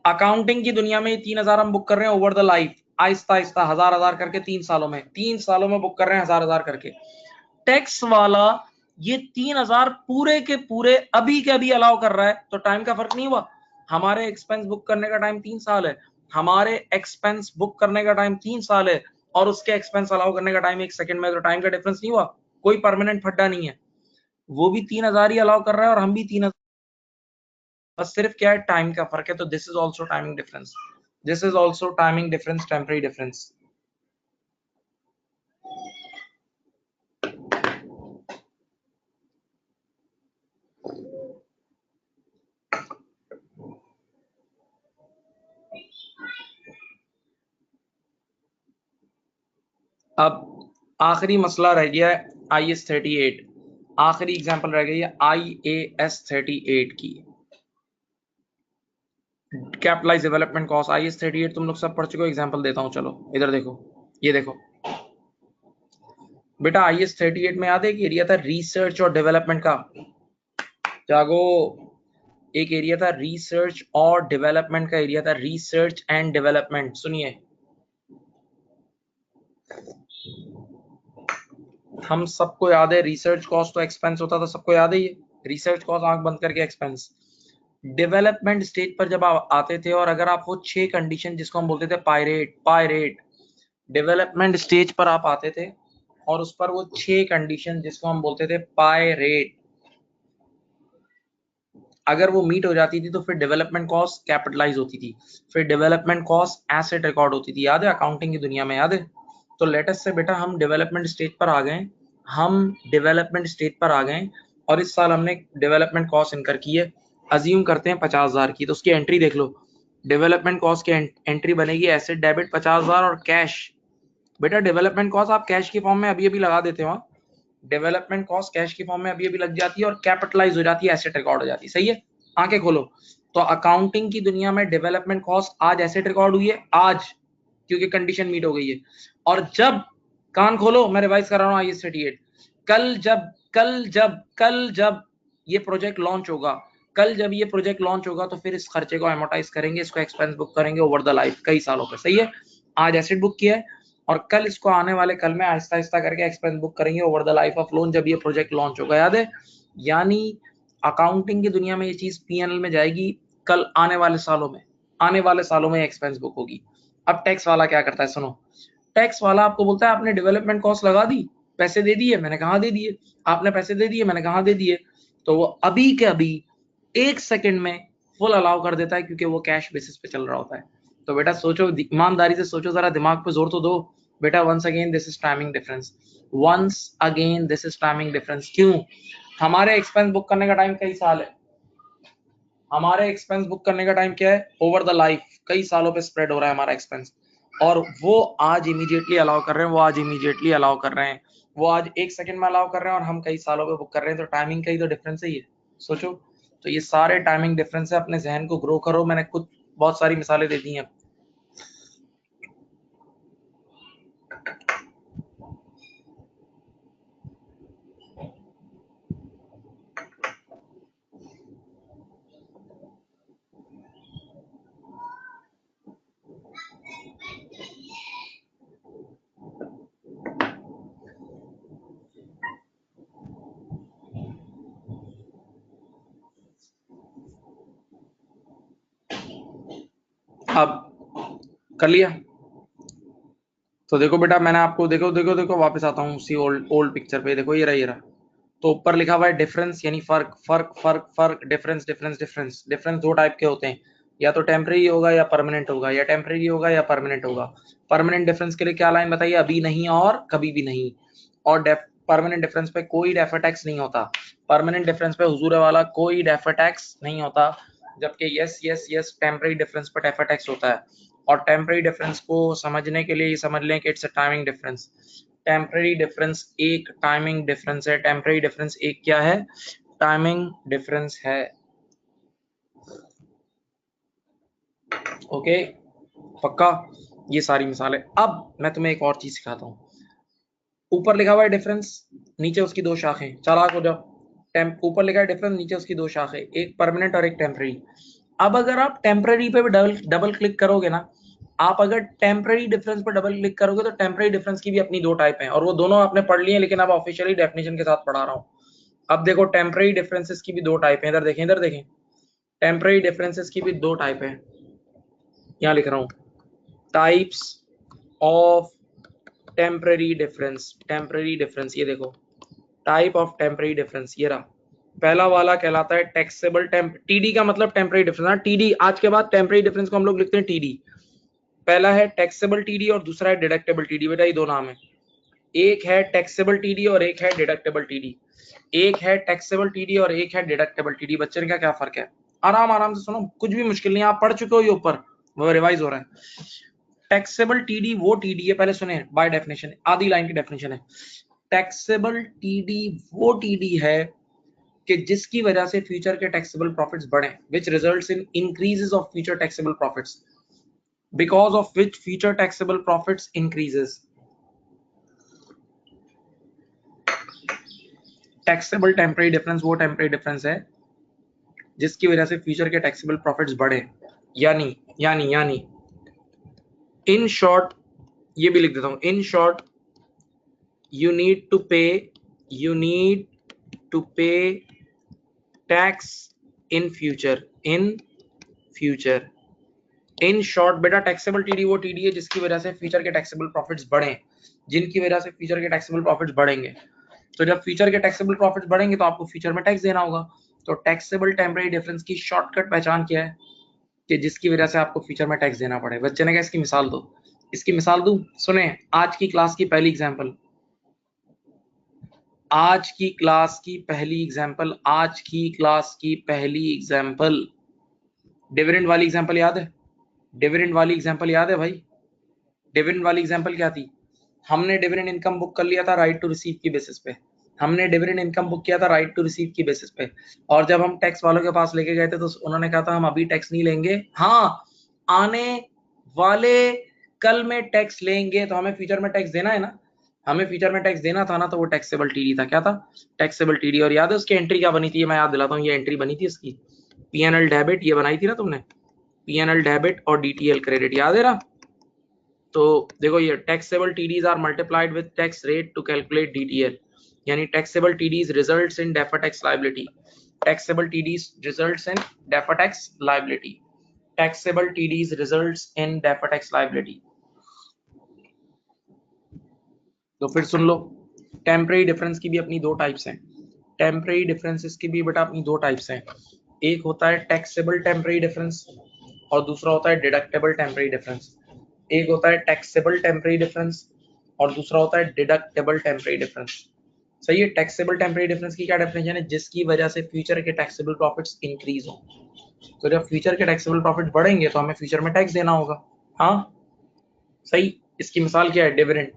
अकाउंटिंग की दुनिया में 3,000 हम बुक कर रहे हैं over the life, Aahista Aahista 1,000 करके 3 सालों में, 3 सालों में बुक कर रहे हैं 1,000 करके। टैक्स वाला ये 3,000 पूरे के पूरे अभी के अभी अलाउ कर रहा है, तो टाइम का फर्क नहीं हुआ। हमारे एक्सपेंस बुक करने का टाइम 3 साल है, हमारे एक्सपेंस बुक करने का टाइम 3 साल है, और उसके एक्सपेंस अलाउ करने का टाइम 1 सेकंड में, तो टाइम का डिफरेंस नहीं हुआ, कोई परमानेंट फड्डा नहीं है। वो भी 3,000 ही अलाउ कर रहा है और हम भी 3,000, बस सिर्फ क्या है, टाइम का फर्क है। तो this is also timing difference, this is also timing difference, temporary difference. अब आखिरी मसला रह गया है IAS 38, आखिरी एग्जांपल रह गई है IAS 38 की, कैपिटलाइज डेवलपमेंट कॉस्ट। IAS 38 तुम लोग सब पढ़ चुके हो, एग्जांपल देता हूं, चलो इधर देखो, ये देखो बेटा, IAS 38 में याद है एक एरिया था रिसर्च और डेवलपमेंट का, जागो, एक एरिया था रिसर्च और डेवलपमेंट का, एरिया था रिसर्च एंड डेवलपमेंट। सुनिए, हम सबको याद है रिसर्च कॉस्ट तो एक्सपेंस होता था, सबको याद है ये रिसर्च कॉस्ट आंख बंद करके एक्सपेंस। डेवलपमेंट स्टेज पर जब आप आते थे, और अगर आप वो 6 कंडीशन जिसको हम बोलते थे पायरेट, डेवलपमेंट स्टेज पर आप आते थे और उस पर वो 6 कंडीशन जिसको हम बोलते थे पायरेट, अगर वो मीट हो जाती थी तो फिर डेवलपमेंट कॉस्ट कैपिटलाइज होती थी, फिर डेवलपमेंट कॉस्ट एसेट रिकॉर्ड होती थी, याद है अकाउंटिंग की दुनिया में, याद है। तो लेटेस्ट से बेटा हम डेवलपमेंट स्टेज पर आ गए, हम डेवलपमेंट स्टेज पर आ गए, और इस साल हमने डेवलपमेंट कॉस्ट इनकर की है, अज्यूम करते हैं 50,000 की, तो उसकी एंट्री देख लो। डेवलपमेंट कॉस्ट की एंट्री बनेगी एसेट डेबिट 50,000 और कैश बेटा डेवलपमेंट कॉस्ट आप कैश की फॉर्म में अभी अभी लगा देते हो, डेवलपमेंट कॉस्ट कैश की फॉर्म में अभी अभी लग जाती है और कैपिटलाइज हो जाती है, एसेट रिकॉर्ड हो जाती है। सही है, आंखें खोलो। तो अकाउंटिंग की दुनिया में डेवलपमेंट कॉस्ट आज एसेट रिकॉर्ड हुई है, आज, क्योंकि कंडीशन मीट हो गई है। और जब, कान खोलो, मैं रिवाइज कर रहा हूँ IAS 38, कल जब ये प्रोजेक्ट लॉन्च होगा, कल जब ये प्रोजेक्ट लॉन्च होगा तो फिर इस खर्चे को एमोटाइज करेंगे, इसको एक्सपेंस बुक करेंगे ओवर द लाइफ कई सालों पे। सही है, आज एसेट बुक किया है और कल इसको आने वाले कल में आहिस्ता आहिस्ता करके एक्सपेंस बुक करेंगे over the life of loan जब ये प्रोजेक्ट लॉन्च होगा। याद है, यानी अकाउंटिंग की दुनिया में ये चीज पीएनएल में जाएगी कल आने वाले सालों में, आने वाले सालों में एक्सपेंस बुक होगी। अब टैक्स वाला क्या करता है, सुनो। टैक्स वाला आपको बोलता है आपने डेवलपमेंट कॉस्ट लगा दी, पैसे दे दिए, मैंने कहा दे दिए, आपने पैसे दे दिए, मैंने कहा दे दिए, तो वो अभी के अभी 1 सेकंड में फुल अलाउ कर देता है क्योंकि वो कैश बेसिस पे चल रहा होता है। तो बेटा सोचो, ईमानदारी से सोचो, जरा दिमाग पे जोर तो दो बेटा। Once again this is timing difference, once again this is timing difference. क्यों? हमारे एक्सपेंस बुक करने का टाइम कई साल है, हमारे एक्सपेंस बुक करने का टाइम क्या है, ओवर द लाइफ कई सालों पे स्प्रेड हो रहा है हमारा एक्सपेंस, और वो आज इमीडिएटली अलाउ कर रहे हैं, वो आज इमीडिएटली अलाउ कर रहे हैं, वो आज 1 सेकंड में अलाउ कर रहे हैं और हम कई सालों पे बुक कर रहे हैं। तो टाइमिंग का ही तो डिफरेंस है ये, सोचो। तो ये सारे टाइमिंग डिफरेंस है, अपने जहन को ग्रो करो। मैंने कुछ बहुत सारी मिसालें दे दी हैं। अब कर लिया तो देखो बेटा, मैंने आपको, देखो देखो देखो, वापस आता हूँ उसी ओल्ड पिक्चर पे। देखो ये रहा, ये रहा। तो ऊपर लिखा हुआ है डिफरेंस, यानी फर्क फर्क फर्क फर्क, डिफरेंस डिफरेंस डिफरेंस। डिफरेंस दो टाइप के होते हैं, या तो टेम्परेरी होगा या परमानेंट होगा, या टेम्परेरी होगा या परमानेंट होगा। परमानेंट डिफरेंस के लिए क्या लाइन बताइए, अभी नहीं और कभी भी नहीं। और परमानेंट डिफरेंस पे कोई डेफर टैक्स नहीं होता, परमानेंट डिफरेंस पे हुजूर वाला कोई डेफर टैक्स नहीं होता, जबकि yes yes yes temporary difference पे डेफर टैक्स होता है। और टेम्परेरी डिफरेंस को समझने के लिए ये समझ लें कि it's a timing difference. Temporary difference एक टाइमिंग डिफरेंस है, टेम्परेरी डिफरेंस एक क्या है, टाइमिंग डिफरेंस है। ओके, पक्का। ये सारी मिसालें। अब मैं तुम्हें एक और चीज सिखाता हूँ। ऊपर लिखा हुआ है डिफरेंस, नीचे उसकी दो शाखें, चालाक हो जाओ। ऊपर लिखा है डिफरेंस, नीचे उसकी दो शाखें, एक परमानेंट और एक टेम्परेरी। अब अगर आप टेम्परेरी पे भी डबल क्लिक करोगे ना, आप अगर टेम्परेरी डिफरेंस पर डबल क्लिक करोगे तो टेम्परेरी डिफरेंस की भी अपनी दो टाइप हैं, और वो दोनों आपने पढ़ लिए, लेकिन अब ऑफिशियली डेफिनेशन के साथ पढ़ा रहा हूँ। अब देखो, टेम्परेरी डिफरेंसेस की भी दो टाइप है, इधर देखें, इधर देखें। टेम्परेरी डिफरेंसेस की भी दो टाइप है, यहाँ लिख रहा हूँ, types of temporary difference. Temporary difference, ये देखो, टाइप ऑफ टेम्परेरी डिफरेंस, ये रहा। पहला वाला कहलाता है टैक्सेबल टीडी का मतलब टेम्परेरी डिफरेंस। टीडी आज के बाद टेम्परेरी डिफरेंस को हम लोग लिखते हैं टीडी। पहला है टैक्सेबल टीडी और दूसरा है डिडक्टेबल टीडी। बेटा ये दो नाम है, एक है टैक्सेबल टीडी और एक है डिडक्टेबल टीडी। एक है टैक्सेबल टीडी और एक है डिडक्टेबल टीडी। बच्चे का क्या फर्क है, आराम आराम से सुनो, कुछ भी मुश्किल नहीं, आप पढ़ चुके हो, ये ऊपर वो रिवाइज हो रहा है। टैक्सेबल टीडी वो टीडी है, पहले सुने, बाय डेफिनेशन आधी लाइन की डेफिनेशन है। टैक्सेबल टीडी वो टीडी है कि जिसकी वजह से फ्यूचर के टैक्सेबल प्रॉफिट्स बढ़े, which results in increases of future taxable profits, because of which future taxable profits increases. Taxable temporary difference वो टेम्परेरी डिफरेंस है जिसकी वजह से फ्यूचर के टैक्सेबल प्रॉफिट्स बढ़े, यानी यानी यानी इन शॉर्ट, ये भी लिख देता हूं, in short you need to pay tax in future, in short. बेटा टैक्सेबल टीडी वो टीडी है जिसकी वजह से फ्यूचर के टैक्सेबल प्रॉफिट्स बढ़े, जिनकी वजह से फ्यूचर के टैक्सेबल प्रॉफिट्स बढ़ेंगे। तो जब फ्यूचर के टैक्सेबल प्रॉफिट्स बढ़ेंगे तो आपको फ्यूचर में टैक्स देना होगा। तो टैक्सेबल टेम्परेरी डिफरेंस की शॉर्टकट पहचान क्या है कि जिसकी वजह से आपको फ्यूचर में टैक्स देना पड़े। बच्चे ने कहा इसकी मिसाल दो, इसकी मिसाल दूं, सुने, आज की क्लास की पहली एग्जांपल, आज की क्लास की पहली एग्जांपल, आज की क्लास की पहली एग्जांपल, डिविडेंड वाली एग्जांपल याद है? डिविडेंड वाली एग्जांपल याद है भाई? डिविडेंड वाली एग्जांपल क्या थी? हमने डिविडेंड इनकम बुक कर लिया था राइट टू रिसीव की बेसिस पे, हमने डिविडेंड इनकम बुक किया था राइट टू रिसीव की बेसिस पे, और जब हम टैक्स वालों के पास लेके गए थे तो उन्होंने कहा था हम अभी टैक्स नहीं लेंगे, हाँ आने वाले कल में टैक्स लेंगे, तो हमें फ्यूचर में टैक्स देना है ना, हमें फ्यूचर में टैक्स देना था ना, तो वो टैक्सेबल टीडी था। क्या था? Taxable TD. और याद है उसकी एंट्री क्या बनी थी? मैं याद दिलाता हूँ, ये एंट्री बनी थी इसकी पीएनएल डेबिट, ये बनाई थी ना तुमने, पीएनएल डेबिट और डीटीएल क्रेडिट, याद है ना? तो देखो ये taxable TDs are multiplied with tax rate to calculate DTL, यानी taxable TDs results in deferred tax liability, taxable TDs results in deferred tax liability, taxable TDs results in deferred tax liability. तो फिर सुन लो, temporary difference की भी अपनी दो types हैं, temporary differences की भी बेटा अपनी दो टाइप्स हैं, एक होता है टैक्सेबल टेम्परेरी डिफरेंस और दूसरा होता है डिडक्टेबल टेम्परेरी डिफरेंस। एक होता है टैक्सेबल टेम्परेरी डिफरेंस और दूसरा होता है डिडक्टेबल टेम्परेरी डिफरेंस। सही है? टैक्सेबल टेम्परेरी डिफरेंस की क्या डेफिनेशन है? जिसकी वजह से फ्यूचर के टैक्सेबल प्रॉफिट्स इंक्रीज हो। तो जब फ्यूचर के टैक्सेबल प्रॉफिट बढ़ेंगे तो हमें फ्यूचर में टैक्स देना होगा। हाँ सही। इसकी मिसाल क्या है? डिविडेंड,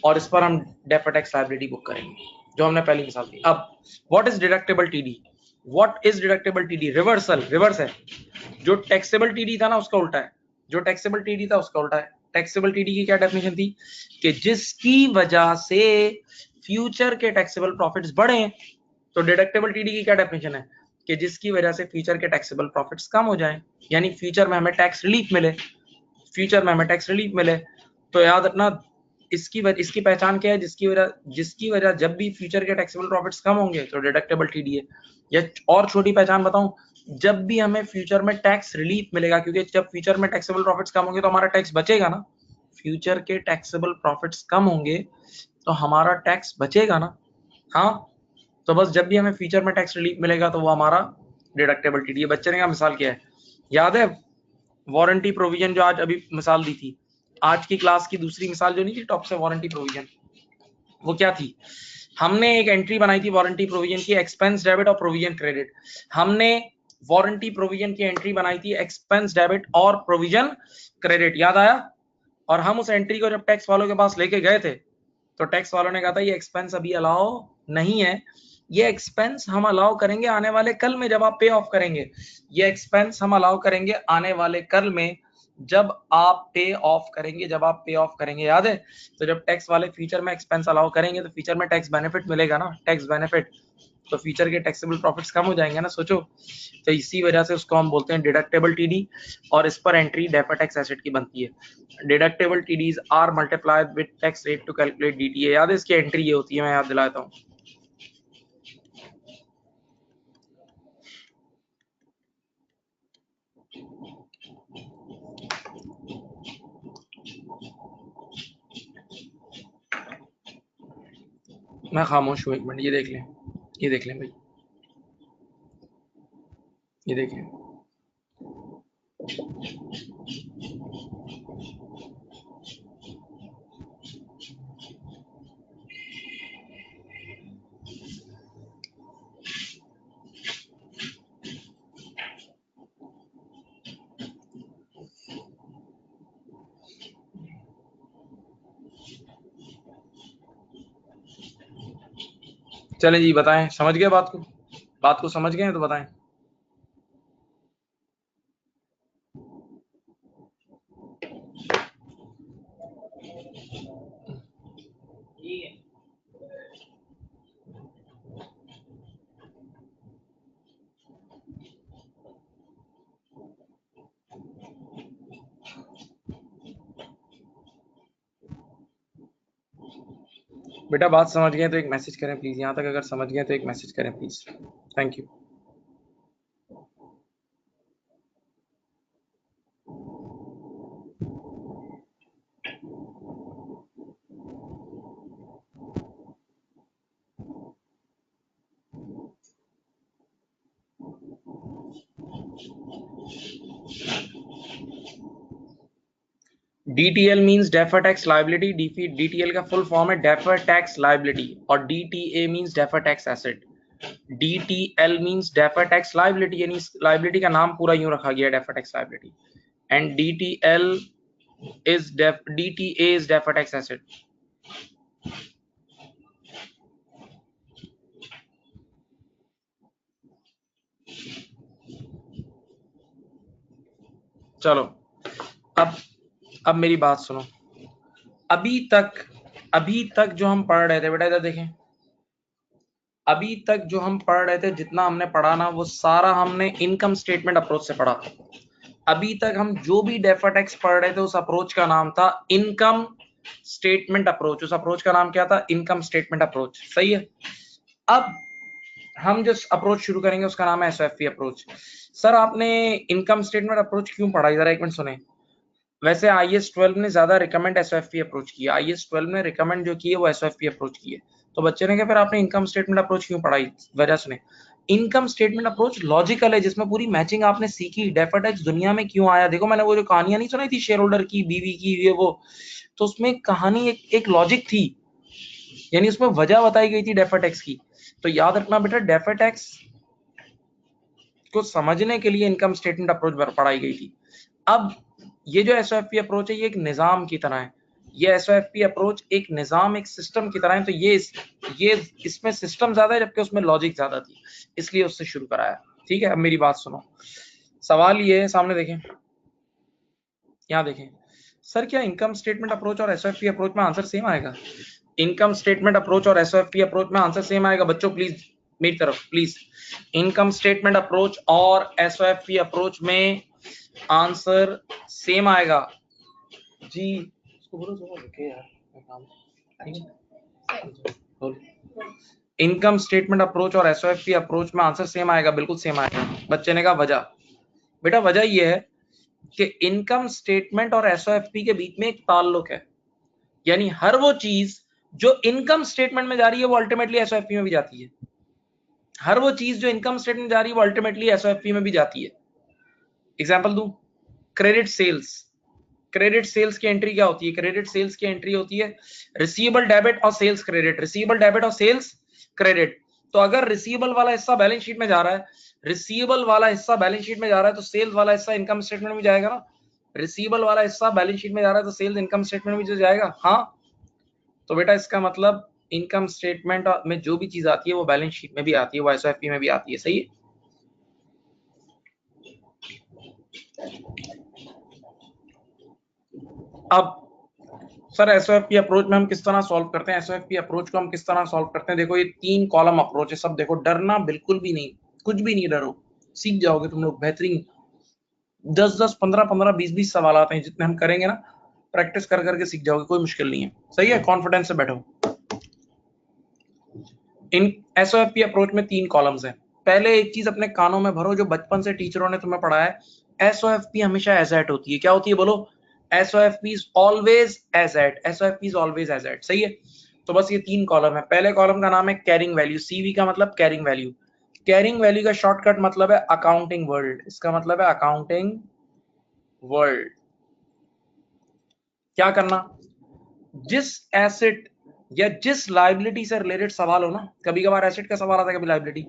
और इस पर हम डेफर्ड टैक्स लायबिलिटी बुक करेंगे, जो हमने पहली मिसाल दी। अब what is deductible TD? What is deductible TD? Reversal, reverse है। जो टैक्सेबल टीडी था ना उसका उल्टा है, जो टैक्सेबल टीडी था उसका उल्टा है। टैक्सेबल टीडी की क्या डेफिनेशन थी? कि जिसकी वजह से फ्यूचर के टैक्सेबल प्रॉफिट्स बढ़े। तो डिडक्टेबल टीडी की क्या डेफिनेशन है? कि जिसकी वजह से फ्यूचर के टैक्सेबल प्रॉफिट्स कम हो जाए, यानी फ्यूचर में हमें टैक्स रिलीफ मिले, फ्यूचर में हमें टैक्स रिलीफ मिले। तो याद रखना इसकी पहचान क्या है? जिसकी वजह जब भी फ्यूचर के टैक्सेबल प्रॉफिट्स कम होंगे तो डिडक्टेबल टीडी है। या और छोटी पहचान बताऊं, जब भी हमें फ्यूचर में टैक्स रिलीफ मिलेगा, क्योंकि जब फ्यूचर में टैक्सेबल प्रॉफिट्स कम होंगे तो हमारा टैक्स बचेगा ना, फ्यूचर के टैक्सेबल प्रॉफिट्स कम होंगे तो हमारा टैक्स बचेगा ना। हाँ, तो बस जब भी हमें फ्यूचर में टैक्स रिलीफ मिलेगा तो वो हमारा डिडक्टेबल टीडी है। बच्चे ने का मिसाल क्या है? याद है वारंटी प्रोविजन, जो आज अभी मिसाल दी थी, आज की क्लास की दूसरी मिसाल जो नहीं थी टॉप से, वारंटी प्रोविजन, वो क्या थी? हमने एक एंट्री बनाई थी वारंटी प्रोविजन की, एक्सपेंस डेबिट और प्रोविजन क्रेडिट। हमने वारंटी प्रोविजन की एंट्री बनाई थी एक्सपेंस डेबिट और प्रोविजन क्रेडिट, याद आया? और हम उस एंट्री को जब टैक्स वालों के पास लेके गए थे तो टैक्स वालों ने कहा था ये एक्सपेंस अभी अलाउ नहीं है, ये एक्सपेंस हम अलाउ करेंगे आने वाले कल में जब आप पे ऑफ करेंगे, ये एक्सपेंस हम अलाउ करेंगे आने वाले कल में जब आप पे ऑफ करेंगे, जब आप पे ऑफ करेंगे, याद है? तो जब टैक्स वाले फ्यूचर में एक्सपेंस अलाउ करेंगे तो फ्यूचर में टैक्स बेनिफिट मिलेगा ना, टैक्स बेनिफिट, तो फ्यूचर के टैक्सेबल प्रॉफिट्स कम हो जाएंगे ना, सोचो। तो इसी वजह से उसको हम बोलते हैं डिडक्टेबल टीडी, और इस पर एंट्री डेफर्ड टैक्स एसेट की बनती है। Deductible TDs are multiplied with tax rate to calculate DTA. याद है इसकी एंट्री ये होती है, मैं याद दिलाता हूँ। मैं खामोश हूँ, एक मिनट, ये देख लें, ये देख लें भाई, ये देख लें। चलें जी, बताएं, समझ गए बात को समझ गए तो बताएं। बेटा बात समझ गए तो एक मैसेज करें प्लीज, यहाँ तक अगर समझ गए तो एक मैसेज करें please, thank you. DTL means defer tax liability, DTL का फुल फॉर्म है डेफर टैक्स लायबिलिटी, और DTA means defer tax asset. DTL means defer tax liability, यानी लायबिलिटी का नाम पूरा यूं रखा गया defer tax liability, and DTA is defer tax asset. चलो अब मेरी बात सुनो। अभी तक जो हम पढ़ रहे थे बेटा, इधर देखें, अभी तक जो हम पढ़ रहे थे, जितना हमने पढ़ा ना, वो सारा हमने इनकम स्टेटमेंट अप्रोच से पढ़ा। अभी तक हम जो भी डेफर्ड टैक्स पढ़ रहे थे, उस अप्रोच का नाम था इनकम स्टेटमेंट अप्रोच। उस अप्रोच का नाम क्या था? Income statement approach. सही है। अब हम जो अप्रोच शुरू करेंगे उसका नाम है एसओएफपी अप्रोच। सर आपने इनकम स्टेटमेंट अप्रोच क्यों पढ़ा? जरा एक मिनट सुने। वैसे आईएएस 12 ने ज्यादा रिकमेंड एसओएफपी अप्रोच किया। आईएएस 12 ने रिकमेंड जो किए वो एसओएफपी अप्रोच किए। तो बच्चे ने कहा फिर आपने इनकम स्टेटमेंट अप्रोच क्यों पढ़ाई? वजह सुने। इनकम स्टेटमेंट अप्रोच लॉजिकल है, जिसमें पूरी मैचिंग आपने सीखी। डेफर्ड टैक्स दुनिया में क्यों आया? देखो मैंने वो जो कहानियां नहीं सुनाई थी शेयर होल्डर की, बीवी की, ये वो, तो उसमें कहानी एक लॉजिक थी, यानी उसमें वजह बताई गई थी डेफर्ड टैक्स की। तो याद रखना बेटा, डेफर्ड टैक्स को समझने के लिए इनकम स्टेटमेंट अप्रोच पढ़ाई गई थी। अब ये जो एसओएफपी अप्रोच है, ये एक निजाम की तरह है। ये एसओएफपी अप्रोच एक निजाम, एक सिस्टम की तरह है। तो ये इसमें सिस्टम ज्यादा है, जबकि उसमें लॉजिक ज्यादा थी, इसलिए उससे शुरू कराया। ठीक है, अब मेरी बात सुनो। सवाल ये है, सामने देखें, यहाँ देखें। सर क्या इनकम स्टेटमेंट अप्रोच और एसओएफपी अप्रोच में आंसर सेम आएगा? इनकम स्टेटमेंट अप्रोच और एसओएफपी अप्रोच में आंसर सेम आएगा? बच्चों प्लीज मेरी तरफ प्लीज। इनकम स्टेटमेंट अप्रोच और एसओएफपी अप्रोच में आंसर सेम आएगा जी। इसको बोलो जरा रुके यार, इनकम स्टेटमेंट अप्रोच और एसओएफपी अप्रोच में आंसर सेम आएगा, बिल्कुल सेम आएगा। बच्चे ने कहा वजह? बेटा वजह यह है कि इनकम स्टेटमेंट और एसओएफपी के बीच में एक ताल्लुक है, यानी हर वो चीज जो इनकम स्टेटमेंट में जा रही है वो अल्टीमेटली एसओएफपी में भी जाती है। हर वो चीज जो इनकम स्टेटमेंट में जा रही है वो अल्टीमेटली एसओएफपी में भी जाती है। एग्जांपल दूं, क्रेडिट सेल्स। क्रेडिट सेल्स की एंट्री क्या होती है? क्रेडिट सेल्स की एंट्री होती है रिसीवेबल डेबिट और सेल्स क्रेडिट, रिसीवेबल डेबिट और सेल्स क्रेडिट। तो अगर रिसीवेबल वाला हिस्सा बैलेंस शीट में जा रहा है, रिसीवेबल वाला हिस्सा बैलेंस शीट में जा रहा है, तो सेल्स वाला हिस्सा इनकम स्टेटमेंट में जाएगा ना। रिसीवेबल वाला हिस्सा बैलेंस शीट में जा रहा है तो सेल्स इनकम स्टेटमेंट में जाएगा। हाँ, तो बेटा इसका मतलब इनकम स्टेटमेंट में जो भी चीज आती है वो बैलेंस शीट में भी आती है, वो एसओएफपी में भी आती है। सही है। अब सर एसओएफपी अप्रोच में हम किस तरह सॉल्व करते हैं? एसओएफपी अप्रोच को हम किस तरह सॉल्व करते हैं? देखो ये 3 कॉलम अप्रोच है सब। देखो डरना बिल्कुल भी नहीं, कुछ भी नहीं डरो, सीख जाओगे तुम लोग बेहतरीन। 10-10, 15-15, 20-20 सवाल आते हैं, जितने हम करेंगे ना, प्रैक्टिस कर करके सीख जाओगे, कोई मुश्किल नहीं है। सही है, कॉन्फिडेंस से बैठो। इन एसओएफपी अप्रोच में 3 कॉलम्स हैं। पहले एक चीज अपने कानों में भरो, जो बचपन से टीचरों ने तुम्हें पढ़ाया है, एसओएफपी हमेशा एज एट होती है। क्या होती है बोलो? SOFP is always as at, SOFP is always as at। सही है। तो बस ये 3 कॉलम है। पहले कॉलम का नाम है कैरिंग वैल्यू, सीवी का मतलब कैरिंग वैल्यू। कैरिंग वैल्यू का शॉर्टकट मतलब है अकाउंटिंग वर्ल्ड, इसका मतलब है अकाउंटिंग वर्ल्ड। क्या करना? जिस एसेट या जिस लाइबिलिटी से रिलेटेड सवाल हो ना, कभी कभार एसेट का सवाल आता है, कभी लाइबिलिटी,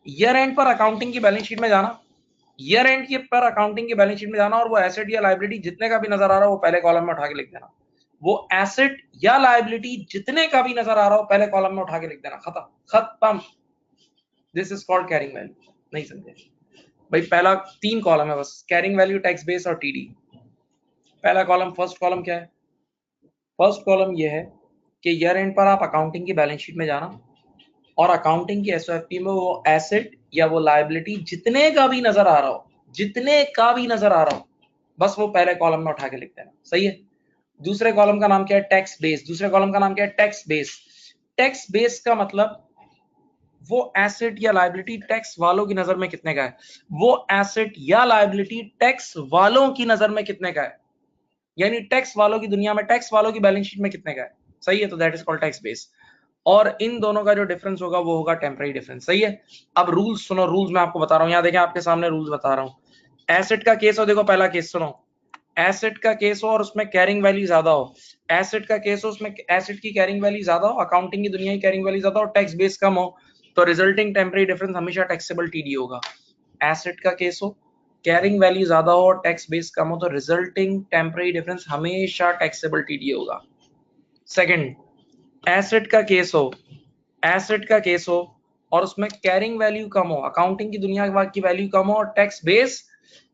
ईयर एंड पर अकाउंटिंग की बैलेंस शीट में जाना, ईयर एंड के पर अकाउंटिंग की बैलेंस शीट में जाना, और वो एसेट या लाइबिलिटी जितने का भी नजर आ रहा हो वो पहले कॉलम में उठा के लिख देना। वो एसेट या लाइबिलिटी जितने का भी नजर आ रहा हो पहले कॉलम में उठा के लिख देना। खत्म। This is called carrying value. नहीं समझे भाई? पहला 3 कॉलम है बस, कैरिंग वैल्यू, टैक्स बेस और टीडी। पहला कॉलम, फर्स्ट कॉलम क्या है? फर्स्ट कॉलम ये है कि ईयर एंड पर आप अकाउंटिंग की बैलेंस शीट में जाना, और अकाउंटिंग की एसओएफपी में वो एसेट या वो लाइबिलिटी जितने का भी नजर आ रहा हो, जितने का भी नजर आ रहा हो, बस वो पहले कॉलम में उठा के लिख देना। सही है। दूसरे कॉलम का नाम क्या है? Tax base. दूसरे कॉलम का नाम क्या है? Tax base. टैक्स बेस का मतलब वो एसेट या लायबिलिटी टैक्स वालों की नजर में कितने का है, वो एसेट या लायबिलिटी टैक्स वालों की नजर में कितने का है, यानी टैक्स वालों की दुनिया में, टैक्स वालों की बैलेंस शीट में कितने का है। सही है। तो that is called tax base. और इन दोनों का जो डिफरेंस होगा वो होगा टेम्पररी डिफरेंस। सही है। अब रूल्स सुनो, रूल्स मैं आपको बता रहा हूं, यहाँ देखें आपके सामने रूल्स बता रहा हूं। एसेट का केस हो, देखो पहला केस सुनो, एसेट का केस हो और उसमें कैरिंग वैल्यू ज्यादा हो, एसेट का केस हो उसमें एसेट की कैरिंग वैल्यू ज्यादा हो, अकाउंटिंग की दुनिया की कैरिंग वैल्यू ज्यादा हो, टैक्स बेस कम हो, तो रिजल्टिंग टेम्पररी डिफरेंस हमेशा टैक्सेबल टीडी होगा। एसेट का केस हो, कैरिंग वैल्यू ज्यादा हो और टैक्स बेस कम हो, तो रिजल्टिंग टेम्पररी डिफरेंस हमेशा टैक्सेबल टीडी होगा। सेकंड, एसेट का केस हो, एसेट का केस हो और उसमें कैरिंग वैल्यू कम हो, अकाउंटिंग की दुनिया की वैल्यू कम हो और टैक्स बेस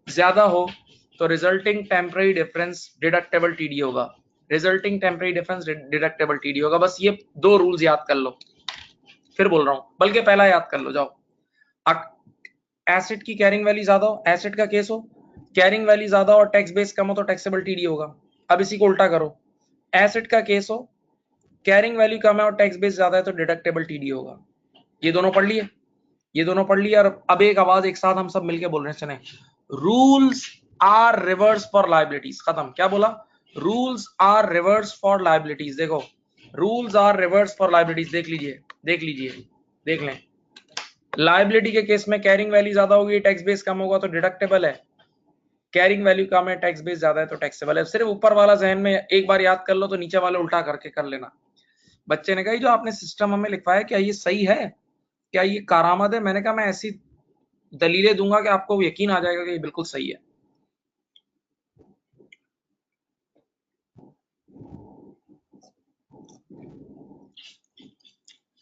ज्यादा हो, तो resulting temporary difference deductible TD होगा, resulting temporary difference deductible TD होगा। बस ये दो रूल्स याद कर लो, फिर बोल रहा हूं, बल्कि पहला याद कर लो। जाओ, एसिड की कैरिंग वैल्यू ज्यादा हो, एसिड का केस हो, कैरिंग वैल्यू ज्यादा और टैक्स बेस कम हो तो टैक्सेबल टीडी होगा। अब इसी को उल्टा करो, एसिड का केस हो, कैरिंग वैल्यू कम है और टैक्स बेस ज्यादा है तो डिडक्टेबल टीडी होगा। ये दोनों पढ़ लिए, ये दोनों पढ़ लिए। और अब एक आवाज एक साथ हम सब मिलके बोल रहे हैं, सुने, rules are reverse for liabilities. खत्म। क्या बोला? Rules are reverse for liabilities. देखो, rules are reverse for liabilities, देख लीजिए, देख लीजिए, देख लें। लाइबिलिटी के केस में कैरिंग वैल्यू ज्यादा होगी, टैक्स बेस कम होगा तो डिडक्टेबल है, कैरिंग वैल्यू कम है, टैक्स बेस ज्यादा है तो टैक्सेबल है। सिर्फ ऊपर वाला जहन में एक बार याद कर लो तो नीचे वाले उल्टा करके कर लेना। बच्चे ने कहा जो आपने सिस्टम हमें लिखवाया क्या ये सही है, क्या ये कारामद है? मैंने कहा मैं ऐसी दलीलें दूंगा कि आपको यकीन आ जाएगा कि ये बिल्कुल सही है।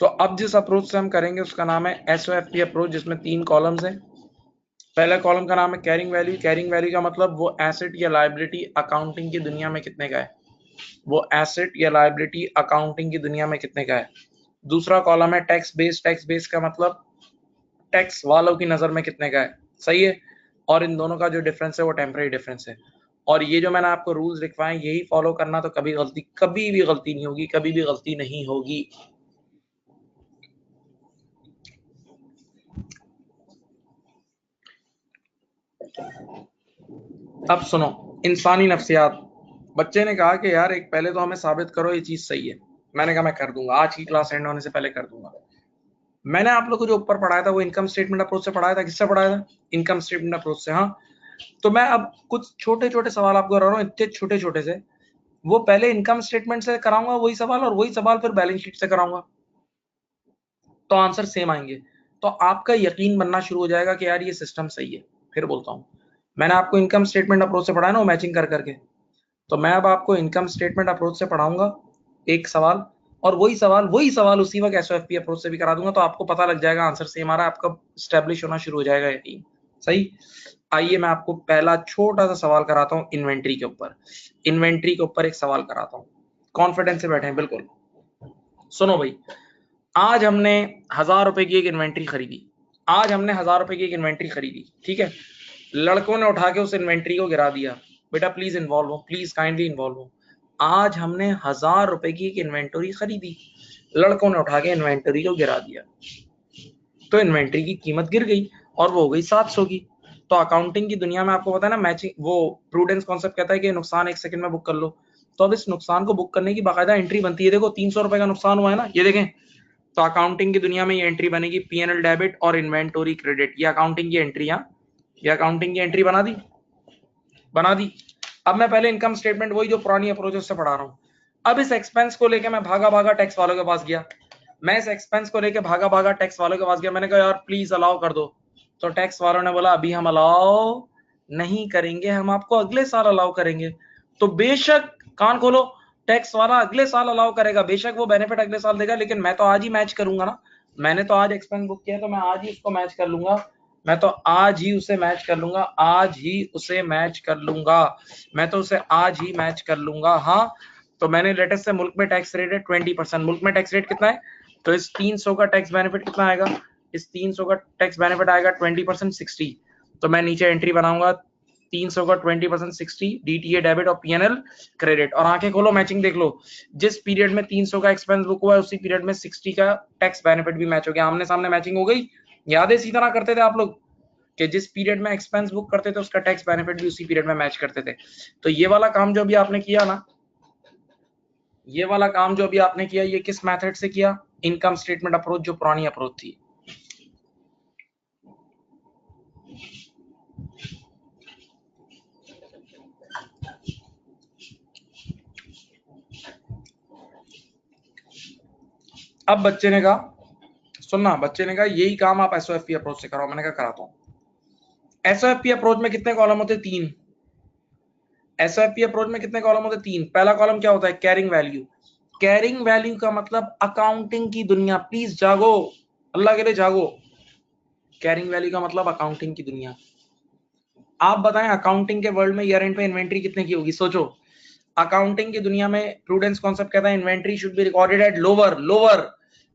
तो अब जिस अप्रोच से हम करेंगे उसका नाम है एसओएफपी अप्रोच, जिसमें 3 कॉलम्स हैं। पहले कॉलम का नाम है कैरिंग वैल्यू। कैरिंग वैल्यू का मतलब वो एसेट या लायबिलिटी अकाउंटिंग की दुनिया में कितने का है, वो एसेट या लायबिलिटी अकाउंटिंग की दुनिया में कितने का है। दूसरा कॉलम है टैक्स बेस। टैक्स बेस का मतलब टैक्स वालों की नजर में कितने का है। सही है। और इन दोनों का जो डिफरेंस है वो टेम्पररी डिफरेंस है। और ये जो मैंने आपको रूल्स लिखवाए यही फॉलो करना, तो कभी भी गलती नहीं होगी, कभी भी गलती नहीं होगी। अब सुनो, इंसानी नफ्सियात। बच्चे ने कहा कि यार एक पहले तो हमें साबित करो ये चीज सही है। मैंने कहा मैं कर दूंगा, आज की क्लास एंड होने से पहले कर दूंगा। मैंने आप लोग को जो ऊपर पढ़ाया था वो इनकम स्टेटमेंट अप्रोच से पढ़ाया था। किससे पढ़ाया था? इनकम स्टेटमेंट अप्रोच से। हाँ, तो मैं अब कुछ छोटे छोटे सवाल आपको कर रहा हूँ, इतने छोटे छोटे से। वो पहले इनकम स्टेटमेंट से कराऊंगा वही सवाल, और वही सवाल फिर बैलेंस शीट से कराऊंगा, तो आंसर सेम आएंगे। तो आपका यकीन बनना शुरू हो जाएगा कि यार ये सिस्टम सही है। फिर बोलता हूँ, मैंने आपको इनकम स्टेटमेंट अप्रोच से पढ़ाया ना, वो मैचिंग कर करके। तो मैं अब आपको इनकम स्टेटमेंट अप्रोच से पढ़ाऊंगा एक सवाल, और वही सवाल उसी वक्त एसओएफपी अप्रोच से भी करा दूंगा। तो आपको पता लग जाएगा आंसर सेम आ रहा है, आपका स्टैब्लिश होना शुरू हो जाएगा यकीन। सही। आइए मैं आपको पहला छोटा सा सवाल कराता हूँ इन्वेंट्री के ऊपर। इन्वेंट्री के ऊपर एक सवाल कराता हूँ, कॉन्फिडेंस से बैठे हैं बिल्कुल। सुनो भाई, आज हमने 1000 रुपए की एक इन्वेंट्री खरीदी। आज हमने 1000 रुपए की एक इन्वेंट्री खरीदी, ठीक है। लड़कों ने उठा के उस इन्वेंट्री को गिरा दिया। बेटा प्लीज इन्वॉल्व हो, प्लीज काइंडली इन्वॉल्व हो। आज हमने 1000 रुपए की एक इन्वेंटरी खरीदी, लड़कों ने उठा के इन्वेंटरी को गिरा दिया, तो इन्वेंटरी की कीमत गिर गई और वो हो गई 700 की। तो अकाउंटिंग की दुनिया में आपको पता है ना, मैचिंग, वो प्रूडेंस कॉन्सेप्ट कहता है कि नुकसान 1 सेकंड में बुक कर लो। तो अब इस नुकसान को बुक करने की बाकायदा एंट्री बनती है। देखो 300 रुपए का नुकसान हुआ है ना, ये देखें। तो अकाउंटिंग की दुनिया में ये एंट्री बनेगी, पीएनएल डेबिट और इन्वेंटरी क्रेडिट। ये अकाउंटिंग की एंट्री, ये अकाउंटिंग की एंट्री बना दी, बना दी। अब मैं पहले इनकम स्टेटमेंट वही जो पुरानी अप्रोच से पढ़ा रहा हूँ। अब इस एक्सपेंस को लेके मैं भागा भागा टैक्स वालों के पास गया। मैं इस एक्सपेंस को लेके भागा भागा टैक्स वालों के पास गया। मैंने कहा यार प्लीज अलाउ कर दो। तो टैक्स वालों ने बोला अभी हम अलाउ नहीं करेंगे, हम आपको अगले साल अलाउ करेंगे। तो बेशक, कान खोलो, टैक्स वाला अगले साल अलाउ करेगा, बेशक वो बेनिफिट अगले साल देगा, लेकिन मैं तो आज ही मैच करूंगा ना। मैंने तो आज एक्सपेंस बुक किया तो मैं आज ही उसको मैच कर लूंगा। मैं तो आज ही उसे मैच कर लूंगा, आज ही उसे मैच कर लूंगा, मैं तो उसे आज ही मैच कर लूंगा। हाँ, तो मैंने लेटेस्ट से मुल्क में टैक्स रेट है 20%। मुल्क में टैक्स रेट कितना है? तो इस 300 का टैक्स बेनिफिट कितना आएगा? इस 300 का टैक्स बेनिफिट आएगा 20% 60। तो मैं नीचे एंट्री बनाऊंगा 300 का 20% 60, डीटीए डेबिट और पीएनएल क्रेडिट। और आंखें खोलो, मैचिंग देख लो। जिस पीरियड में 300 का एक्सपेंस बुक हुआ है उसी पीरियड में 60 का टैक्स बेनिफिट भी मैच हो गया। आमने सामने मैचिंग हो गई। याद है इसी तरह करते थे आप लोग कि जिस पीरियड में एक्सपेंस बुक करते थे उसका टैक्स बेनिफिट भी उसी पीरियड में मैच करते थे। तो ये वाला काम जो भी आपने किया ना, ये वाला काम जो अभी आपने किया, ये किस मेथड से किया? इनकम स्टेटमेंट अप्रोच, जो पुरानी अप्रोच थी। अब बच्चे ने कहा, सुनना, बच्चे ने कहा यही काम आप एसओएफपी अप्रोच से कराओ। मैंने कहा कराता हूं। एसओएफपी अप्रोच में कितने कॉलम होते? 3। एसओएफपी अप्रोच में कितने कॉलम होते? 3। पहला कॉलम क्या होता है? Carrying value. कैरिंग वैल्यू का मतलब अकाउंटिंग की दुनिया, प्लीज जागो, अल्लाह के लिए जागो। कैरिंग वैल्यू का मतलब अकाउंटिंग की दुनिया। आप बताएं अकाउंटिंग के वर्ल्ड में ईयर एंड पे इन्वेंट्री कितने की होगी? सोचो, अकाउंटिंग की दुनिया में प्रूडेंस कॉन्सेप्ट कहता है inventory should be recorded at lower.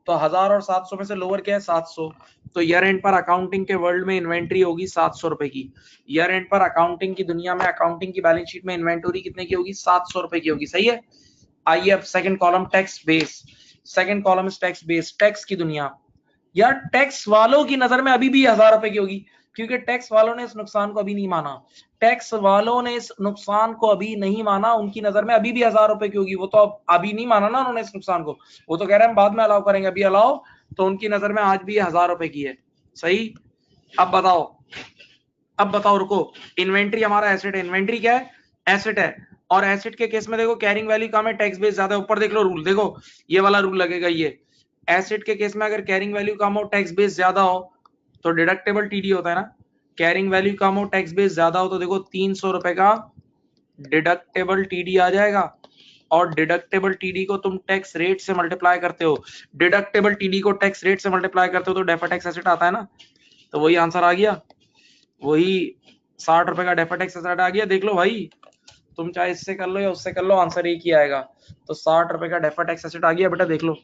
तो 1000 और 700 में से लोअर क्या है? 700। तो ईयर एंड पर अकाउंटिंग के वर्ल्ड में इन्वेंट्री होगी 700 रुपए की। ईयर एंड पर अकाउंटिंग की दुनिया में अकाउंटिंग की बैलेंस शीट में इन्वेंटरी कितने की होगी? 700 रुपए की होगी। सही है। आइए अब second column tax base. Second column is tax base. Tax की दुनिया, यार टैक्स वालों की नजर में अभी भी 1000 रुपए की होगी, क्योंकि टैक्स वालों ने इस नुकसान को अभी नहीं माना। टैक्स वालों ने इस नुकसान को अभी नहीं माना, उनकी नजर में अभी भी 1000 रुपए की होगी। वो तो अभी नहीं माना ना उन्होंने इस नुकसान को, वो तो कह रहे हैं बाद में अलाउ करेंगे, अभी अलाउ, तो उनकी नजर में आज भी 1000 रुपए की है। सही। अब बताओ रुको, इन्वेंट्री हमारा एसेट है। इन्वेंट्री क्या है? एसेट है। और एसेट के केस में देखो कैरिंग वैल्यू कम है, टैक्स बेस ज्यादा है। ऊपर देख लो रूल, देखो ये वाला रूल लगेगा। ये एसेट के केस में अगर कैरिंग वैल्यू कम हो, टैक्स बेस ज्यादा हो, तो डिडक्टेबल टीडी होता है ना। कैरिंग वैल्यू कम हो, टैक्स बेस ज्यादा हो, तो देखो 300 रुपए का डिडक्टेबल टीडी आ जाएगा। और डिडक्टेबल टीडी को तुम टैक्स रेट से मल्टीप्लाई करते हो, डिडक्टेबल टीडी को टैक्स रेट से मल्टीप्लाई करते हो तो डेफर्ड टैक्स एसेट आता है ना। तो वही आंसर आ गया, वही 60 रुपए का डेफर्ड टैक्स एसेट आ गया। देख लो भाई, तुम चाहे इससे कर लो या उससे कर लो, आंसर एक ही आएगा। तो 60 रुपए का डेफर्ड टैक्स एसेट आ गया बेटा, देख लो।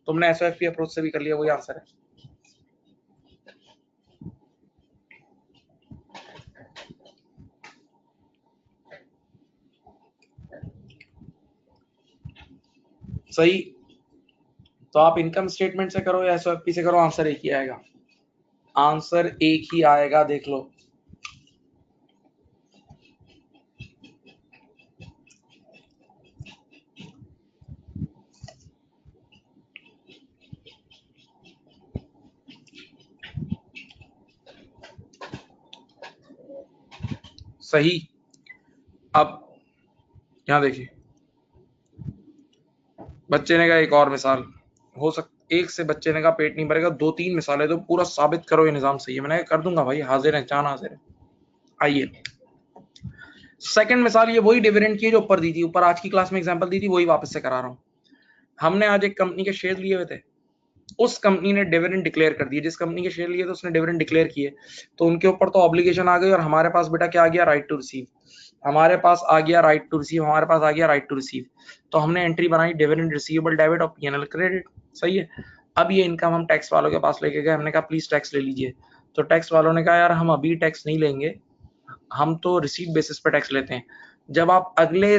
तुमने एसओएफपी अप्रोच से भी कर लिया, वही आंसर है। सही। तो आप इनकम स्टेटमेंट से करो या एसओएफपी से करो, आंसर एक ही आएगा। आंसर एक ही आएगा, देख लो। सही। अब यहां देखिए, बच्चे ने कहा एक और मिसाल हो सकता, एक से बच्चे ने कहा पेट नहीं भरेगा, 2-3 मिसालें तो पूरा साबित करो ये निजाम सही है। मैंने कहा कर दूंगा भाई, हाजिर है, चांद हाजिर है। आइए सेकंड मिसाल, ये वही डिविडेंड की जो ऊपर दी थी, ऊपर आज की क्लास में एग्जांपल दी थी, वही वापस से करा रहा हूं। हमने आज एक कंपनी के शेयर लिए हुए थे, उस कंपनी ने डिविडेंड डिक्लेयर कर दिए। जिस कंपनी के शेयर लिए थे उसने डिविडेंड डिक्लेयर किए, तो उनके ऊपर तो ऑब्लिगेशन आ गई, और हमारे पास बेटा क्या आ गया? Right to receive. हमारे पास आ गया राइट टू रिसीव, हमारे पास आ गया राइट टू रिसीव। तो हमने एंट्री बनाई डिविडेंड रिसीवेबल डेबिट और पीएनएल क्रेडिट। सही है। अब ये इनकम हम टैक्स वालों के पास लेके गए, हमने कहा प्लीज टैक्स ले लीजिए। तो टैक्स वालों ने कहा यार हम अभी टैक्स नहीं लेंगे, हम तो रिसीव बेसिस पे टैक्स लेते हैं। जब आप अगले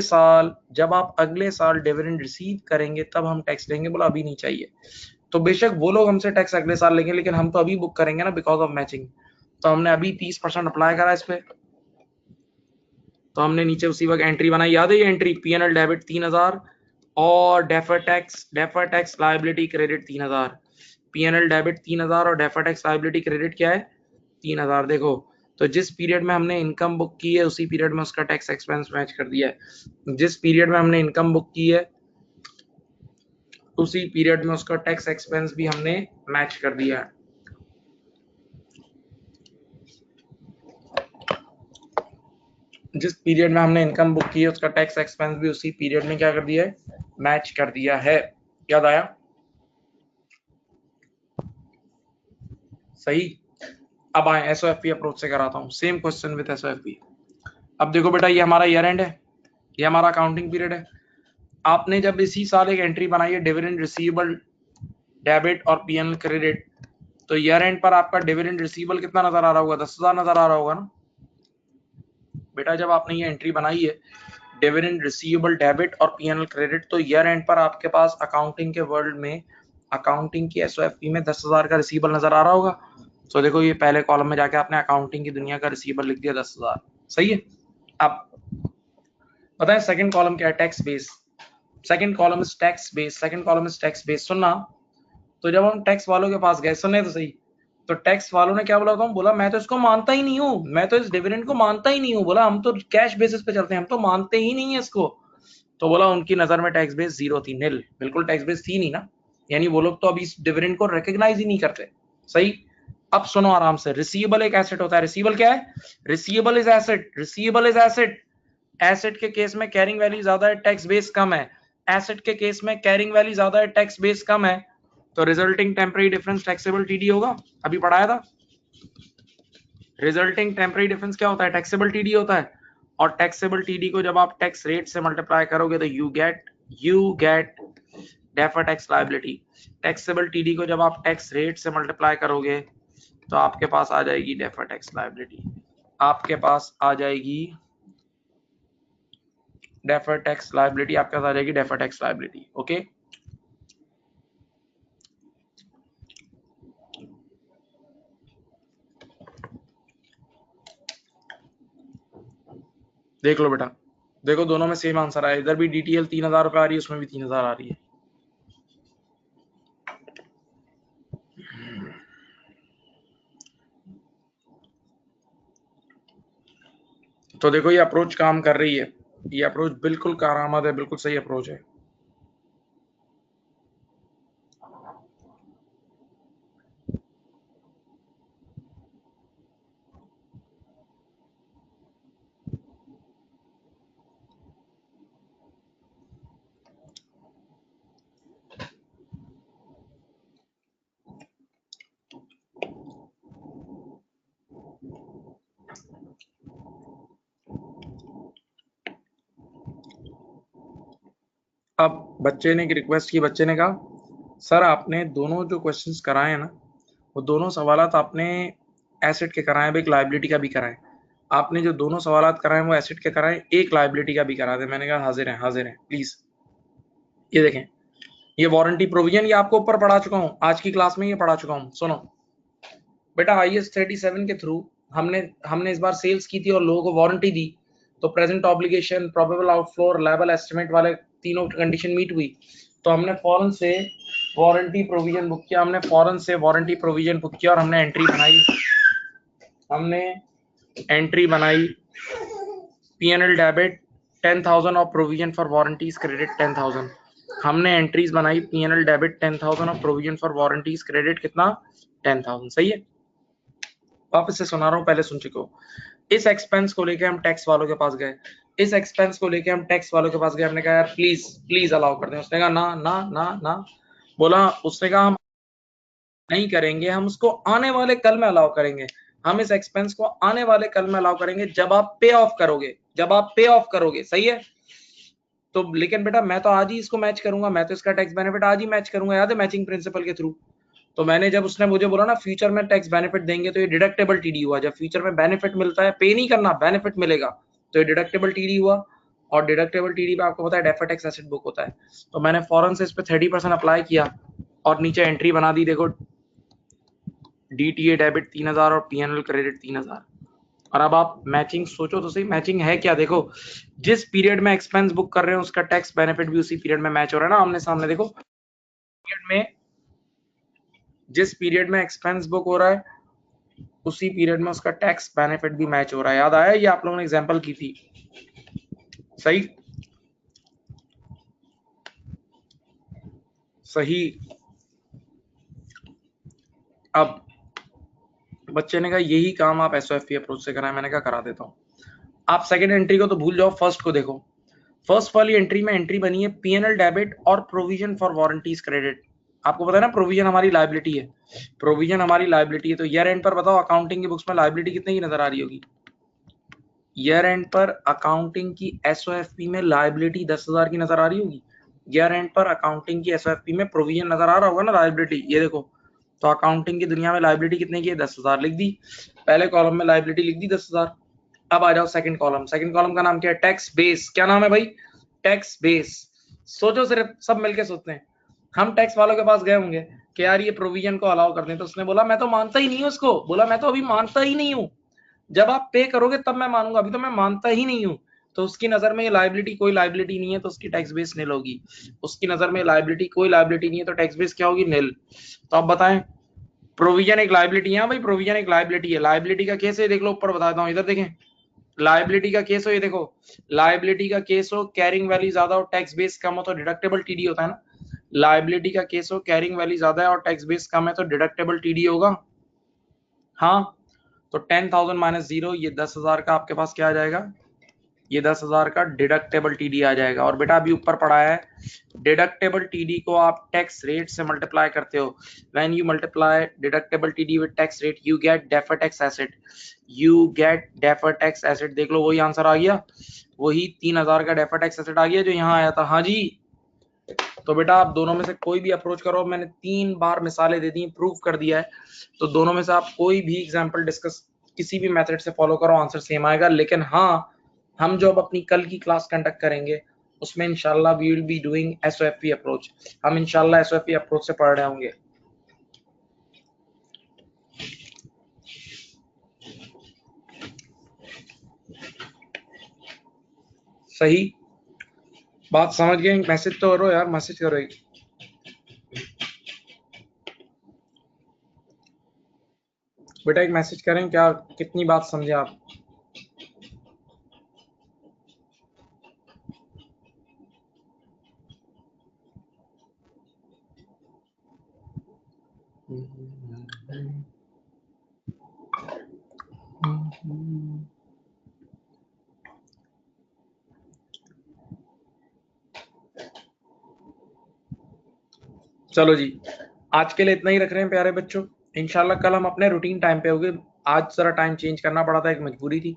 साल डिविडेंड रिसीव करेंगे तब हम टैक्स लेंगे। बोला अभी नहीं चाहिए। तो बेशक वो लोग हमसे टैक्स अगले साल लेंगे, लेकिन हम तो अभी बुक करेंगे ना, बिकॉज ऑफ मैचिंग। तो हमने अभी 30% अप्लाई करा इस पे। तो हमने नीचे उसी वक्त एंट्री बनाई, याद है ये एंट्री? पीएनएल डेबिट 3000 और defer tax liability credit 3000। PNL debit 3000 और डेफर टैक्स लायबिलिटी क्रेडिट क्या है? 3000। देखो, तो जिस पीरियड में हमने इनकम बुक की है उसी पीरियड में उसका टैक्स एक्सपेंस मैच कर दिया है। जिस पीरियड में हमने इनकम बुक की है उसी पीरियड में उसका टैक्स एक्सपेंस भी हमने मैच कर दिया है। जिस पीरियड में हमने इनकम बुक की है उसका टैक्स एक्सपेंस भी उसी पीरियड में क्या कर दिया है? मैच कर दिया है। याद आया? सही। अब आए एसओएफपी अप्रोच से कराता हूं सेम क्वेश्चन विद एसओएफपी। अब देखो बेटा, ये हमारा ईयर एंड है, ये हमारा अकाउंटिंग पीरियड है। आपने जब इसी साल एक एंट्री बनाई है डिविडेंड रिसीवेबल डेबिट और पीएनएल क्रेडिट, तो ईयर एंड पर आपका डिविडेंड रिसीवेबल कितना नजर आ रहा होगा? 10,000 नजर आ रहा होगा ना बेटा। जब आपने ये एंट्री बनाई है डिविडेंड रिसीवेबल डेबिट और पीएनएल क्रेडिट, तो ईयर एंड पर आपके पास अकाउंटिंग के वर्ल्ड में, अकाउंटिंग की एसओएफपी में 10,000 का रिसीवेबल नजर आ रहा होगा। तो देखो ये पहले कॉलम में जाके आपने अकाउंटिंग की दुनिया का रिसीवेबल लिख दिया 10,000। सही है। अब बताएं सेकंड कॉलम क्या है? Tax base. Second column is tax base. Second column is tax base. सुनना, तो जब हम टैक्स वालों के पास गए, सुने तो सही, तो टैक्स वालों ने क्या बोला था? बोला मैं तो इसको मानता ही नहीं हूँ, मैं तो इस डिविडेंड को मानता ही नहीं हूँ। बोला हम तो कैश बेसिस पे चलते हैं, हम तो मानते ही नहीं है इसको। तो बोला उनकी नजर में टैक्स बेस जीरो थी, नील, बिल्कुल टैक्स बेस थी नहीं ना। यानी वो लोग तो अभी इस डिविडेंड को रिकॉग्नाइज ही नहीं करते। सही। अब सुनो आराम से, रिसीवेबल एक एसेट होता है। रिसीवेबल क्या है? Receivable is asset. Receivable is asset. Asset के केस में कैरिंग वैल्यू ज्यादा है, टैक्स बेस कम है। एसेट के केस में कैरिंग वैल्यू ज्यादा है, टैक्स बेस कम है, तो resulting temporary difference taxable TD होगा। अभी पढ़ाया था। रिजल्टिंग टेम्परेरी डिफरेंस क्या होता है? टैक्सेबल टीडी होता है, और टैक्सेबल टीडी को जब आप टैक्स रेट से मल्टीप्लाई करोगे तो you get deferred tax liability. Taxable TD को जब आप टैक्स रेट से मल्टीप्लाई करोगे तो आपके पास आ जाएगी डेफर्ड टैक्स लायबिलिटी, आपके पास आ जाएगी डेफर्ड टैक्स लायबिलिटी, आपके पास आ जाएगी डेफर्ड टैक्स लायबिलिटी। ओके, देख लो बेटा, देखो दोनों में सेम आंसर आया, इधर भी डीटीएल 3000 रुपए आ रही है, उसमें भी 3000 आ रही है। तो देखो ये अप्रोच काम कर रही है, ये अप्रोच बिल्कुल कारआमद है, बिल्कुल सही अप्रोच है। अब बच्चे ने एक रिक्वेस्ट की, बच्चे ने कहा सर आपने दोनों जो क्वेश्चंस कराए हैं ना, वो दोनों सवालात आपने एसेट के कराए, एक लायबिलिटी का भी कराए। आपने जो दोनों सवालात कराए वो एसेट के कराए, एक लायबिलिटी का भी करा दे। मैंने कहा हाजिर हैं प्लीज। ये देखें, ये वारंटी प्रोविजन, ये आपको ऊपर पढ़ा चुका हूँ, आज की क्लास में ये पढ़ा चुका हूँ। सुनो बेटा, IAS 37 के थ्रू हमने इस बार सेल्स की थी और लोगों को वारंटी दी, तो प्रेजेंट ऑब्लिगेशन, प्रोबेबल आउटफ्लो और लायबल एस्टिमेट वाले तीनों कंडीशन मीट हुई, तो हमने फौरन से वारंटी प्रोविजन बुक किया, और हमने एंट्री बनाई P&L डेबिट 10,000 और प्रोविजन फॉर वारंटीज क्रेडिट 10,000। हमने एंट्रीज बनाई P&L डेबिट 10,000 और प्रोविजन फॉर वारंटीज क्रेडिट कितना? 10,000। सही है, वापस से सुना रहा हूँ, पहले सुन चुके हो। इस एक्सपेंस को लेके हम टैक्स वालों के पास गए, हमने कहा यार प्लीज अलाउ कर दें। उसने कहा ना, बोला, उसने कहा हम नहीं करेंगे, हम उसको आने वाले कल में अलाउ करेंगे, हम इस एक्सपेंस को आने वाले कल में अलाउ करेंगे जब आप पे ऑफ करोगे। सही है, तो लेकिन बेटा मैं तो आज ही इसको मैच करूंगा, मैं तो इसका टैक्स बेनिफिट आज ही मैच करूंगा, याद है मैचिंग प्रिंसिपल के थ्रू। तो मैंने जब उसने मुझे बोला ना फ्यूचर में टैक्स बेनिफिट देंगे, तो ये डिडक्टेबल टीडी हुआ। जब फ्यूचर में बेनिफिट मिलता है, पे नहीं करना, बेनिफिट मिलेगा, तो ये डिडक्टेबल टीडी हुआ। और डिडक्टेबल टीडी पे आपको पता है डेफर्ड टैक्स एसेट बुक होता है। तो मैंने फौरन से इस पे 30% अप्लाई किया और नीचे एंट्री बना दी, देखो DTA डेबिट 3000 और P&L क्रेडिट 3000। और अब आप मैचिंग सोचो तो सही, मैचिंग है क्या? देखो जिस पीरियड में एक्सपेंस बुक कर रहे हैं उसका टैक्स बेनिफिट भी उसी पीरियड में मैच हो रहा है ना, आमने सामने। देखो जिस पीरियड में एक्सपेंस बुक हो रहा है उसी पीरियड में उसका टैक्स बेनिफिट भी मैच हो रहा है। याद आया? ये आप लोगों ने एग्जांपल की थी, सही। अब बच्चे ने कहा यही काम आप SOFP अप्रोच से कराएं। मैंने कहा करा देता हूं। आप सेकंड एंट्री को तो भूल जाओ, फर्स्ट को देखो। फर्स्ट वाली एंट्री में एंट्री बनी है P&L डेबिट और प्रोविजन फॉर वारंटीज क्रेडिट। आपको पता है ना प्रोविजन हमारी लायबिलिटी है, तो ईयर एंड पर बताओ अकाउंटिंग की बुक्स में लायबिलिटी कितने की नजर आ रही होगी? ईयर एंड पर अकाउंटिंग की SOFP में लायबिलिटी 10,000 की नजर आ रही होगी। ईयर एंड पर अकाउंटिंग की SOFP में प्रोविजन नजर आ रहा होगा ना, लायबिलिटी। ये देखो, तो अकाउंटिंग की दुनिया में लायबिलिटी कितने की है? 10,000 लिख दी, पहले कॉलम में लायबिलिटी लिख दी 10,000। अब आ जाओ सेकंड कॉलम का नाम क्या है? Tax base. क्या नाम है भाई? Tax base. सोचो, सिर्फ सब मिलके सोचते हैं। हम टैक्स वालों के पास गए होंगे कि यार ये प्रोविजन को अलाउ कर दें, तो उसने बोला मैं तो मानता ही नहीं हूं उसको, मैं तो अभी मानता ही नहीं हूं, जब आप पे करोगे तब मैं मानूंगा, अभी तो मैं मानता ही नहीं हूं। तो उसकी नजर में ये लायबिलिटी कोई लायबिलिटी नहीं है, तो उसकी टैक्स बेस निल होगी। उसकी नजर में लायबिलिटी कोई लायबिलिटी नहीं है, तो टैक्स बेस क्या होगी? निल। तो आप बताएं, प्रोविजन एक लायबिलिटी है भाई, प्रोविजन एक लायबिलिटी है। लायबिलिटी का केस है, देख लो ऊपर बताता हूँ, इधर देखें, लायबिलिटी का केस हो, ये देखो लायबिलिटी का केस हो, कैरिंग वैल्यू ज्यादा हो, टैक्स बेस कम हो तो डिडक्टेबल टीडी होता है ना। लायबिलिटी का केस हो, कैरिंग वैल्यू ज्यादा है और टैक्स बेस कम है तो डिडक्टेबल टीडी होगा। हाँ, तो 10,000 माइनस 0, ये 10,000 का आपके पास क्या आ जाएगा? ये 10,000 का डिडक्टेबल टीडी आ जाएगा। और बेटा अभी ऊपर पढ़ा है डिडक्टेबल टीडी को आप टैक्स रेट से मल्टीप्लाई करते हो। When you multiply deductible TD with tax rate you get deferred tax asset, you get deferred tax asset. देख लो वही आंसर आ गया, वही 3,000 का डेफर्ड टैक्स एसेट आ गया जो यहाँ आया था। हाँ जी, तो बेटा आप दोनों में से कोई भी अप्रोच करो, मैंने 3 बार मिसालें दे दी, प्रूफ कर दिया है, तो दोनों में से आप कोई भी एग्जांपल डिस्कस किसी भी मेथड से फॉलो करो, आंसर सेम आएगा। लेकिन हाँ, हम जो अब अपनी कल की क्लास कंडक्ट करेंगे उसमें इंशाल्लाह we will be doing SOFP approach. हम इंशाल्लाह एसओएफपी अप्रोच से पढ़ रहे होंगे। सही बात समझ गए? मैसेज तो करो यार, मैसेज करो एक। बेटा एक मैसेज करें, क्या कितनी बात समझे आप? चलो जी, आज के लिए इतना ही रख रहे हैं प्यारे बच्चों। इंशाल्लाह कल हम अपने रूटीन टाइम पे होंगे। आज जरा टाइम चेंज करना पड़ा था, एक मजबूरी थी,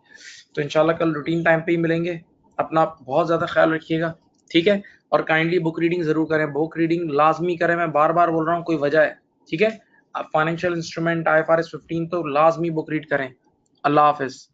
तो इंशाल्लाह कल रूटीन टाइम पे ही मिलेंगे। अपना बहुत ज्यादा ख्याल रखिएगा, ठीक है? और काइंडली बुक रीडिंग जरूर करें, बुक रीडिंग लाजमी करें, मैं बार बार बोल रहा हूँ, कोई वजह है, ठीक है? फाइनेंशियल इंस्ट्रूमेंट IFRS 15 तो लाजमी बुक रीड करें। अल्लाह हाफिज।